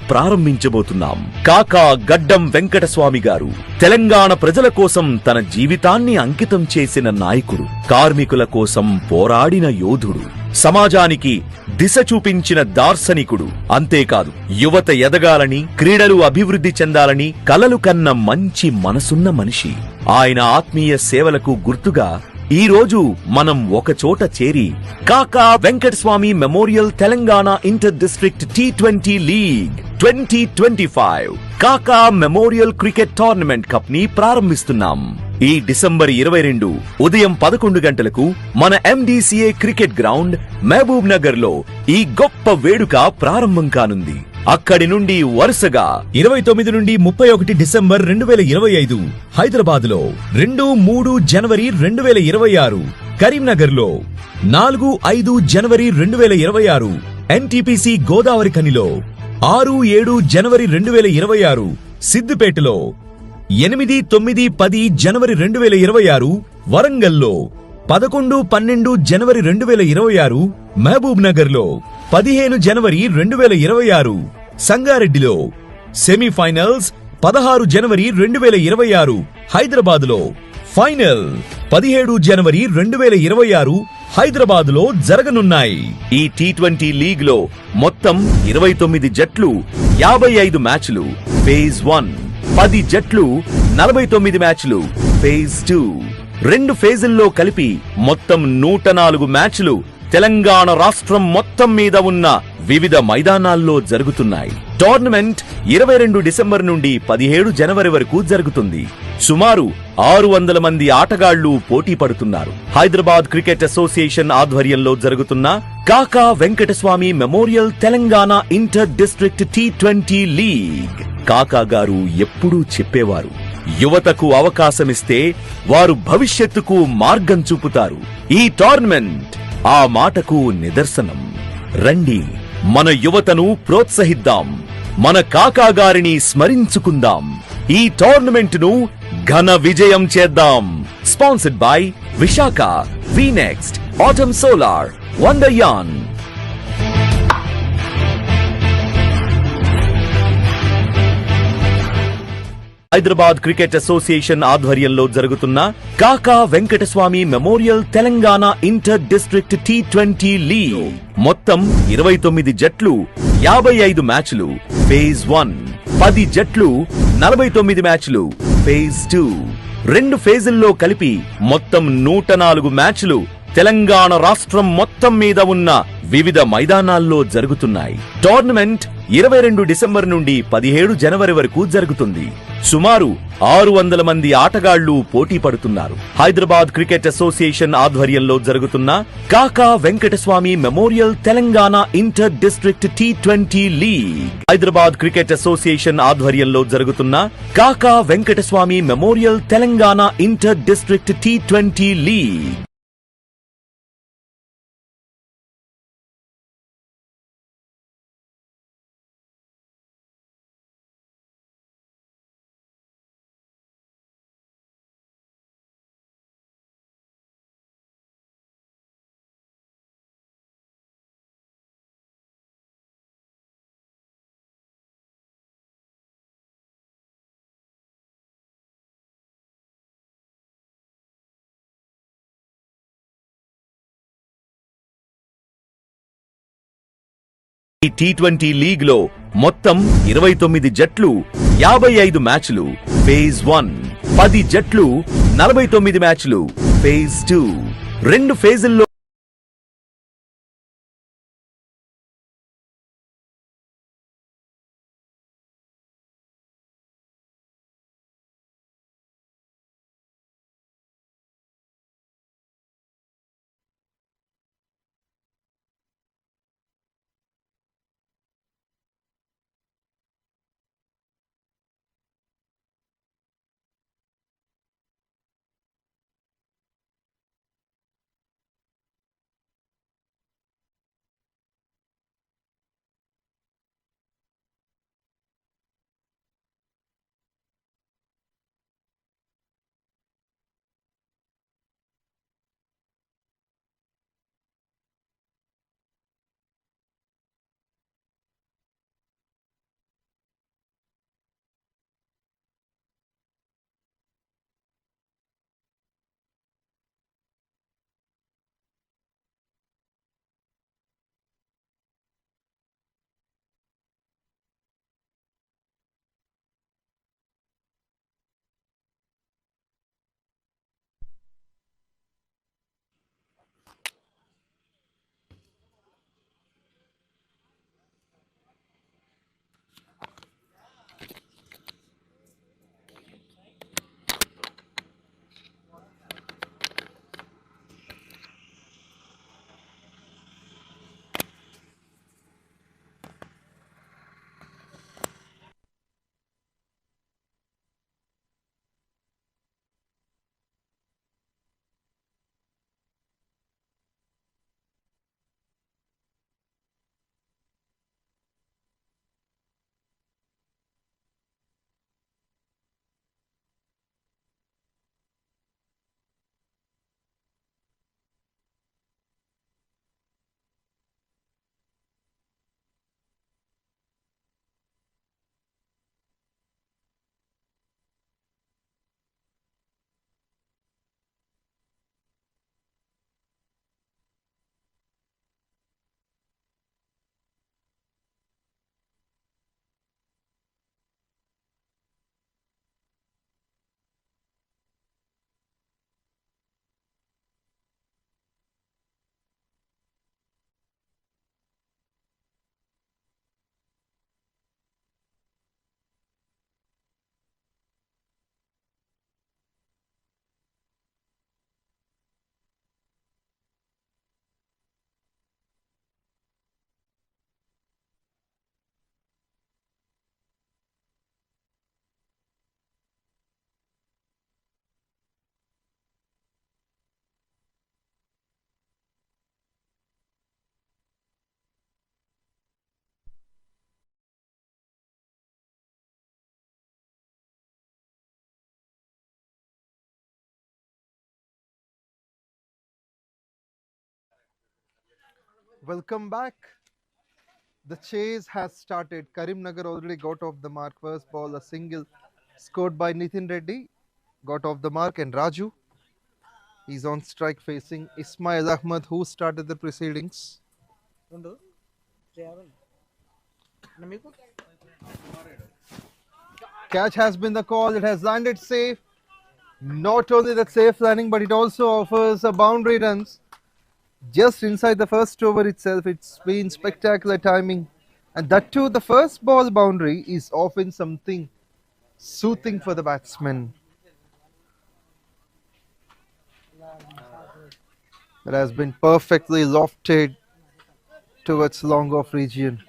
ప్రారంభించబోతున్నాం. కాకా గడ్డం వెంకటస్వామి గారు తెలంగాణ ప్రజల కోసం తన జీవితాన్ని అంకితం చేసిన నాయకుడు, కార్మికుల కోసం పోరాడిన యోధుడు, సమాజానికి దిశ చూపించిన దార్శనికుడు. అంతేకాదు యువత ఎదగాలని, క్రీడలు అభివృద్ధి చెందాలని కలలు కన్న మంచి మనసున్న మనిషి. ఆయన ఆత్మీయ సేవలకు గుర్తుగా ఈ రోజు మనం ఒక చోట చేరి కాకా Venkataswamy memorial Telangana inter district T20 league 2025 కాకా మెమోరియల్ క్రికెట్ టోర్నమెంట్ కప్ ని ప్రారంభిస్తున్నాం. ఈ డిసెంబర్ 22 ఉదయం 11 గంటలకు మన MDCA cricket ground Mahabubnagar లో ఈ గొప్ప వేడుక ప్రారంభం కానుంది. అక్కడి నుండి వరుసగా 29 నుండి 31 డిసెంబర్ 2025 హైదరాబాద్ లో, 2-3 జనవరి 2026 కరీంనగర్ లో, 4-5 జనవరి 2026 NTPC గోదావరి ఖనిలో, 6-7 జనవరి 2026 సిద్దిపేటలో, 8-9-10 జనవరి 2026 వరంగల్లో, 11-12 జనవరి 2026 మహబూబ్ నగర్ లో, 15 జనవరి 2026 సంగారెడ్డిలో, సెమీఫైనల్స్ 16 జనవరి 2026 హైదరాబాద్ లో, ఫైనల్ 17 జనవరి 2026 హైదరాబాద్ లో జరగనున్నాయి. ఈ T20 లీగ్ లో మొత్తం 29 జట్లు 55 మ్యాచ్లు ఫేజ్ 1, 10 జట్లు 49 మ్యాచ్లు ఫేజ్ 2, 2 ఫేజుల్లో కలిపి మొత్తం 104 మ్యాచ్లు తెలంగాణ రాష్ట్రం మొత్తం మీద ఉన్న వివిధ మైదానాల్లో జరుగుతున్నాయి. టోర్నమెంట్ 22 డిసెంబర్ నుండి 17 జనవరి వరకు జరుగుతుంది. సుమారు 600 మంది ఆటగాళ్లు పోటీ పడుతున్నారు. హైదరాబాద్ క్రికెట్ అసోసియేషన్ ఆధ్వర్యంలో జరుగుతున్న Kaka Venkataswamy memorial Telangana inter district T20 league. కాకా గారు ఎప్పుడూ చెప్పేవారు, యువతకు అవకాశమిస్తే వారు భవిష్యత్తుకు మార్గం చూపుతారు. ఈ టోర్నమెంట్ ఆ మాటకు నిదర్శనం. రండి, మన యువతను ప్రోత్సహిద్దాం, మన కాకా గారిని స్మరించుకుందాం, ఈ టోర్నమెంట్ ను ఘన విజయం చేద్దాం. Sponsored by Visakha, WeNext, Atom Solar, వండర్యాన్. హైదరాబాద్ క్రికెట్ అసోసియేషన్ ఆధ్వర్యంలో జరుగుతున్న Kaka Venkataswamy memorial Telangana inter district T20 league. మొత్తం 29 జట్లు 55 మ్యాచ్లు ఫేజ్ 1, 10 జట్లు 49 మ్యాచ్లు ఫేజ్ 2, 2 ఫేజుల్లో కలిపి మొత్తం 104 మ్యాచ్లు తెలంగాణ రాష్ట్రం మొత్తం మీద ఉన్న వివిధ మైదానాల్లో జరుగుతున్నాయి. టోర్నమెంట్ 22 డిసెంబర్ నుండి 17 జనవరి వరకు జరుగుతుంది. సుమారు 600 మంది ఆటగాళ్లు పోటీ పడుతున్నారు. హైదరాబాద్ క్రికెట్ అసోసియేషన్ ఆధ్వర్యంలో జరుగుతున్న Kaka Venkataswamy memorial Telangana inter district T20 league. Hyderabad cricket association ఆధ్వర్యంలో జరుగుతున్న Kaka Venkataswamy memorial Telangana inter district T20 league. ఈ T20 లీగ్ లో మొత్తం 29 జట్లు 55 మ్యాచ్లు ఫేజ్ 1, 10 జట్లు 49 మ్యాచ్లు phase 2, 2 ఫేజుల్లో Welcome back. The chase has started. Karimnagar already got off the mark. First ball, a single scored by Nitin Reddy. Got off the mark, and Raju, he's on strike facing Ismail Ahmad, who started the proceedings. Catch has been the call. It has landed safe. Not only that safe landing, but it also offers a boundary runs just inside the first over itself. It's been spectacular timing, and that too, the first ball boundary is often something soothing for the batsman. It has been perfectly lofted towards long off region.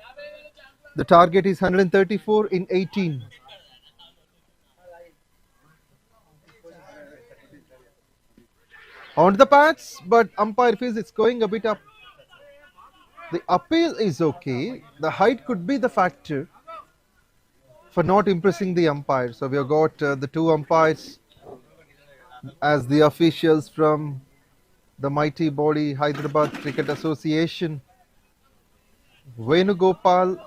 The target is 134 in 18. On the pads, but umpire feels it's going a bit up. The appeal is okay. The height could be the factor for not impressing the umpire. So we have got the two umpires as the officials from the mighty body Hyderabad Cricket Association. Venugopal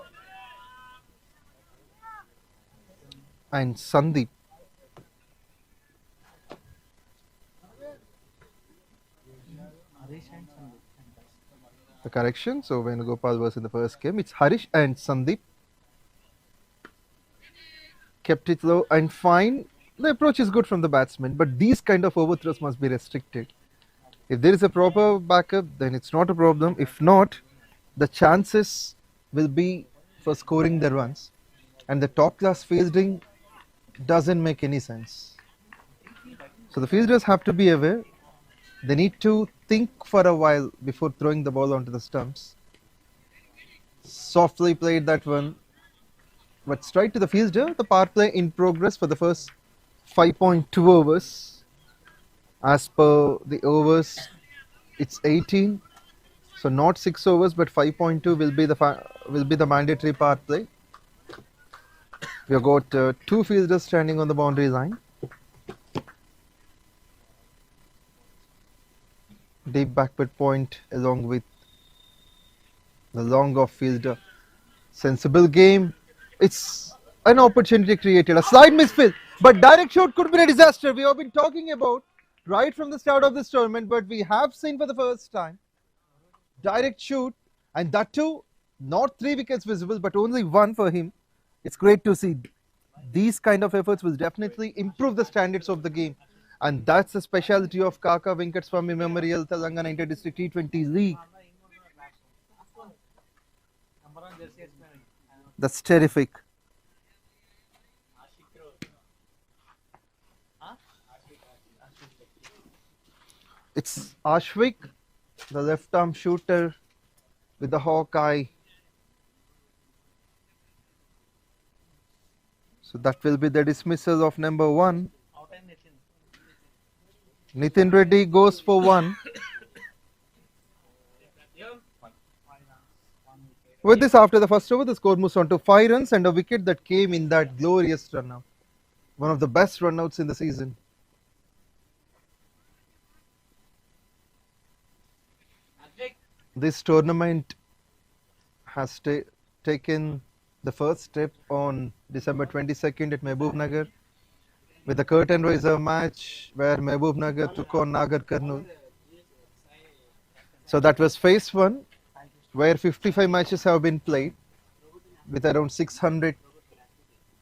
and Sandeep. The correction, so Venugopal was in the first game. It's Harish and Sandeep. Kept it low and fine. The approach is good from the batsman, but these kind of overthrows must be restricted. If there is a proper backup, then it's not a problem. If not, the chances will be for scoring the runs. And the top class fielding doesn't make any sense. So the fielders have to be aware. They need to think for a while before throwing the ball onto the stumps. Softly played that one, but straight to the fielder. The power play in progress for the first 5.2 overs. As per the overs, it's 18, so not 6 overs, but 5.2 will be the mandatory power play. We have got two fielders standing on the boundary line. Deep backward point along with the long off fielder. Sensible game. It's an opportunity created. A slight misfield, but direct shot could be a disaster. We have been talking about right from the start of this tournament, but we have seen for the first time direct shoot, and that too not 3 wickets visible, but only 1 for him. It's great to see. These kind of efforts will definitely improve the standards of the game. And that's the speciality of Kaka Venkataswamy Memorial Telangana Inter-District T20 League. That's terrific. It's Ashwik, the left arm shooter with the hawk eye. So that will be the dismissal of number 1. Nitin Reddy goes for 1. With this, after the first over, the score moves on to 5 runs and a wicket that came in that glorious run out. One of the best run-outs in the season. This tournament has taken the first step on December 22nd at Mehboob with the curtain raiser match where Mehboob took on Nagar Karnool. So that was phase 1, where 55 matches have been played with around 600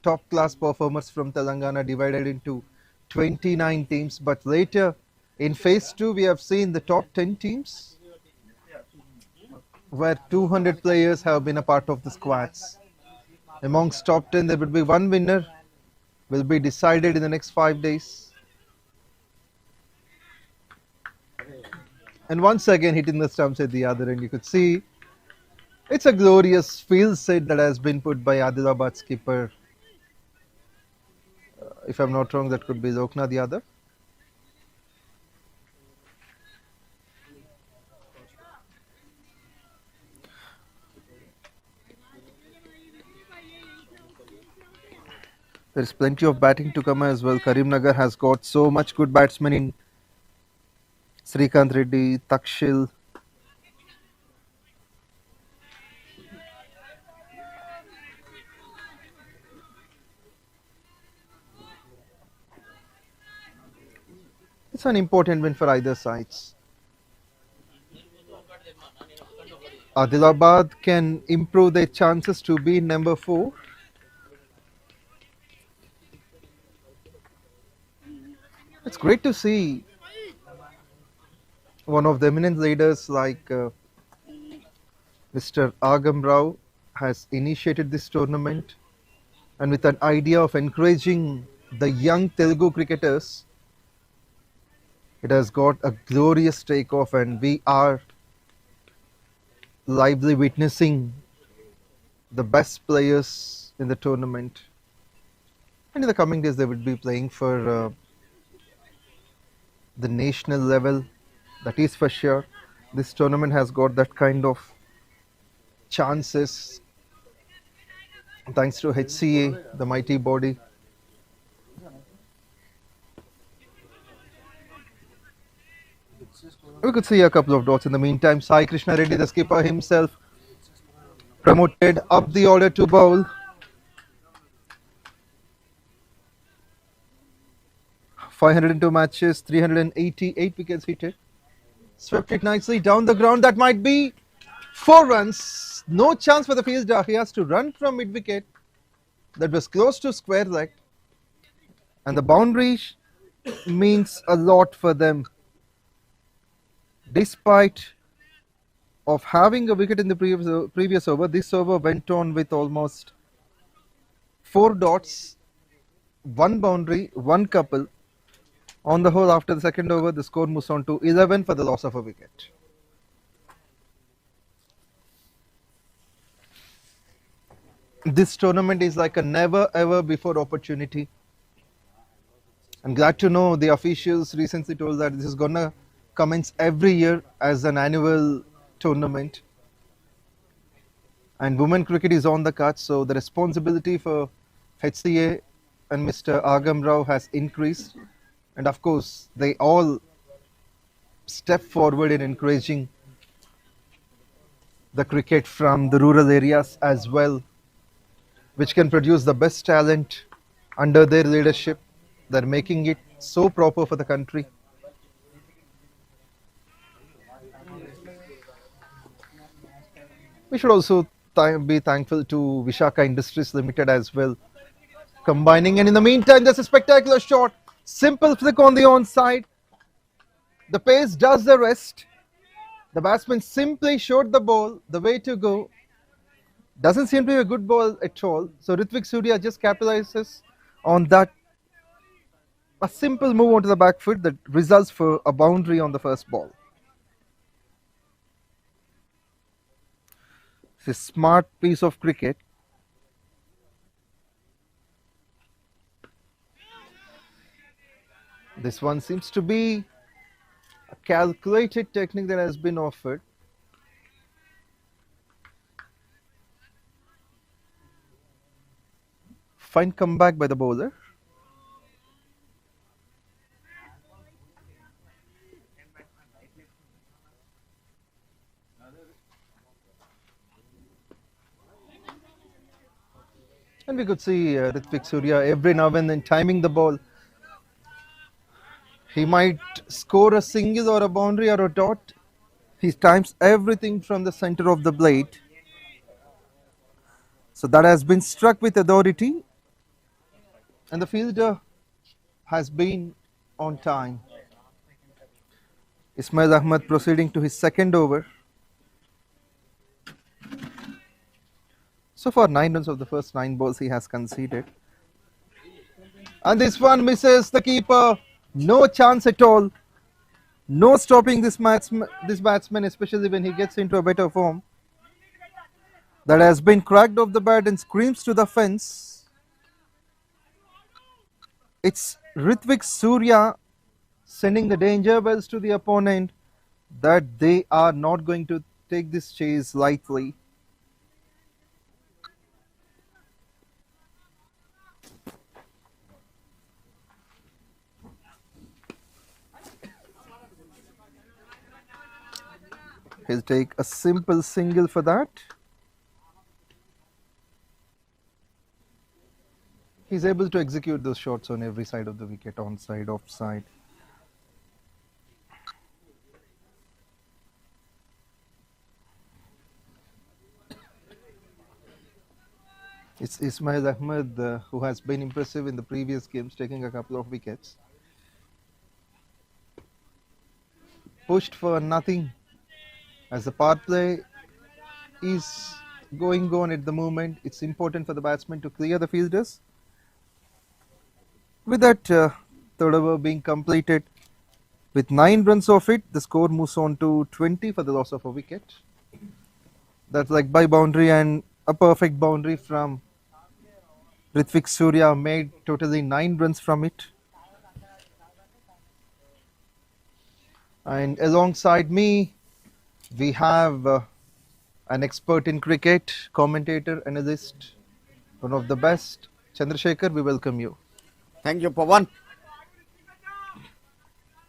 top class performers from Telangana divided into 29 teams. But later in phase 2, we have seen the top 10 teams where 200 players have been a part of the squads. Amongst top 10, there will be 1 winner, will be decided in the next 5 days. And once again hitting the stumps at the other end, you could see it's a glorious field set that has been put by Adilabad skipper. If I'm not wrong, that could be Loknath Yadav. There's plenty of batting to come as well. Karimnagar has got so much good batsmen in Srikanth Reddy, Takshil, It's an important win for either sides. Adilabad can improve their chances to be number 4. It's great to see one of the eminent leaders like Mr. Agam Rao has initiated this tournament, and with an idea of encouraging the young Telugu cricketers, it has got a glorious takeoff, and we are lively witnessing the best players in the tournament. And in the coming days, they will be playing for the national level. That is for sure. This tournament has got that kind of chances thanks to HCA, the mighty body. We could see a couple of dots. In the meantime, Sai Krishna Reddy, the skipper himself, promoted up the order to bowl. .502 matches, 388 wickets hit. Swept it nicely down the ground. That might be 4 runs. No chance for the fielder. He has to run from mid-wicket. That was close to square leg. And the boundary means a lot for them. Despite of having a wicket in the previous over, this over went on with almost 4 dots, 1 boundary, 1 couple. On the whole, after the second over, the score moves on to 11 for the loss of a wicket. This tournament is like a never ever before opportunity. I'm glad to know the officials recently told that this is gonna commence every year as an annual tournament. And women cricket is on the cards, so the responsibility for HCA and Mr. Agam Rao has increased. And of course, they all step forward in encouraging the cricket from the rural areas as well, which can produce the best talent under their leadership. They're making it so proper for the country. We should also be thankful to Vishaka Industries Limited as well, combining. And in the meantime, there's a spectacular shot. Simple flick on the onside. The pace does the rest. The batsman simply showed the ball the way to go. Doesn't seem to be a good ball at all. So Ritvik Surya just capitalizes on that. A simple move onto the back foot that results for a boundary on the first ball. It's a smart piece of cricket. This one seems to be a calculated technique that has been offered. Fine comeback by the bowler. And we could see Ritvik Surya every now and then timing the ball. He might score a single or a boundary or a dot. He times everything from the center of the blade. So that has been struck with authority. And the fielder has been on time. Ismail Ahmed proceeding to his second over. So far 9 runs of the first 9 balls he has conceded. And this one misses the keeper. No chance at all. No stopping this batsman, especially when he gets into a better form. That has been cracked off the bat and screams to the fence. It's Ritvik Surya sending the danger bells to the opponent that they are not going to take this chase lightly. He'll take a simple single for that. He's able to execute those shots on every side of the wicket, onside, offside. It's Ismail Ahmed who has been impressive in the previous games, taking a couple of wickets. Pushed for nothing as the power play is going on at the moment. It's important for the batsmen to clear the fielders. With that third over being completed, with 9 runs of it, the score moves on to 20 for the loss of a wicket. That's like by boundary and a perfect boundary from Ritvik Surya made totally 9 runs from it. And alongside me, we have an expert in cricket, commentator, analyst, one of the best, Chandrasekhar. We welcome you. Thank you, Pawan.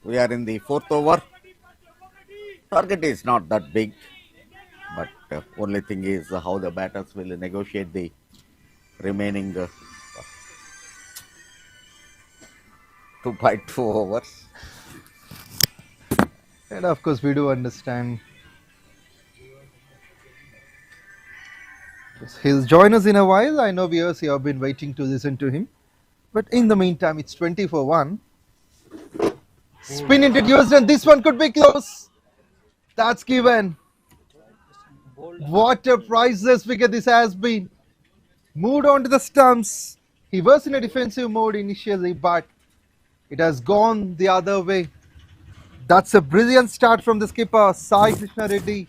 We are in the 4th over. Target is not that big, but only thing is how the batters will negotiate the remaining 2.2 overs. And of course, we do understand. He'll join us in a while. I know viewers have been waiting to listen to him. But in the meantime, it's 20 for 1. Spin introduced, and this one could be close. That's given. What a priceless wicket this has been. Moved on to the stumps. He was in a defensive mode initially, but it has gone the other way. That's a brilliant start from the skipper. Sai Krishna Reddy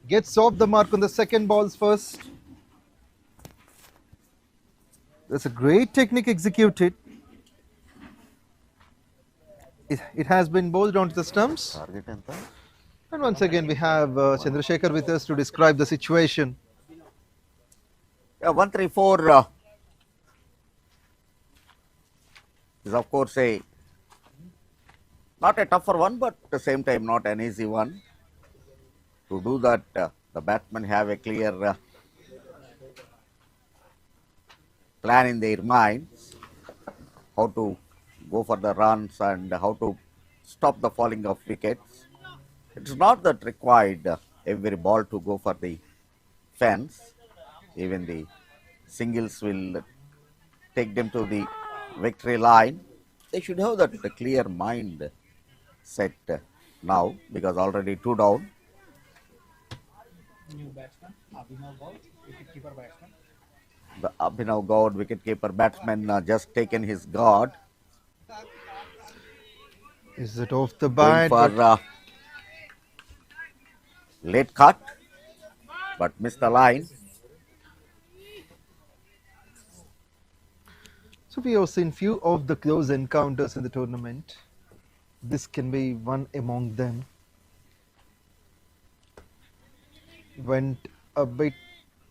gets off the mark on the second balls first. That's a great technique executed. It has been bowled onto the stumps. And once again, we have Chandrasekhar with us to describe the situation. Yeah, 134 is of course not a tougher one, but at the same time not an easy one. To do that, the batsmen have a clear plan in their minds, how to go for the runs and how to stop the falling of wickets. It's not that required every ball to go for the fence. Even the singles will take them to the victory line. They should have that clear mind set now, because already 2 down. New batsman, Abhinav Gaud, wicket-keeper batsman. The Abhinav Gaud, wicket-keeper batsman, just taken his guard. Is it off the bat? Going for late cut, but missed the line. So we have seen few of the close encounters in the tournament. This can be one among them. Went a bit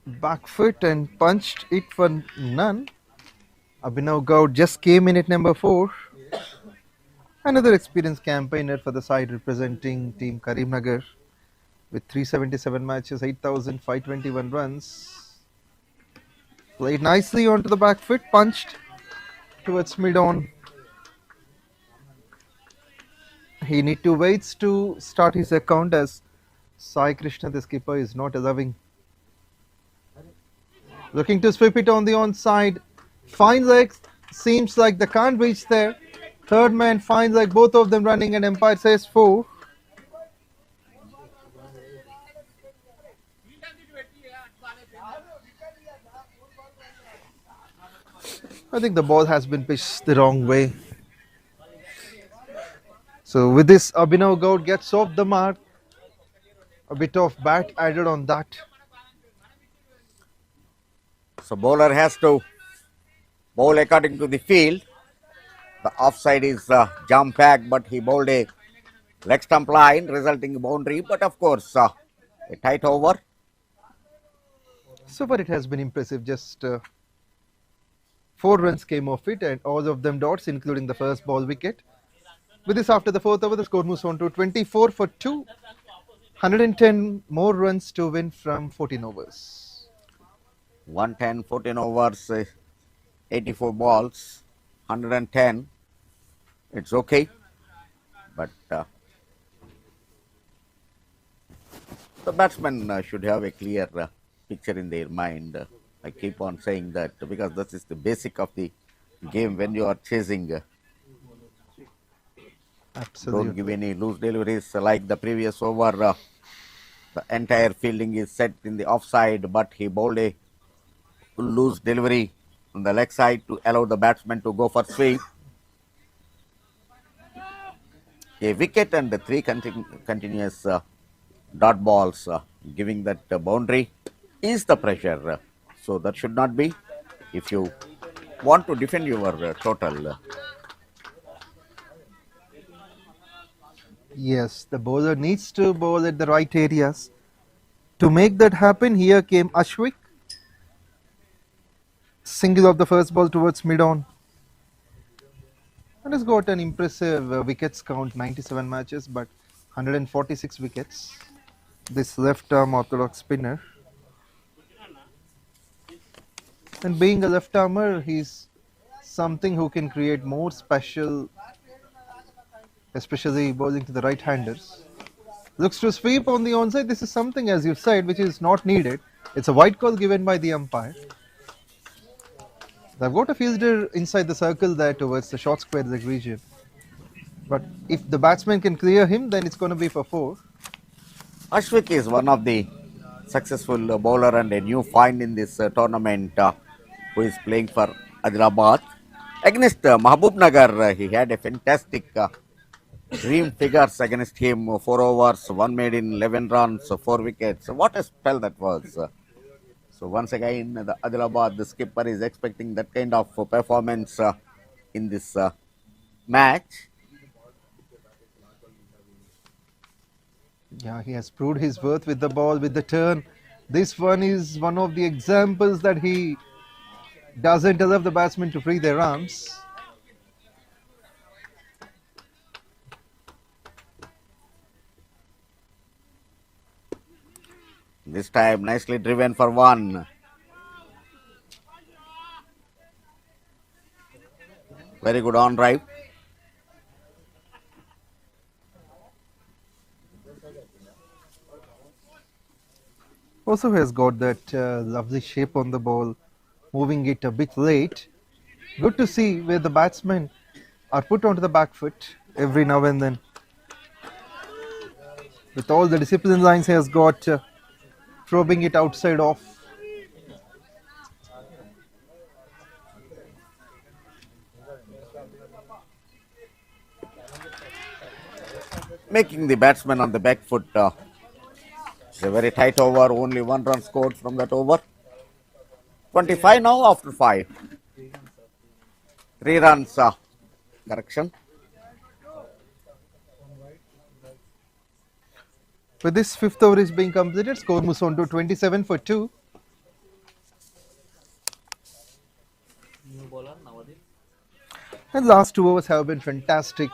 back foot and punched it for none. Abhinav Gaud just came in at number 4. Another experienced campaigner for the side representing team Karimnagar with 377 matches, 8,521 runs. Played nicely onto the back foot, punched towards mid-on. He need to wait to start his account as Sai Krishna, the skipper, is not allowing. Looking to sweep it on the onside. Fine legs, seems like they can't reach there. Third man finds like both of them running and umpire says 4. I think the ball has been pitched the wrong way. So with this, Abhinav Gaud gets off the mark. A bit of bat added on that. So bowler has to bowl according to the field. The offside is jump back, but he bowled a leg stump line, resulting in boundary. But of course, a tight over. So far it has been impressive. Just 4 runs came off it, and all of them dots, including the first ball wicket. With this, after the 4th over, the score moves on to 24 for 2. 110 more runs to win from 14 overs. 110, 14 overs, 84 balls, 110. It's okay. But the batsmen should have a clear picture in their mind I keep on saying that because this is the basic of the game when you are chasing. Absolutely. Don't give any loose deliveries like the previous over. The entire fielding is set in the offside, but he bowled a loose delivery on the leg side to allow the batsman to go for swing. A wicket and the three continuous dot balls giving that boundary is the pressure. So that should not be if you want to defend your total. Yes, the bowler needs to bowl at the right areas. To make that happen, here came Ashwik. Single of the first ball towards mid-on. And has got an impressive wickets count, 97 matches, but 146 wickets. This left-arm orthodox spinner. And being a left-armer, he's something who can create more special, especially bowling to the right-handers. Looks to sweep on the onside. This is something, as you said, which is not needed. It's a white call given by the umpire. They've got a fielder inside the circle there towards the short square leg region. But if the batsman can clear him, then it's going to be for 4. Ashwik is one of the successful bowler and a new find in this tournament who is playing for Adilabad. Against Mahbubnagar, he had a fantastic dream figures against him. 4 overs, 1 made in 11 runs, 4 wickets. What a spell that was. So once again, the Adilabad, the skipper is expecting that kind of performance in this match. Yeah, he has proved his worth with the ball, with the turn. This one is one of the examples that he doesn't allow the batsmen to free their arms. This time nicely driven for 1. Very good on drive. Also has got that lovely shape on the ball, moving it a bit late. Good to see where the batsmen are put onto the back foot every now and then. With all the discipline lines he has got, probing it outside off. Making the batsman on the back foot. It's a very tight over, only 1 run scored from that over. 25 now after 5. 3 runs correction. With this 5th over is being completed, score moves on to 27 for 2. And last 2 overs have been fantastic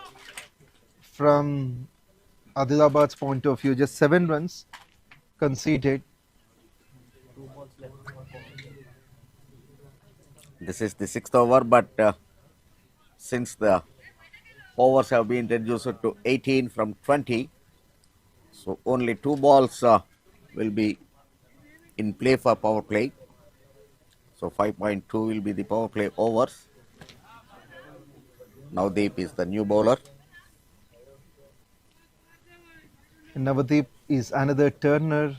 from Adilabad's point of view. Just 7 runs conceded. This is the 6th over, but since the overs have been reduced to 18 from 20, so only 2 balls will be in play for power play. So 5.2 will be the power play overs. Navdeep is the new bowler. And Navdeep is another turner.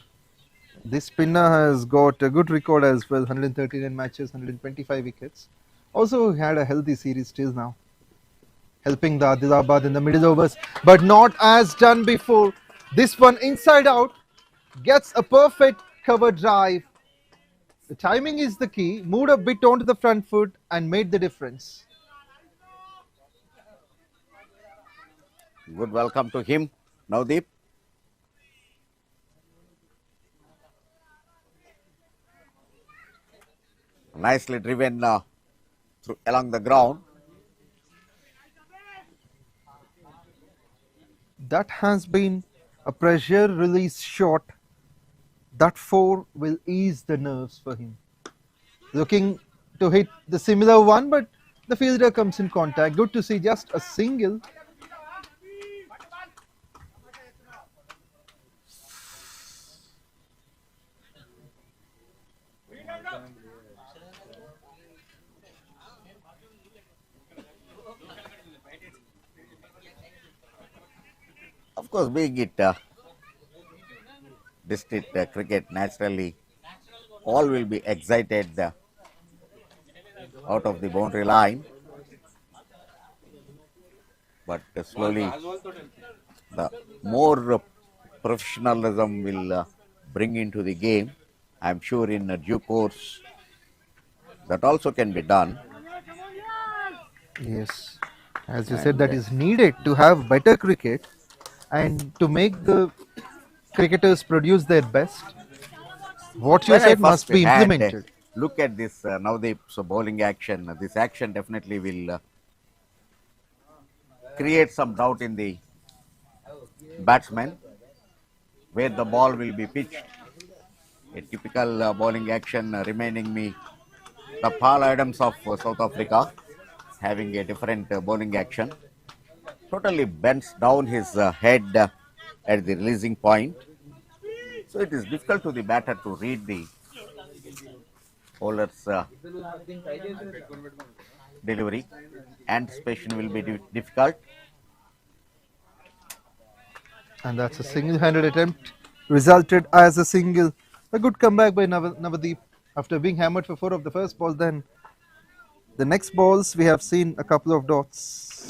This spinner has got a good record as well, 139 matches, 125 wickets. Also had a healthy series till now, helping the Adilabad in the middle overs, but not as done before. This one inside out, gets a perfect cover drive. The timing is the key, moved a bit onto the front foot and made the difference. Good welcome to him, Navdeep. Nicely driven through along the ground. That has been a pressure release shot. That 4 will ease the nerves for him. Looking to hit the similar one, but the fielder comes in contact. Good to see just a single. course, being it district cricket, naturally, all will be excited out of the boundary line. But slowly, the more professionalism will bring into the game. I'm sure in due course that also can be done. Yes, as you said, that is needed to have better cricket and to make the cricketers produce their best. What you When I said must first be had implemented. look at this Navdeep's bowling action. This action definitely will create some doubt in the batsman where the ball will be pitched. A typical bowling action reminding me the Palle Adams of South Africa, having a different bowling action. Totally bends down his head at the releasing point. So it is difficult to the batter to read the bowler's delivery. Anticipation will be difficult. And that's a single-handed attempt, resulted as a single. A good comeback by Navdeep after being hammered for 4 of the first ball. Then the next balls we have seen a couple of dots.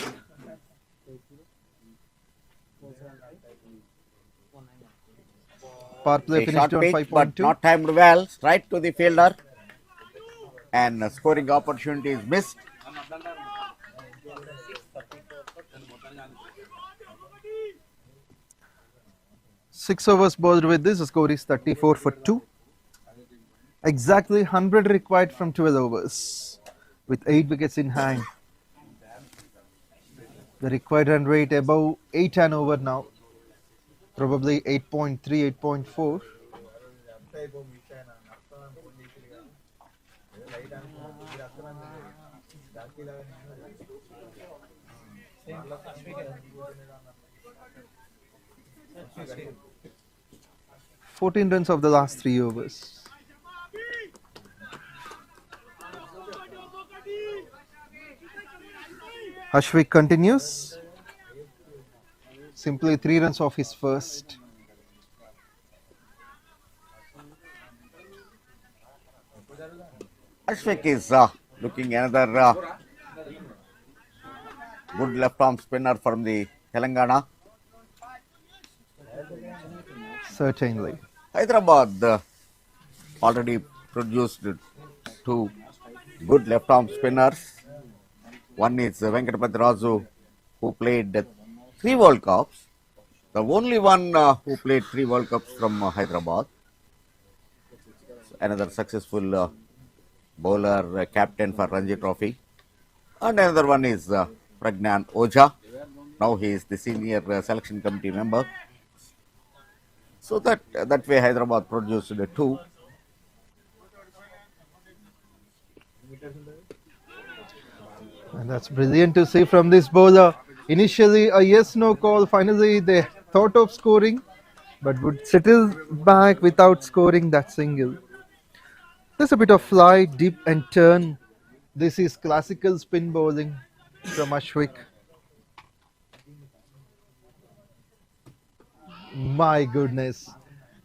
Power play A finished short on pitch, but 5.2. not timed well. Straight to the fielder, and scoring opportunity is missed. Six overs bowled with this. The score is 34 for 2. Exactly 100 required from 12 overs with 8 wickets in hand. The required run rate above 8 an over now. Probably 8.3, 8.4. Fourteen runs of the last 3 overs. Ashwik continues. Simply 3 runs off his first. Ashwik is looking another good left arm spinner from the Telangana. Certainly. Hyderabad already produced 2 good left arm spinners. One is Venkataswamy, who played 3 World Cups. The only one who played 3 World Cups from Hyderabad. Another successful bowler, captain for Ranji Trophy. And another one is Pragnan Oja. Now he is the senior selection committee member. So that way Hyderabad produced 2. And that's brilliant to see from this bowler. Initially a yes-no call. Finally they thought of scoring, but would settle back without scoring that single. There's a bit of fly, dip and turn. This is classical spin bowling from Ashwik. My goodness.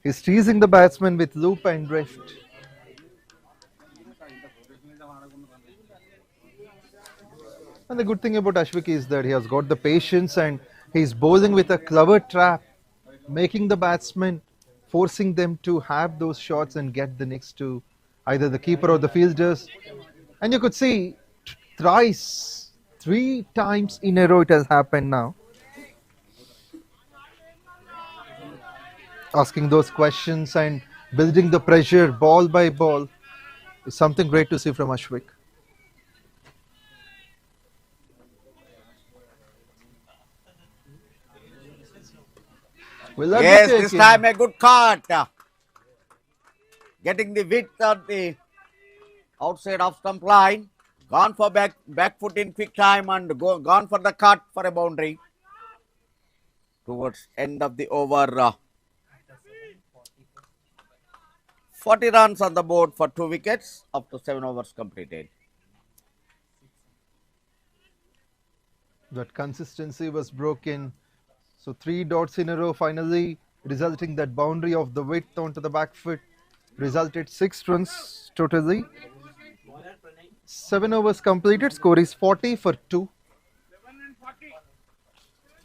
He's teasing the batsman with loop and drift. And the good thing about Ashwik is that he has got the patience and he's bowling with a clever trap, making the batsmen, forcing them to have those shots and get the next to either the keeper or the fielders. And you could see thrice, 3 times in a row it has happened now. Asking those questions and building the pressure ball by ball is something great to see from Ashwik. Yes, this time a good cut. Getting the width on the outside of stump line. Gone for back foot in quick time and gone for the cut for a boundary. Towards end of the over. 40 runs on the board for 2 wickets up to 7 overs completed. That consistency was broken. So 3 dots in a row finally, resulting that boundary of the width onto the back foot resulted 6 runs totally. 7 overs completed, score is 40 for 2.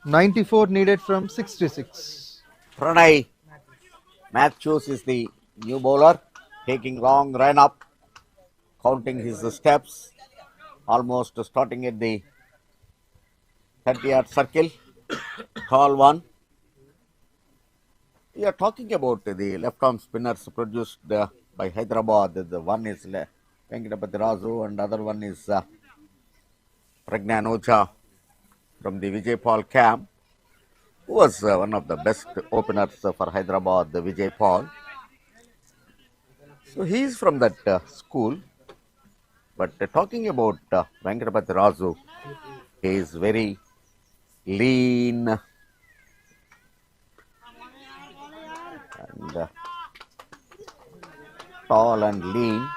94 needed from 66. Pranay Matthews is the new bowler, taking long run up, counting his steps, almost starting at the 30-yard circle. Call one. We are talking about the left-arm spinners produced by Hyderabad. The one is Venkataswamy and other one is Pragnanocha from the Vijay Paul camp, who was one of the best openers for Hyderabad, the Vijay Paul. So he is from that school. But talking about Venkataswamy, he is very lean and tall and lean.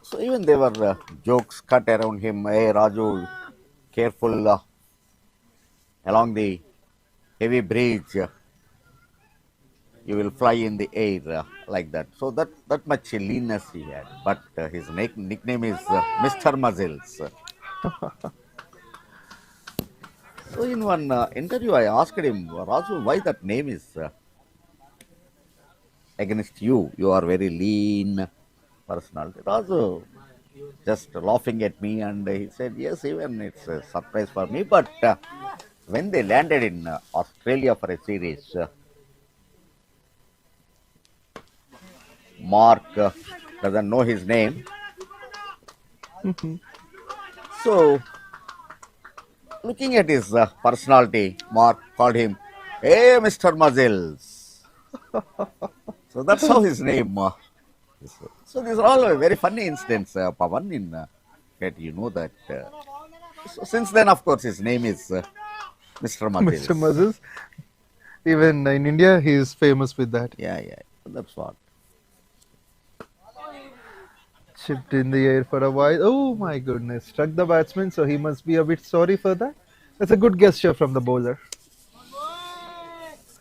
So even there were jokes cut around him. Hey Raju, careful along the heavy bridge. You will fly in the air like that. So that much leanness he had. But his nickname is Mr. Muscles. So in one interview, I asked him, Raju, why that name is against you? You are very lean personality. Raju just laughing at me, and he said, yes, even it's a surprise for me. But when they landed in Australia for a series, Mark doesn't know his name. So, looking at his personality, Mark called him, hey, Mr. Muscles. So that's how his name is. So these are all very funny incidents, Pavan, in that you know that. So since then, of course, his name is Mr. Muscles. Mr. Muscles. Even in India, he is famous with that. Yeah, that's what. Chipped in the air for a while. Oh my goodness. Struck the batsman, so he must be a bit sorry for that. That's a good gesture from the bowler.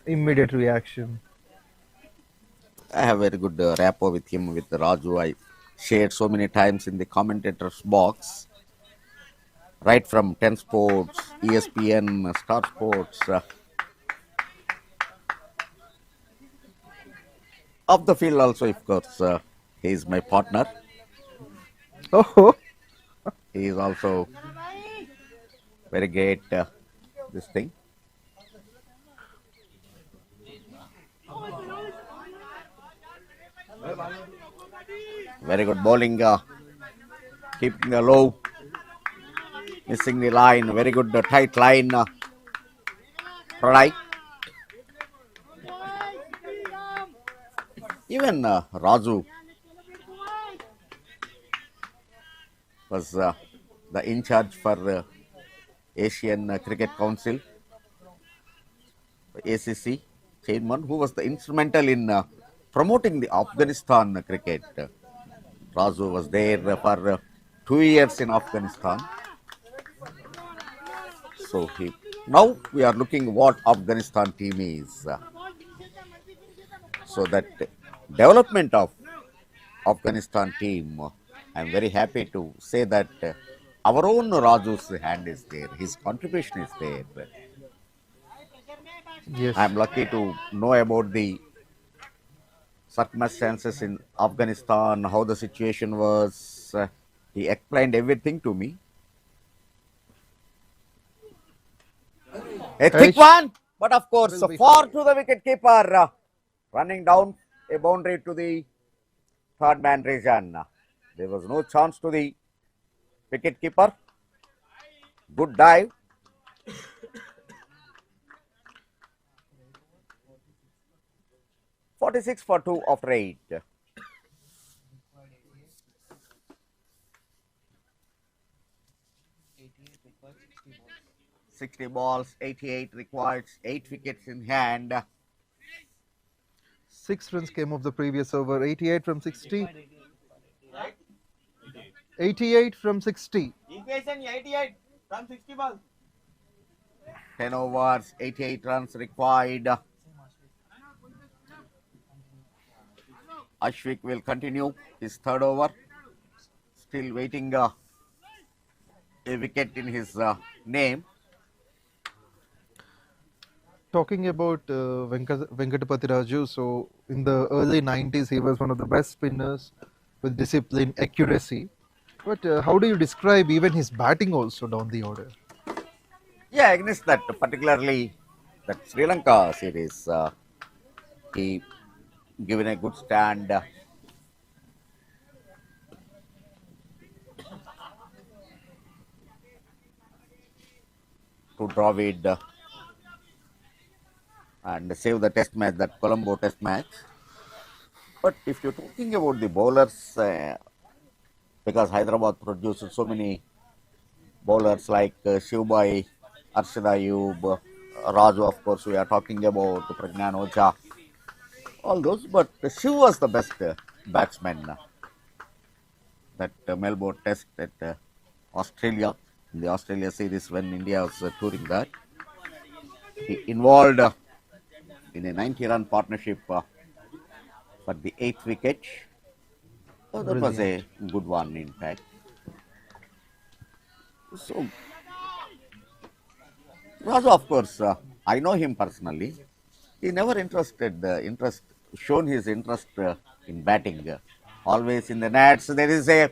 Immediate reaction. I have very good rapport with him, with Raju. I shared so many times in the commentator's box. Right from 10 Sports, ESPN, Star Sports. Off the field also, of course, he is my partner. Oh, he is also very great, this thing. Very good bowling, keeping the low, missing the line, very good tight line. Pranay. Even Raju was the in charge for Asian Cricket Council, ACC chairman, who was the instrumental in promoting the Afghanistan cricket. Raju was there for 2 years in Afghanistan. So now we are looking what Afghanistan team is. So that development of Afghanistan team, I am very happy to say that our own Raju's hand is there. His contribution is there. Yes. I am lucky to know about the circumstances in Afghanistan, how the situation was. He explained everything to me. A thick one, but of course, far to the wicket keeper, running down a boundary to the third man region. There was no chance to the wicket keeper. Good dive. "46 for 2 after 8. 60 balls, 88 required, 8 wickets in hand. 6 runs came off the previous over. 88 from 60. 88 from 60. 88 from 60 balls. 10 overs, 88 runs required. Ashwik will continue his third over. Still waiting a wicket in his name. Talking about Venkatapati Raju, so in the early 90s, he was one of the best spinners with discipline, accuracy. But how do you describe even his batting also down the order? Yeah, against that, particularly that Sri Lanka series, he given a good stand. To Dravid and save the test match, that Colombo test match. But if you're talking about the bowlers, because Hyderabad produces so many bowlers like Shivbai, Arshad Ayub, Raju, of course, we are talking about Pragnan Oja, all those. But Shiv was the best batsman. That Melbourne test at Australia, in the Australia series when India was touring that. He involved in a 90-run partnership for the 8th wicket. So that was a good one, in fact. So, Raju, of course, I know him personally. He never shown his interest in batting. Always in the nets. There is a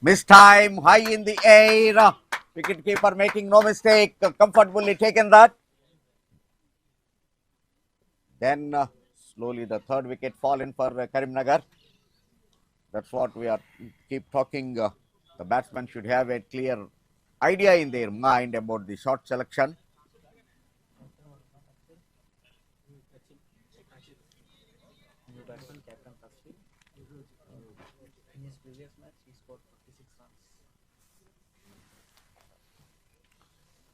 mistime, high in the air. Wicket keeper making no mistake, comfortably taken that. Then slowly the third wicket fallen for Karimnagar. That's what we are keep talking. The batsman should have a clear idea in their mind about the shot selection.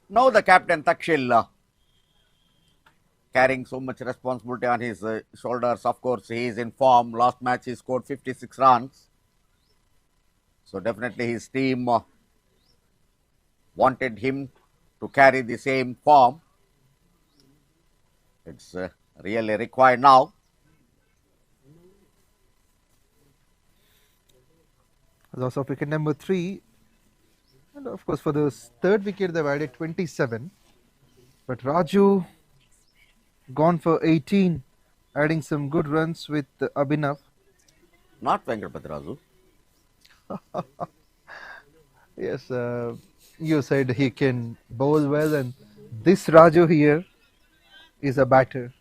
Now the captain Takshil carrying so much responsibility on his shoulders. Of course, he is in form. Last match he scored 56 runs. So definitely his team wanted him to carry the same form. It's really required now. Loss of wicket number 3. And of course, for the third wicket, they've added 27. But Raju gone for 18, adding some good runs with Abhinav. Not Venkatapati Raju. Yes, you said he can bowl well, and this Raju here is a batter.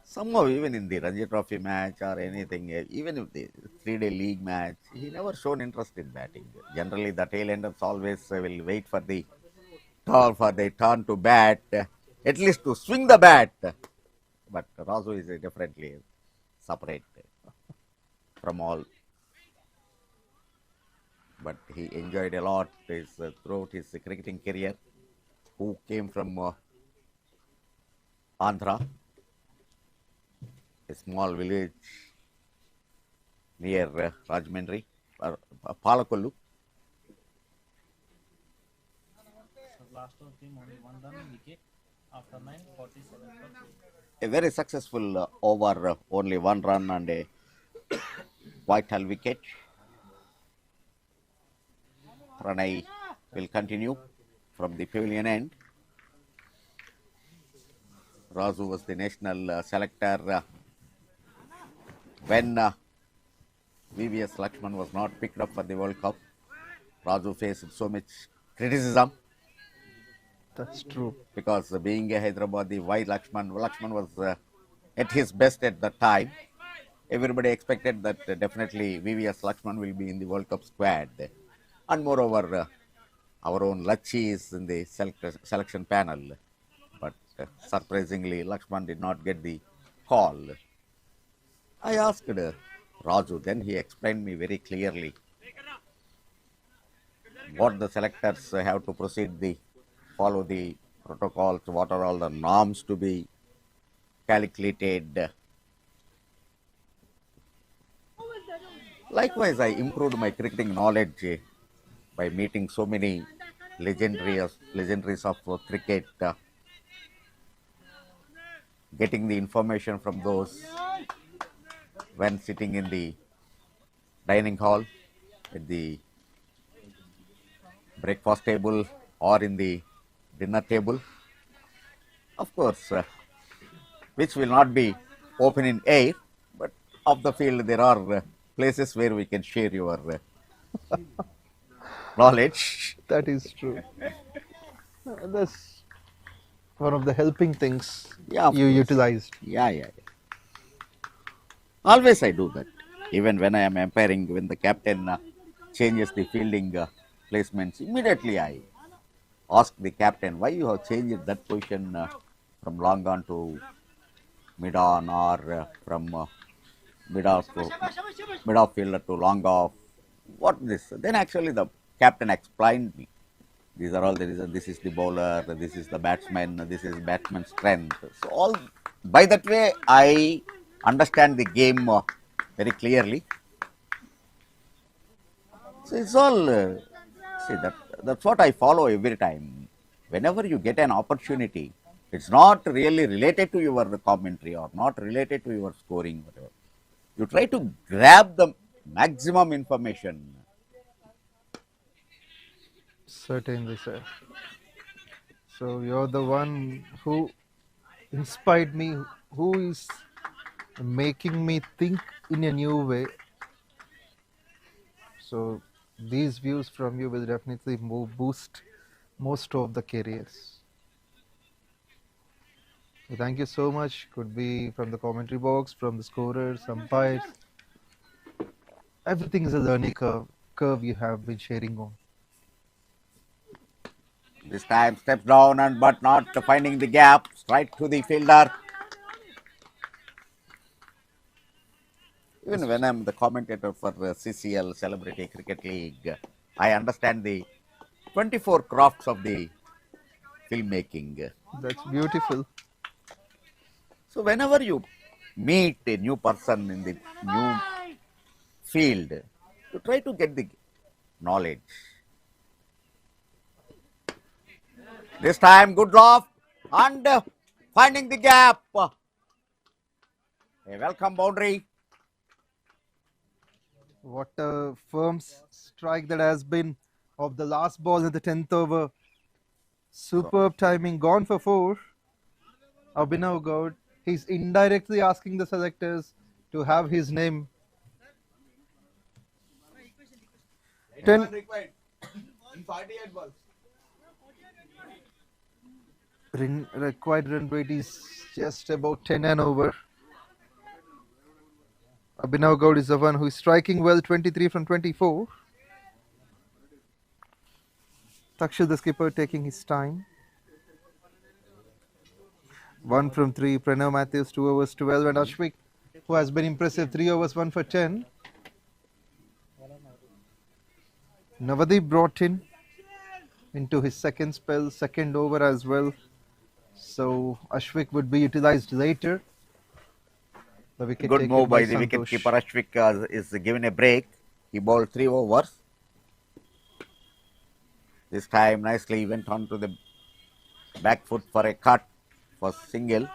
Somehow, even in the Ranji Trophy match or anything, even if the 3-day league match, he never shown interest in batting. Generally, the tail-enders always will wait for the turn to bat, at least to swing the bat. But Raju is definitely separate from all. But he enjoyed a lot throughout his cricketing career. Who came from Andhra, a small village near Rajahmundry, Palakollu. A very successful over, only 1 run and a vital wicket. Pranay will continue from the pavilion end. Raju was the national selector when VVS Lakshman was not picked up for the World Cup. Raju faced so much criticism. That's true. Because being a Hyderabadi, why Lakshman was at his best at that time. Everybody expected that definitely VVS Lakshman will be in the World Cup squad. And moreover, our own Lachi is in the selection panel. But surprisingly, Lakshman did not get the call. I asked Raju, then he explained me very clearly what the selectors have to proceed, follow the protocols, what are all the norms to be calculated. Likewise, I improved my cricketing knowledge by meeting so many legendaries of cricket, getting the information from those when sitting in the dining hall, at the breakfast table, or in the dinner table. Of course, which will not be open in air, but off the field there are places where we can share your knowledge. That is true. That's one of the helping things Yeah, of you course. utilized. Yeah. Always I do that. Even when I am umpiring, when the captain changes the fielding placements, immediately I ask the captain why you have changed that position from long on to mid on, or from mid off to mid off fielder to long off. What this? Then actually the captain explained me. These are all the reasons. This is the bowler. This is the batsman. This is batsman's strength. So all by that way I understand the game very clearly. So it's all see that's what I follow every time. Whenever you get an opportunity, it's not really related to your commentary or not related to your scoring, whatever. You try to grab the maximum information. Certainly, sir. So you're the one who inspired me, who is making me think in a new way. So these views from you will definitely boost most of the careers. So thank you so much. Could be from the commentary box, from the scorers, umpires. Everything is a learning curve you have been sharing on. This time steps down and but not finding the gap. Strike to the fielder. Even when I'm the commentator for CCL Celebrity Cricket League, I understand the 24 crafts of the filmmaking. That's beautiful. So whenever you meet a new person in the new field, you try to get the knowledge. This time good loft and finding the gap. A welcome boundary. What a firm strike that has been of the last ball in the 10th over. Superb timing, gone for 4. Abhinav Gaud. He's indirectly asking the selectors to have his name. 10 required run rate is just about 10 and over. Abhinav Gaud is the one who is striking well, 23 from 24. Takshil, the skipper, taking his time. 1 from 3. Pranav Matthews, 2 overs 12. And Ashwik, who has been impressive, 3 overs 1 for 10. Navadip brought into his second spell, second over as well. So Ashwik would be utilized later. The wicket Good taken move by the Santosh. wicketkeeper. Ashwik is given a break. He bowled 3 overs. This time nicely went on to the back foot for a cut for single.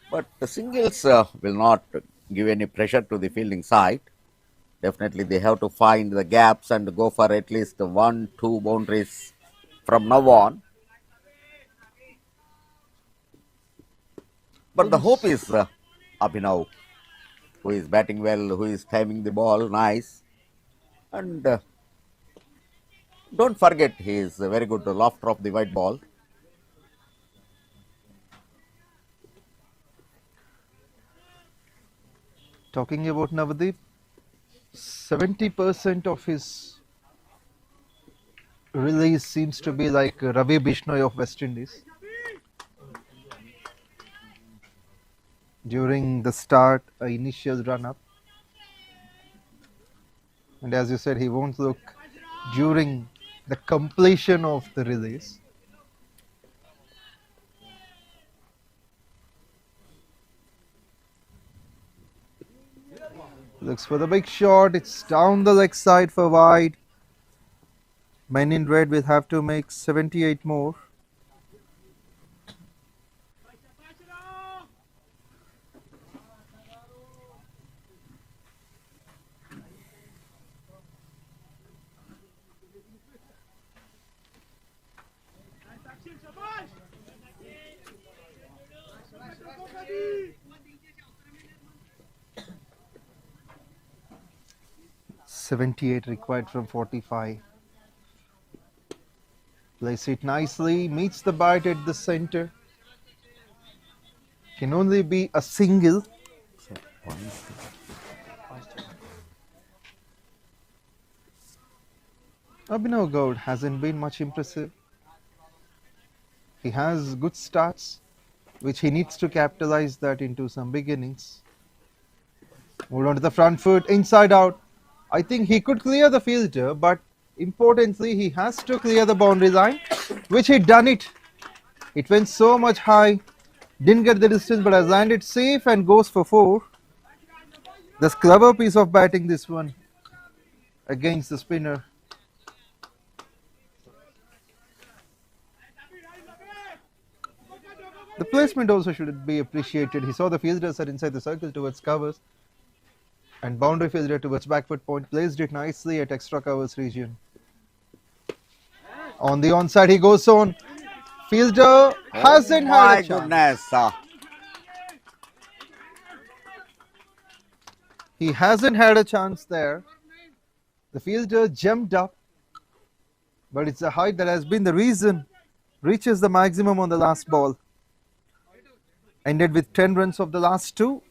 But the singles will not give any pressure to the fielding side. Definitely they have to find the gaps and go for at least 1-2 boundaries from now on. But the hope is Abhinav, who is batting well, who is timing the ball nice. And don't forget, he is a very good lofter of the white ball. Talking about Navadip, 70% of his release seems to be like Ravi Bishnoi of West Indies. During the start, initial run-up. And as you said, he won't look during the completion of the release. Looks for the big shot. It's down the leg side for wide. Men in red will have to make 78 more. $78 required from 45. Place it nicely, meets the bat at the center. Can only be a single. Abhinav Gaud hasn't been much impressive. He has good starts, which he needs to capitalize that into some big innings. Moved on to the front foot, inside out. I think he could clear the fielder, but importantly, he has to clear the boundary line, which he done it. It went so much high, didn't get the distance, but has landed safe and goes for 4. That's clever piece of batting, this one, against the spinner. The placement also should be appreciated. He saw the fielders are inside the circle towards covers, and boundary fielder towards back foot point, placed it nicely at extra covers region. On the onside, he goes on. Fielder hasn't had a chance. Goodness. He hasn't had a chance there. The fielder jumped up, but it's the height that has been the reason. Reaches the maximum on the last ball. Ended with 10 runs of the last 2.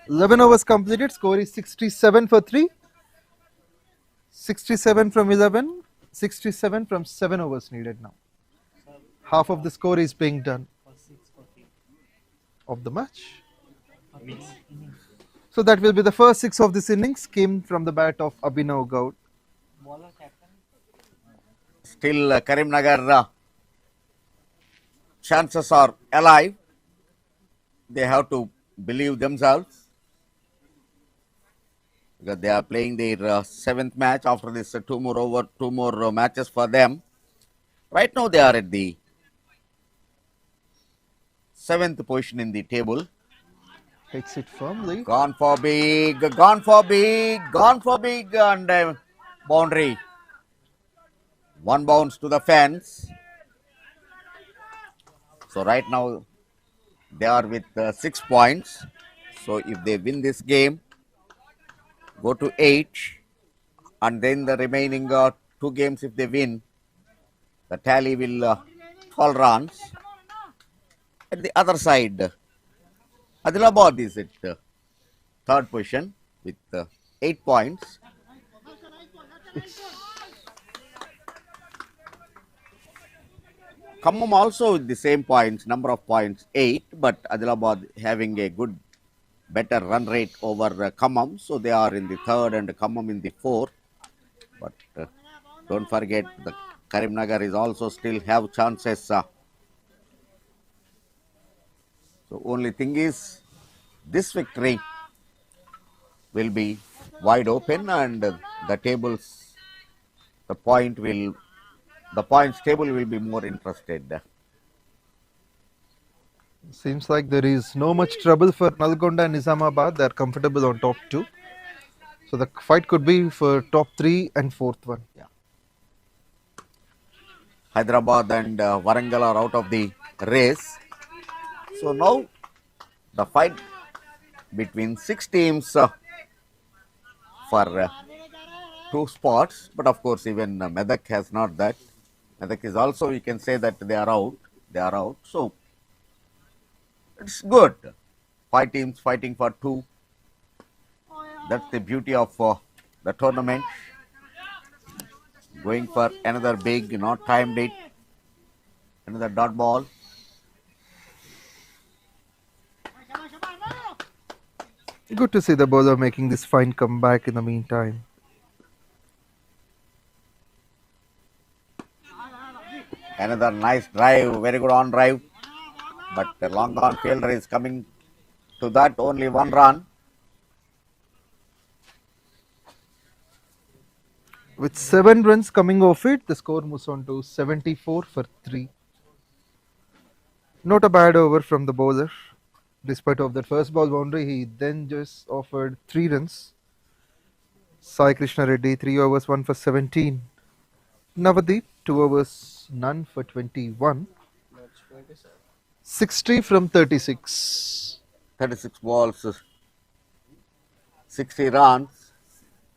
11 overs completed. Score is 67 for 3. 67 from 11. 67 from 7 overs needed now. Half of the score is being done of the match. So that will be the first 6 of this innings came from the bat of Abhinav Gaud. Still Karimnagar chances are alive. They have to believe themselves, because they are playing their 7th match after this 2 more matches for them. Right now they are at the 7th position in the table. Hits it firmly. Gone for big, and boundary. 1 bounce to the fence. So right now they are with 6 points. So if they win this game, go to 8, and then the remaining 2 games, if they win, the tally will 12 runs. At the other side, Adilabad is at 3rd position with 8 points. Khammam also with the same points, number of points 8, but Adilabad having a good, better run rate over Khammam, so they are in the 3rd and Khammam in the 4th. But don't forget, the Karimnagar is also still have chances. So only thing is, this victory will be wide open, and the points table will be more interested. Seems like there is no much trouble for Nalgonda and Nizamabad. They are comfortable on top 2. So the fight could be for top 3 and 4th one. Yeah. Hyderabad and Warangal are out of the race. So now the fight between 6 teams for 2 spots. But of course, even Medak has not that. Medak is also, we can say that they are out. So it's good. 5 teams fighting for 2. That's the beauty of the tournament. Going for another big, not timed it. Another dot ball. Good to see the bowler making this fine comeback in the meantime. Another nice drive, very good on drive. But the long on fielder is coming to that, only 1 run. With 7 runs coming off it, the score moves on to 74 for 3. Not a bad over from the bowler. Despite of that first ball boundary, he then just offered 3 runs. Sai Krishna Reddy, 3 overs, 1 for 17. Navadeep, 2 overs, none for 21. 60 from 36. 36 balls, 60 runs,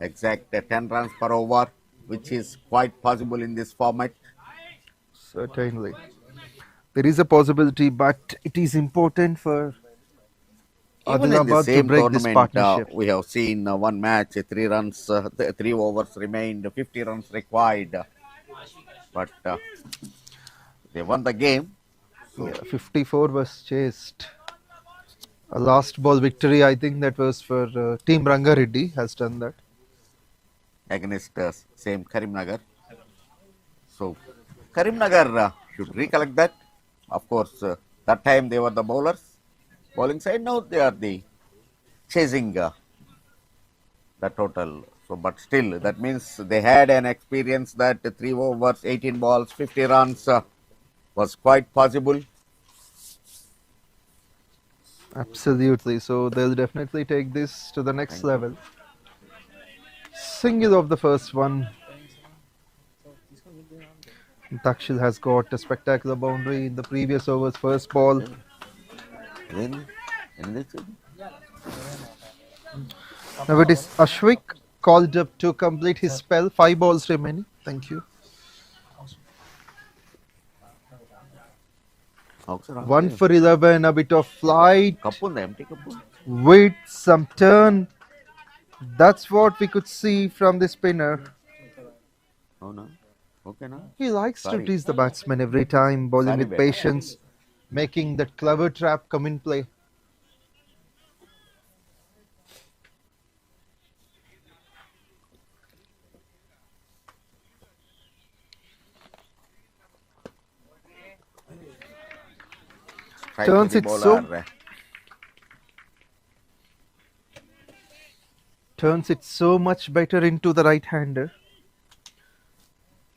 exact 10 runs per over, which is quite possible in this format. Certainly. There is a possibility, but it is important for Even in the Adilabad to same break this tournament, partnership. we have seen one match, 3 runs, 3 overs remained, 50 runs required. But they won the game. So Yeah, 54 was chased. A last ball victory, I think that was for Team Rangareddy has done that. against same Karimnagar. So Karimnagar should recollect that. Of course, that time they were the bowlers, bowling side. Now they are the chasing the total. So, but still, that means they had an experience that 3 overs, 18 balls, 50 runs was quite possible. Absolutely. So they'll definitely take this to the next level. Single of the first one. Takshil has got a spectacular boundary in the previous over's first ball. Now it is Ashwik called up to complete his spell. 5 balls remaining. Thank you. 1 for 11. A bit of flight with some turn. That's what we could see from the spinner. Oh no. Okay, no. He likes to tease the batsman every time, bowling with patience, making that clever trap come in play. Turns it so much better into the right-hander.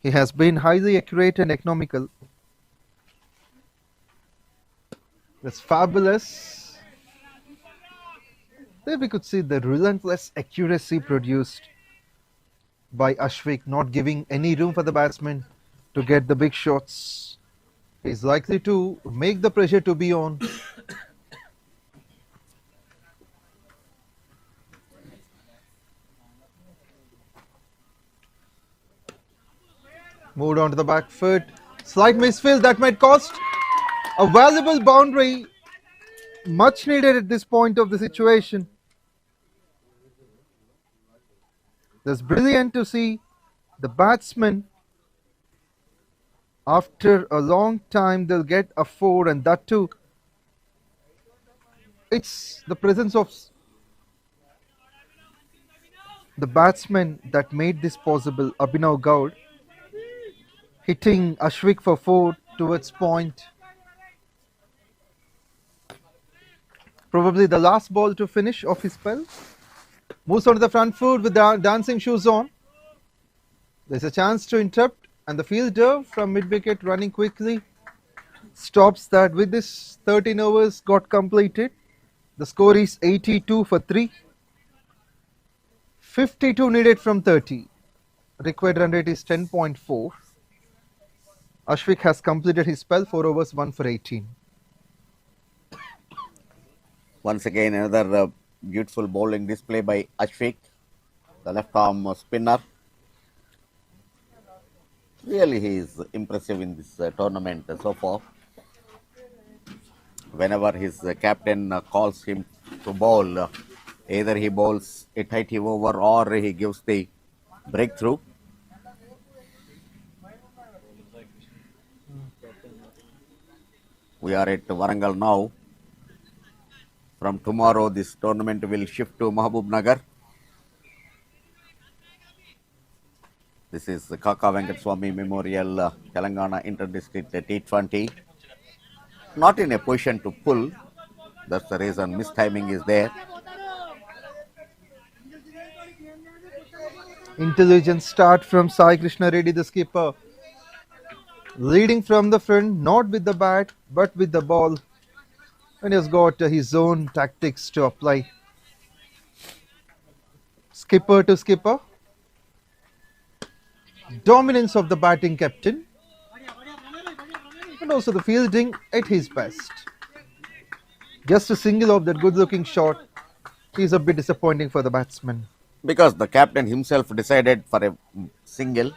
He has been highly accurate and economical. That's fabulous. There we could see the relentless accuracy produced by Ashwik, not giving any room for the batsman to get the big shots. He's likely to make the pressure to be on. Moved on to the back foot. Slight misfield that might cost a valuable boundary. Much needed at this point of the situation. It's brilliant to see the batsman, after a long time, they'll get a 4, and that too. It's the presence of the batsman that made this possible. Abhinav Gaud hitting Ashwik for 4 towards point. Probably the last ball to finish off his spell. Moves onto the front foot with the dancing shoes on. There's a chance to interrupt, and the fielder from mid-wicket running quickly stops that. With this, 13 overs got completed. The score is 82 for 3. 52 needed from 30. Required run rate is 10.4. Ashwik has completed his spell, 4 overs, 1 for 18. Once again, another beautiful bowling display by Ashwik, the left arm spinner. Really, he is impressive in this tournament so far. Whenever his captain calls him to bowl, either he bowls a tighty over or he gives the breakthrough. We are at Warangal now. From tomorrow, this tournament will shift to Mahabubnagar. This is the Kaka Venkataswamy Memorial Telangana Inter-District T20. Not in a position to pull. That's the reason mistiming is there. Intelligent start from Sai Krishna Reddy, the skipper. Leading from the front, not with the bat, but with the ball. And he has got his own tactics to apply. Skipper to skipper. Dominance of the batting captain. And also the fielding at his best. Just a single of that good-looking shot is a bit disappointing for the batsman. Because the captain himself decided for a single.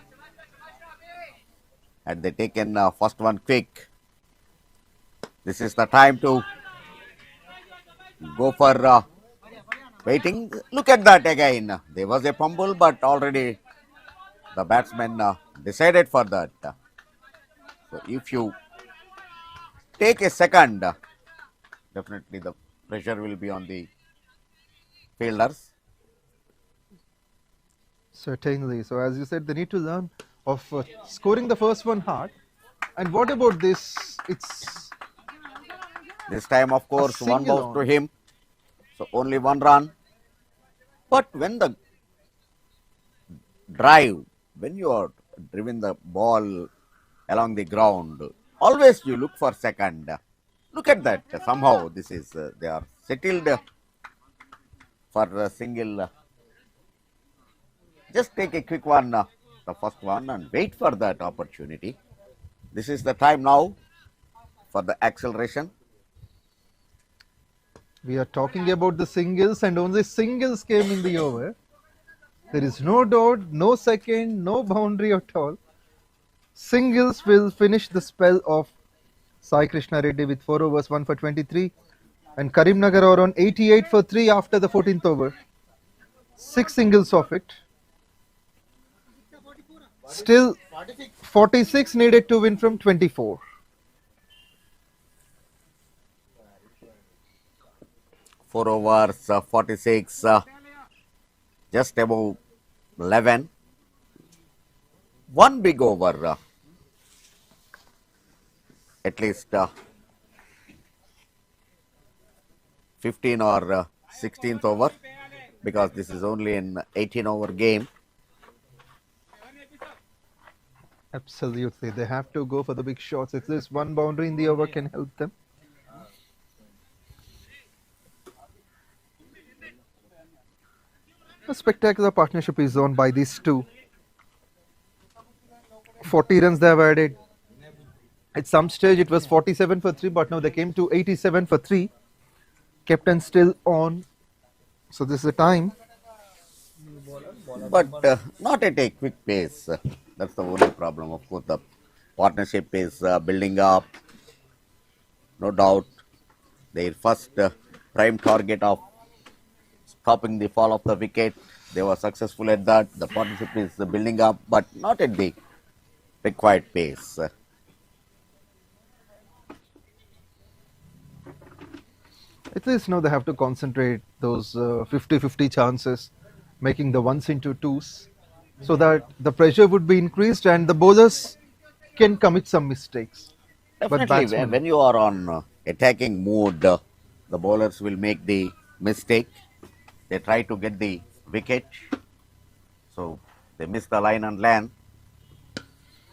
And they taken first one quick. This is the time to go for waiting. Look at that again. There was a fumble, but already the batsman decided for that. So if you take a second, definitely the pressure will be on the fielders. Certainly. So as you said, they need to learn of scoring the first one hard. And what about this? It's this time, of course, one bounce to him. So only one run. But when the drive, when you are driving the ball along the ground, always you look for second. Look at that. Somehow this is they are settled for a single. Just take a quick one, the first one, and wait for that opportunity. This is the time now for the acceleration. We are talking about the singles, and only singles came in the over. There is no dot, no second, no boundary at all. Singles will finish the spell of Sai Krishna Reddy with 4 overs, 1 for 23. And Karimnagar are on 88 for 3 after the 14th over. 6 singles of it. Still 46 needed to win from 24. Four overs, 46, just above 11. One big over, at least 15 or 16th over, because this is only an 18-over game. Absolutely, they have to go for the big shots. At least one boundary in the over can help them. A spectacular partnership is owned by these two. 40 runs they have added. At some stage it was 47 for 3, but now they came to 87 for 3. Captain still on. So this is the time. But not at a quick pace. That's the only problem. Of course, the partnership is building up. No doubt. Their first prime target of stopping the fall of the wicket. They were successful at that. The partnership is building up, but not at the required pace. At least now they have to concentrate those 50-50 chances, making the ones into twos, so that the pressure would be increased and the bowlers can commit some mistakes. Definitely, when you are on attacking mood, the bowlers will make the mistake. They try to get the wicket, so they miss the line and land.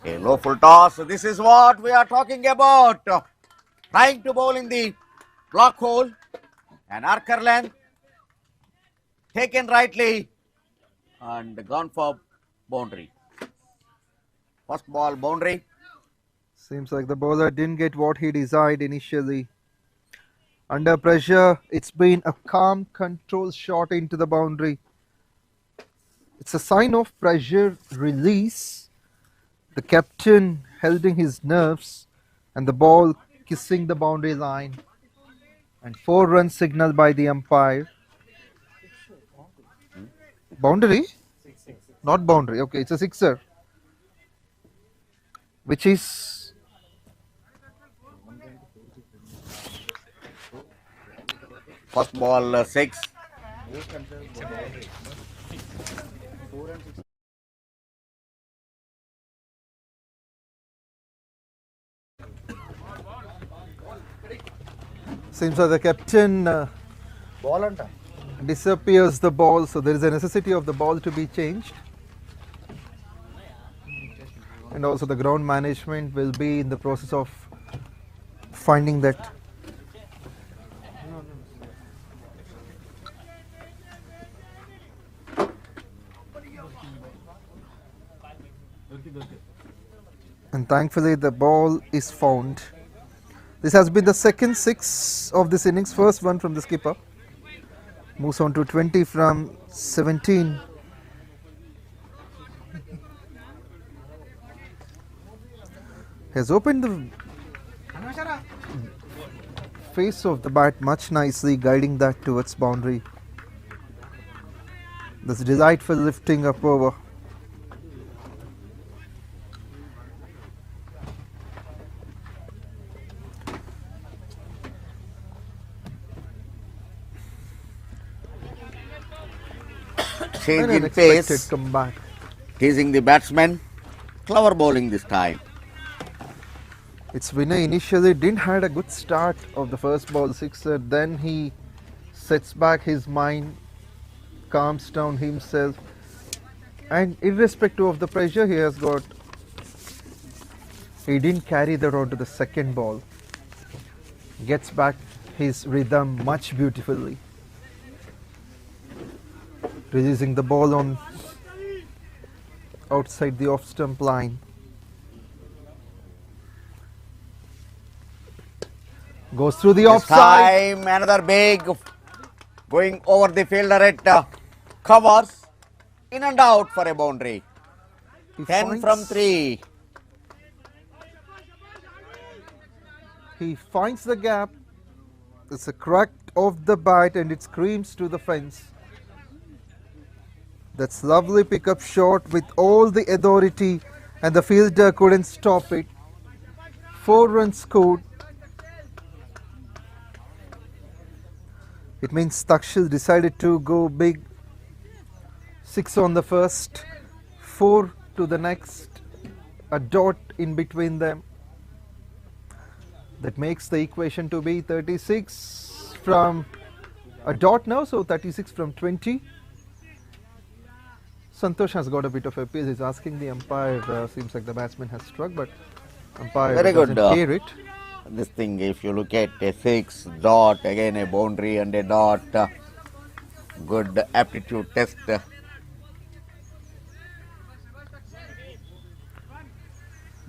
A low full toss. So this is what we are talking about. Trying to bowl in the block hole. An archer length taken rightly and gone for boundary. First ball boundary. Seems like the bowler didn't get what he desired initially. Under pressure, it's been a calm, controlled shot into the boundary. It's a sign of pressure release. The captain holding his nerves and the ball kissing the boundary line. And 4 runs signaled by the umpire. Boundary? Not boundary. Okay, it's a sixer. Which is first ball 6. Seems like the captain disappears the ball, so there is a necessity of the ball to be changed. and also the ground management will be in the process of finding that. And thankfully the ball is found. This has been the second 6 of this innings, first one from the skipper. Moves on to 20 from 17. Has opened the face of the bat much nicely, guiding that towards boundary. This delightful lifting up over. Change in Unexpected pace, comeback. teasing the batsman, clever bowling this time. It's Vinay initially didn't had a good start of the first ball sixer, then he sets back his mind, calms down himself, and irrespective of the pressure he has got, he didn't carry that on to the second ball. Gets back his rhythm much beautifully. Releasing the ball on outside the off stump line. Goes through the This offside. time another big going over the fielder at covers, in and out for a boundary. He 10 from finds- 3. He finds the gap. It's a crack of the bat and it screams to the fence. That's lovely pickup shot with all the authority and the fielder couldn't stop it. 4 runs scored. It means Takshil decided to go big. 6 on the first, 4 to the next, a dot in between them. That makes the equation to be 36 from a dot now, so 36 from 20. Santosh has got a bit of appeal. He's asking the umpire. Seems like the batsman has struck, but umpire Very good. doesn't hear it. This thing, if you look at a 6 dot, again a boundary and a dot, good aptitude test.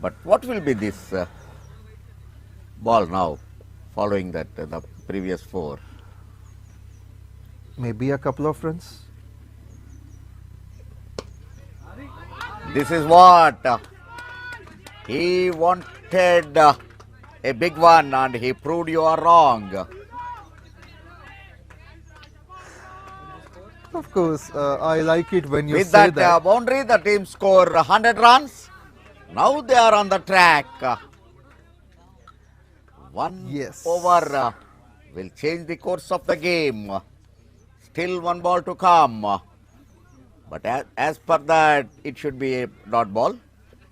But what will be this ball now, following that the previous 4? Maybe a couple of runs. This is what he wanted, a big one, and he proved you are wrong. Of course, I like it when you With say that boundary, the team score 100 runs. Now they are on the track. One Yes. over will change the course of the game. Still 1 ball to come. But as per that, it should be a dot ball.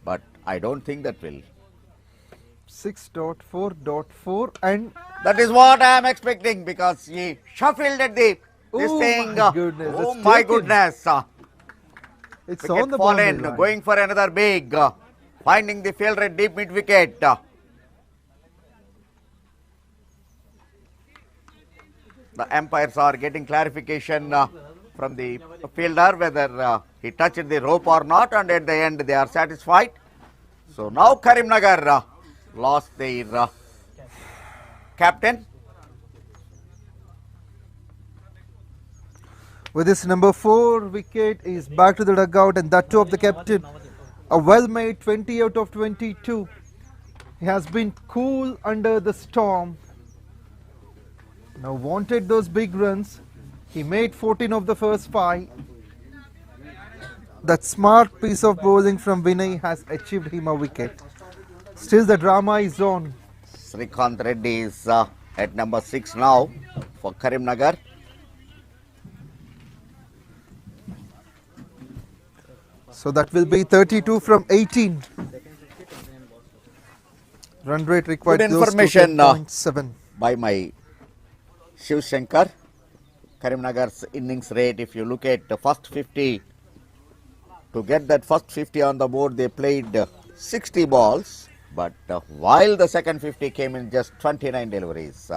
But I don't think that will. 6.4.4 and That is what I am expecting, because he shuffled at this Oh thing. my goodness, Oh it's my taken. goodness. it's Wicket on the boundary fallen, line. going for another big. Finding the fielder at deep mid wicket. The umpires are getting clarification from the fielder whether he touched the rope or not, and at the end they are satisfied. So now Karimnagar lost their captain. With his number 4 wicket is back to the dugout, and that too of the captain. A well-made 20 out of 22. He has been cool under the storm. Now wanted those big runs. He made 14 of the first 5. That smart piece of bowling from Vinay has achieved him a wicket. Still the drama is on. Srikanth Reddy is at number 6 now for Karimnagar. So that will be 32 from 18. Run rate required Good close to information 10.7. by my Shiv Shankar. Karimnagar's innings rate, if you look at the first 50, to get that first 50 on the board, they played 60 balls, but while the second 50 came in just 29 deliveries.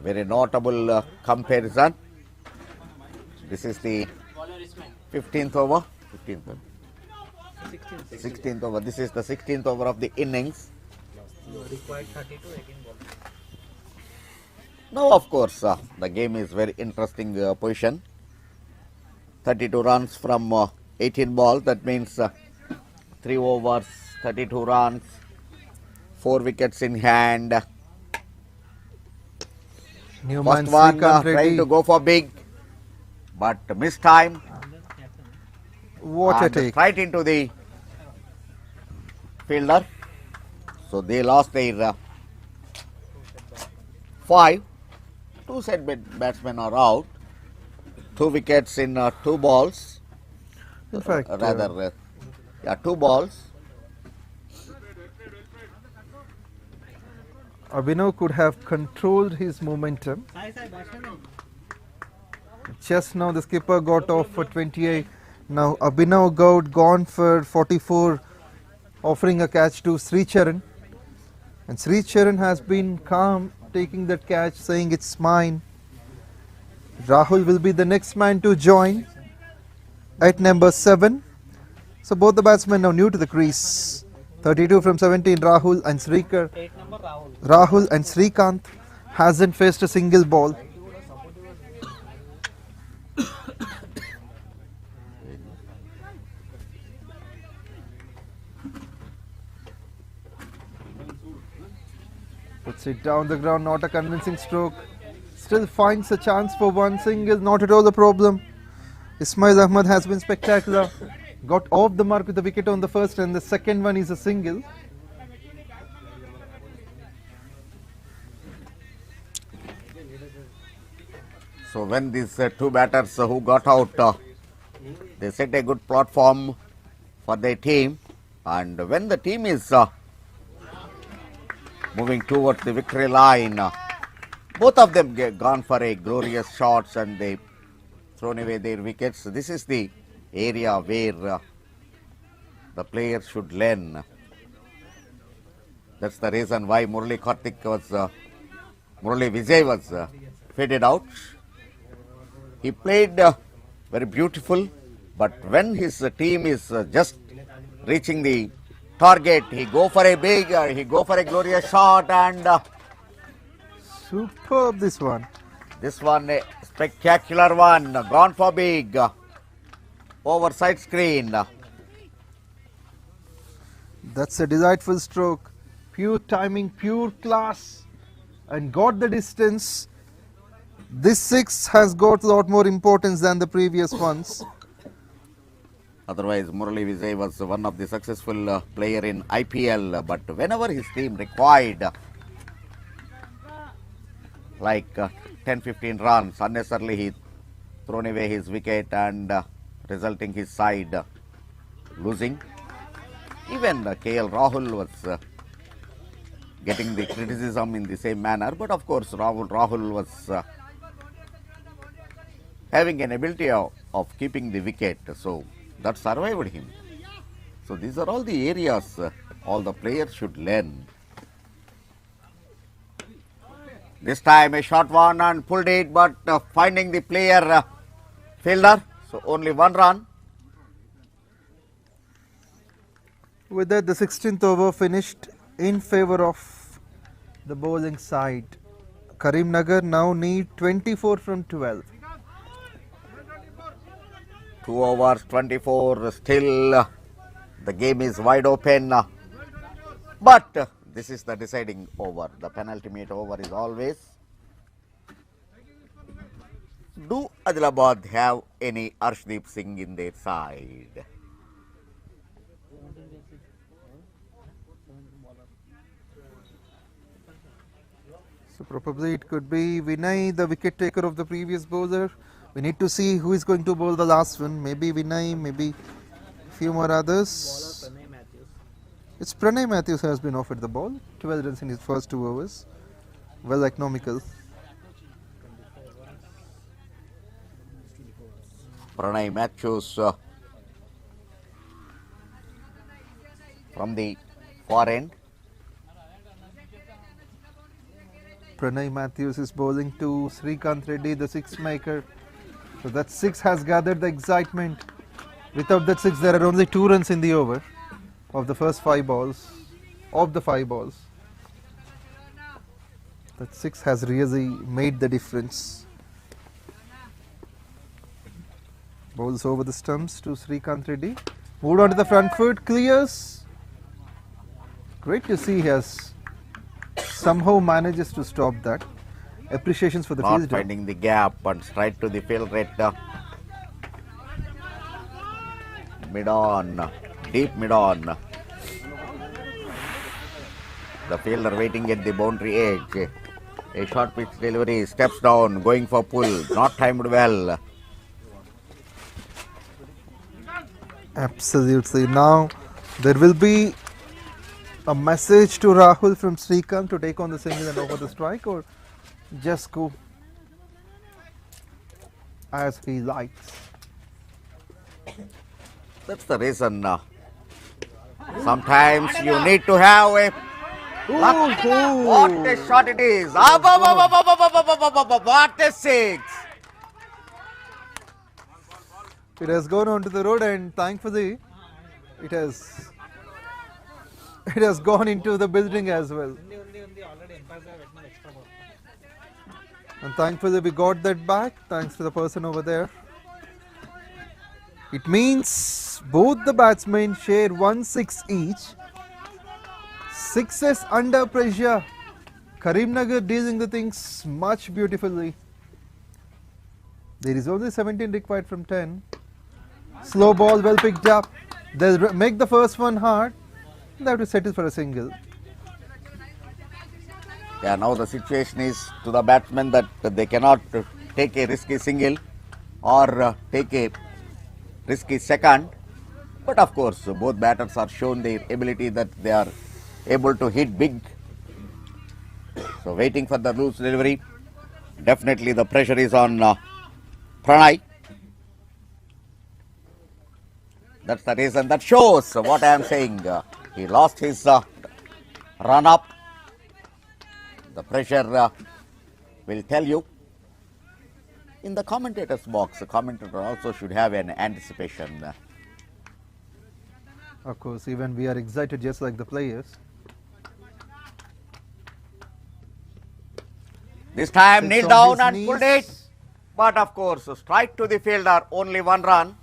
Very notable comparison. This is the 15th over. 16th over. This is the 16th over of the innings. Now, of course, the game is very interesting position. 32 runs from 18 balls. That means 3 overs, 32 runs, 4 wickets in hand. First one trying to go for big, but missed time. What a take. Right into the fielder. So they lost their 5. 2 set batsmen are out. 2 wickets in 2 balls. In fact, 2 balls. Abhinav could have controlled his momentum. Just now the skipper got off for 28. Now Abhinav gone for 44, offering a catch to Sri Charan. And Sri Charan has been calm, taking that catch, saying it's mine. Rahul will be the next man to join at number 7. So both the batsmen now new to the crease. 32 from 17, Rahul and Srikanth hasn't faced a single ball. Puts it down the ground, not a convincing stroke. Still finds a chance for one single, not at all a problem. Ismail Ahmad has been spectacular. Got off the mark with a wicket on the first, and the second one is a single. So when these 2 batters who got out, they set a good platform for their team, and when the team is moving towards the victory line, both of them gone for a glorious shots and they thrown away their wickets. This is the area where the players should learn. That's the reason why Murali Vijay was faded out. He played very beautiful, but when his team is just reaching the target, he go for a glorious shot, and superb this one. This one a spectacular one, gone for big, over side screen. That's a delightful stroke. Pure timing, pure class, and got the distance. This 6 has got a lot more importance than the previous ones. Otherwise, Murali Vijay was one of the successful player in IPL, but whenever his team required like 10-15 runs, unnecessarily he thrown away his wicket and resulting his side losing. Even KL Rahul was getting the criticism in the same manner, but of course Rahul was having an ability of keeping the wicket, so that survived him. So these are all the areas all the players should learn. This time a short one and pulled it, but finding the player fielder, so only 1 run. With that, the 16th over finished in favour of the bowling side. Karimnagar now need 24 from 12. 2 overs, 24, still the game is wide open. But this is the deciding over. The penultimate over is always. Do Adilabad have any Arshdeep Singh in their side? So probably it could be Vinay, the wicket taker of the previous bowler. We need to see who is going to bowl the last one. Maybe Vinay, maybe a few more others. It's Pranay Matthews who has been offered the ball. 12 runs in his first 2 overs. Well economical. Pranay Matthews from the far end. Pranay Matthews is bowling to Srikanth Reddy, the six maker. So that six has gathered the excitement. Without that six, there are only 2 runs in the over of the first 5 balls. Of the 5 balls, that six has really made the difference. Bowls over the stumps to Srikanth Reddy. Moved on to the front foot, clears. Great to see he has somehow manages to stop that. Appreciations for the Not fielder. finding the gap but straight to the field rate. Mid on, deep mid on. The fielder waiting at the boundary edge. A short pitch delivery, steps down, going for pull, not timed well. Absolutely. Now there will be a message to Rahul from Srikanth to take on the single and over the strike, or just go as he likes. That's the reason. Sometimes you need to have a luck. What a shot it is. What a six. It has gone onto the road, and thankfully it has gone into the building as well. And thankfully we got that back thanks to the person over there. It means both the batsmen share 1 6 each. Sixes under pressure. Karimnagar dealing the things much beautifully. There is only 17 required from 10. Slow ball well picked up. They'll make the first one hard. They have to settle for a single. Yeah, now the situation is to the batsmen that they cannot take a risky single or take a risky second. But of course, both batters are shown their ability that they are able to hit big. So waiting for the loose delivery. Definitely the pressure is on Pranay. That's the reason. That shows what I am saying. He lost his run up. The pressure will tell you. In the commentator's box, the commentator also should have an anticipation. Of course, even we are excited just like the players. This time Sits kneel on down his and knees. pulled it. But of course, strike to the fielder, only 1 run.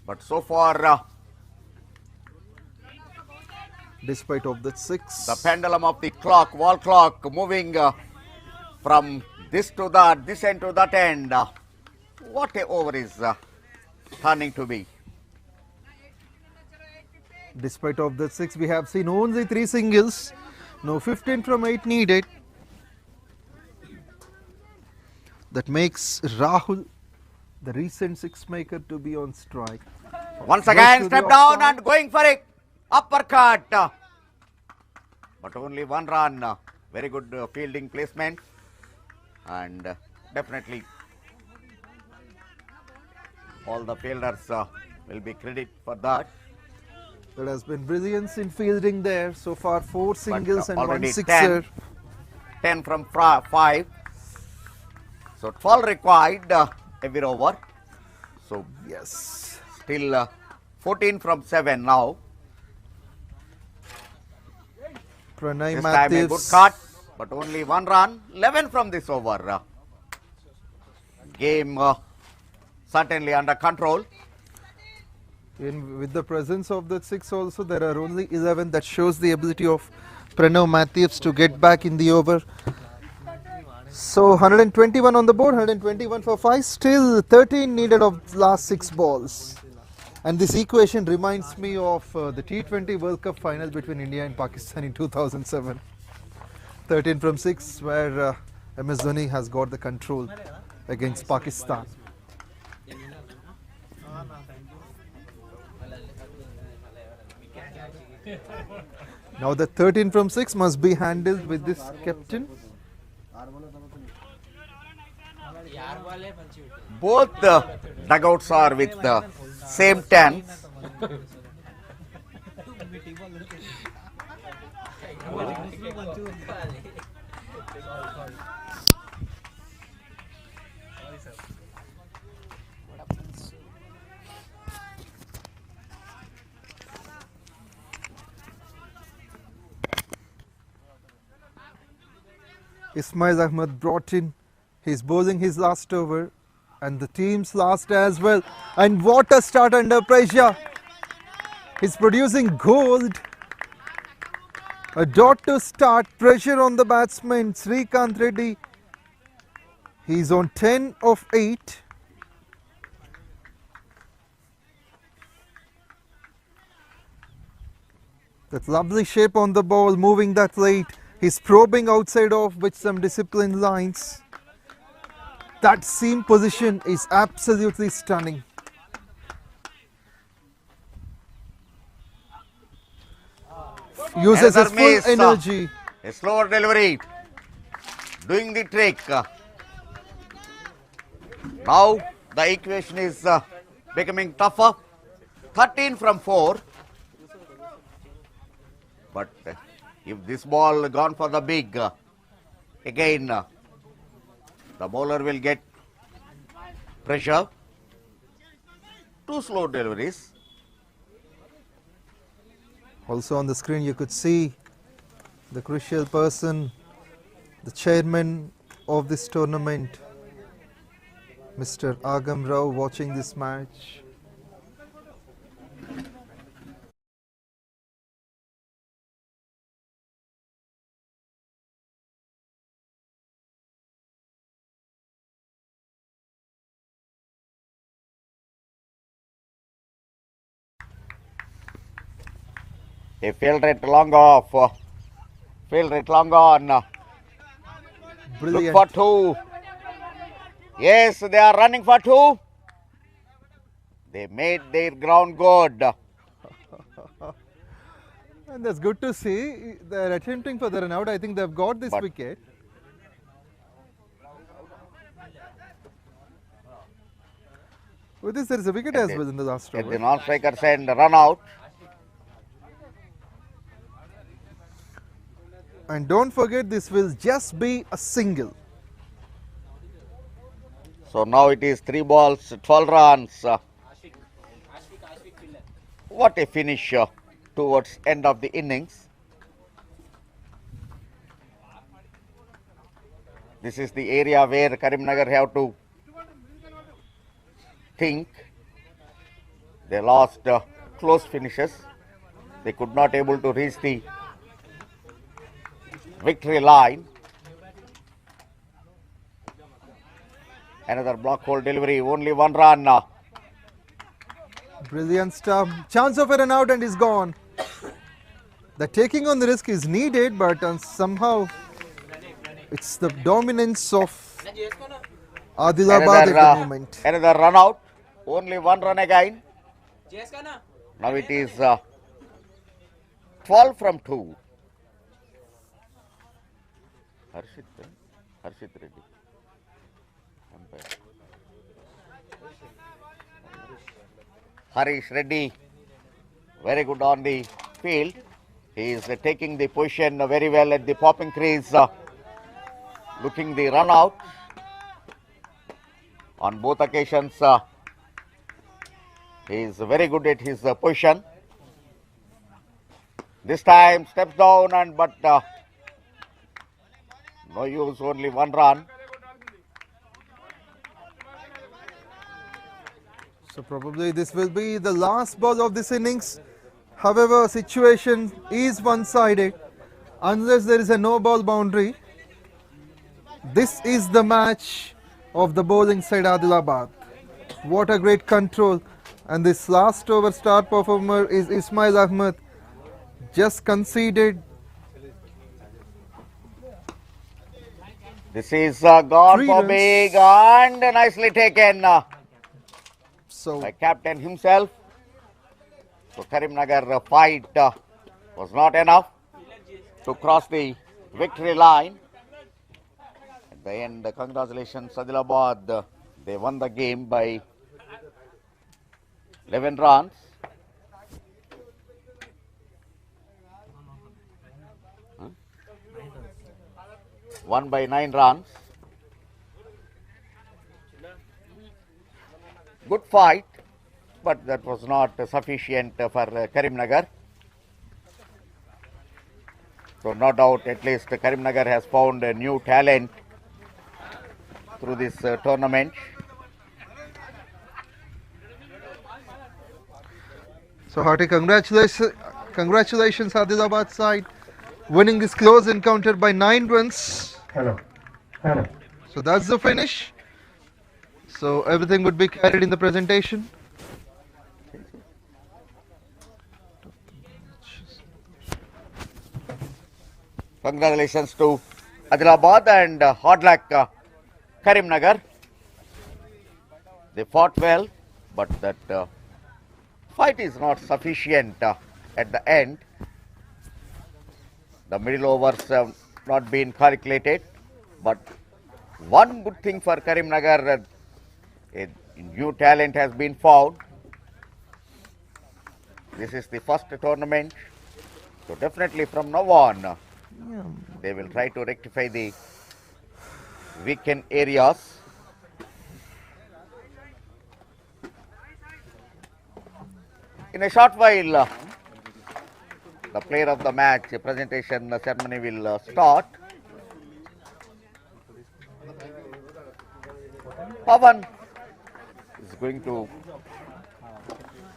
But so far, despite of that 6. the pendulum of the clock, wall clock, moving from this to that, this end to that end. What a over is turning to be. Despite of that 6, we have seen only 3 singles. No 15 from 8 needed. That makes Rahul the recent 6 maker to be on strike. Once Goes again, to the step down offside. and going for it. Uppercut. But only 1 run. Very good fielding placement. And definitely all the fielders will be credit for that. There has been brilliance in fielding there. So far 4 singles and 1 already sixer. 10 from 5. So 12 required every over. So yes, still 14 from 7 now. Pranay This time a good Matthews. cut, but only 1 run. 11 from this over. Game certainly under control. With the presence of that 6 also, there are only 11. That shows the ability of Pranay Matthews to get back in the over. So 121 on the board, 121 for 5. Still 13 needed of last 6 balls. And this equation reminds me of the T20 World Cup final between India and Pakistan in 2007. 13 from 6, where MS Dhoni has got the control against Pakistan. Now the 13 from 6 must be handled with this captain. Both dugouts are with the same 10. Ismail Ahmed brought in. He's bowling his last over and the team's last as well. And what a start under pressure. He's producing gold. A dot to start. Pressure on the batsman Srikanth Reddy. He's on 10 of 8. That lovely shape on the ball, moving that late. He's probing outside off with some disciplined lines. That seam position is absolutely stunning. Uses his full energy. A slower delivery. Doing the trick. Now the equation is becoming tougher. 13 from 4. But if this ball gone for the big, again the bowler will get pressure. 2 slow deliveries. Also on the screen you could see the crucial person, the chairman of this tournament, Mr. Agam Rao, watching this match. A field rate long off. Field rate long on. Brilliant. Look for 2. Yes, they are running for 2. They made their ground good. And that's good to see. They're attempting for the run out. I think they've got this wicket. With this, there is a wicket as well in the last over. The non-striker send run out. And don't forget, this will just be a single. So now it is 3 balls, 12 runs. What a finish towards end of the innings. This is the area where Karimnagar have to think. They lost close finishes. They could not able to reach the victory line. Another block hole delivery, only 1 run. Brilliant stuff. Chance of a run out and he's gone. The taking on the risk is needed, but somehow it's the dominance of Adilabad at the moment. Another run out, only 1 run again. Now it is 12 from 2. Harshit Reddy. Harish Reddy, very good on the field. He is taking the position very well at the popping crease, looking the run out. On both occasions, he is very good at his position. This time steps down and but no use, only 1 run. So probably this will be the last ball of this innings. However, situation is one-sided. Unless there is a no-ball boundary, this is the match of the bowling side Adilabad. What a great control. And this last over star performer is Ismail Ahmed. Just conceded. This is gone 3 for runs. big and nicely taken So by captain himself. So Karimnagar fight was not enough to cross the victory line. At the end, congratulations Adilabad. They won the game by 11 runs. Huh? won by 9 runs. Good fight, but that was not sufficient for Karimnagar. So no doubt, at least Karimnagar has found a new talent through this tournament. So hearty congratulations Adilabad side, winning this close encounter by 9 runs. So that's the finish. So everything would be carried in the presentation. Congratulations to Adilabad and hard luck Karimnagar. They fought well, but that fight is not sufficient at the end. The middle overs have not been calculated, but one good thing for Karimnagar, a new talent has been found. This is the first tournament, so definitely from now on, they will try to rectify the weakened areas. In a short while, the player of the match presentation ceremony will start. Pavan is going to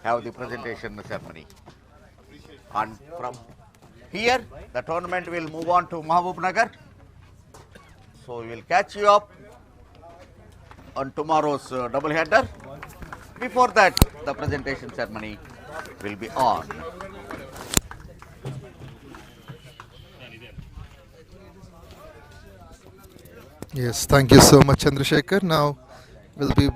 have the presentation ceremony. And from here, the tournament will move on to Mahabubnagar. So we will catch you up on tomorrow's double header. Before that, the presentation ceremony will be on. Yes, thank you so much, Chandrasekhar. Now we'll be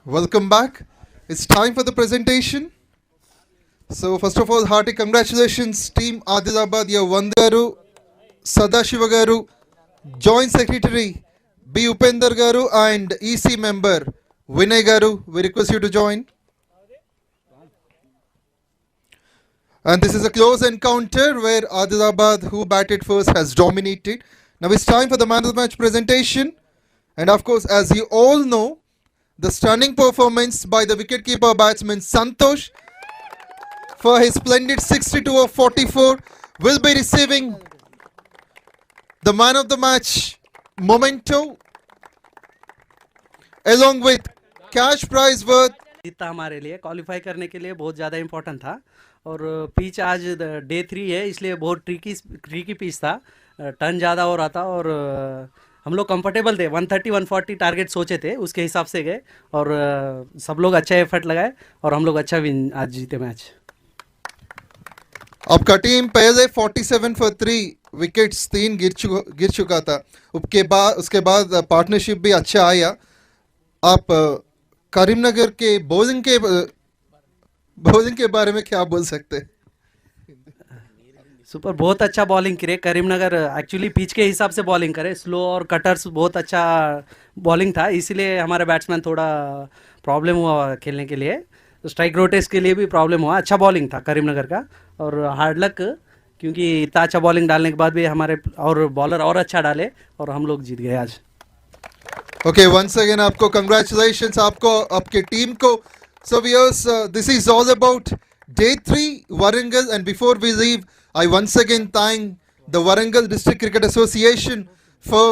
welcome back. It's time for the presentation. So first of all, hearty congratulations team Adilabad, your Vandaru, Sadashiva Garu, Joint Secretary B. Upender Garu and EC member Vinay Garu. We request you to join. And this is a close encounter where Adilabad, who batted first, has dominated. Now it's time for the man of the match presentation. And of course, as you all know, the stunning performance by the wicketkeeper batsman Santosh for his splendid 62 of 44 will be receiving the man of the match memento along with cash prize worth जीता हमारे लिए qualify करने के लिए बहुत ज़्यादा important था। और पिच आज डे 3 है, इसलिए बहुत ट्रिकी पिच था, टर्न ज़्यादा हो रहा था और हम लोग कंफर्टेबल थे। 130-140 टारगेट सोचे थे, उसके हिसाब से गए और सब लोग अच्छा एफर्ट लगाए और हम लोग अच्छा विन आज जीते मैच। आपका टीम पहले 47 for 3 विकेट्स 3 गिर चुका था, उसके बाद पार्टनरशिप भी अच्छा आया। आप करीमनगर के बॉलिंग के बारे में क्या बोल सकते हैं? सुपर, बहुत अच्छा बॉलिंग करे करीमनगर। एक्चुअली पिच के हिसाब से बॉलिंग करे, स्लो और कटर्स बहुत अच्छा बॉलिंग था, इसीलिए हमारे बैट्समैन थोड़ा प्रॉब्लम हुआ खेलने के लिए। तो स्ट्राइक रोटेस के लिए भी प्रॉब्लम हुआ। अच्छा बॉलिंग था करीमनगर का और हार्ड लक, क्योंकि इतना अच्छा बॉलिंग डालने के बाद भी हमारे और बॉलर और अच्छा डाले और हम लोग जीत गए आज। Okay, once again आपको congratulations, आपको आपके टीम को. So viewers, this is all about day 3 Warangal, and before we leave, I once again thank the Warangal District Cricket Association for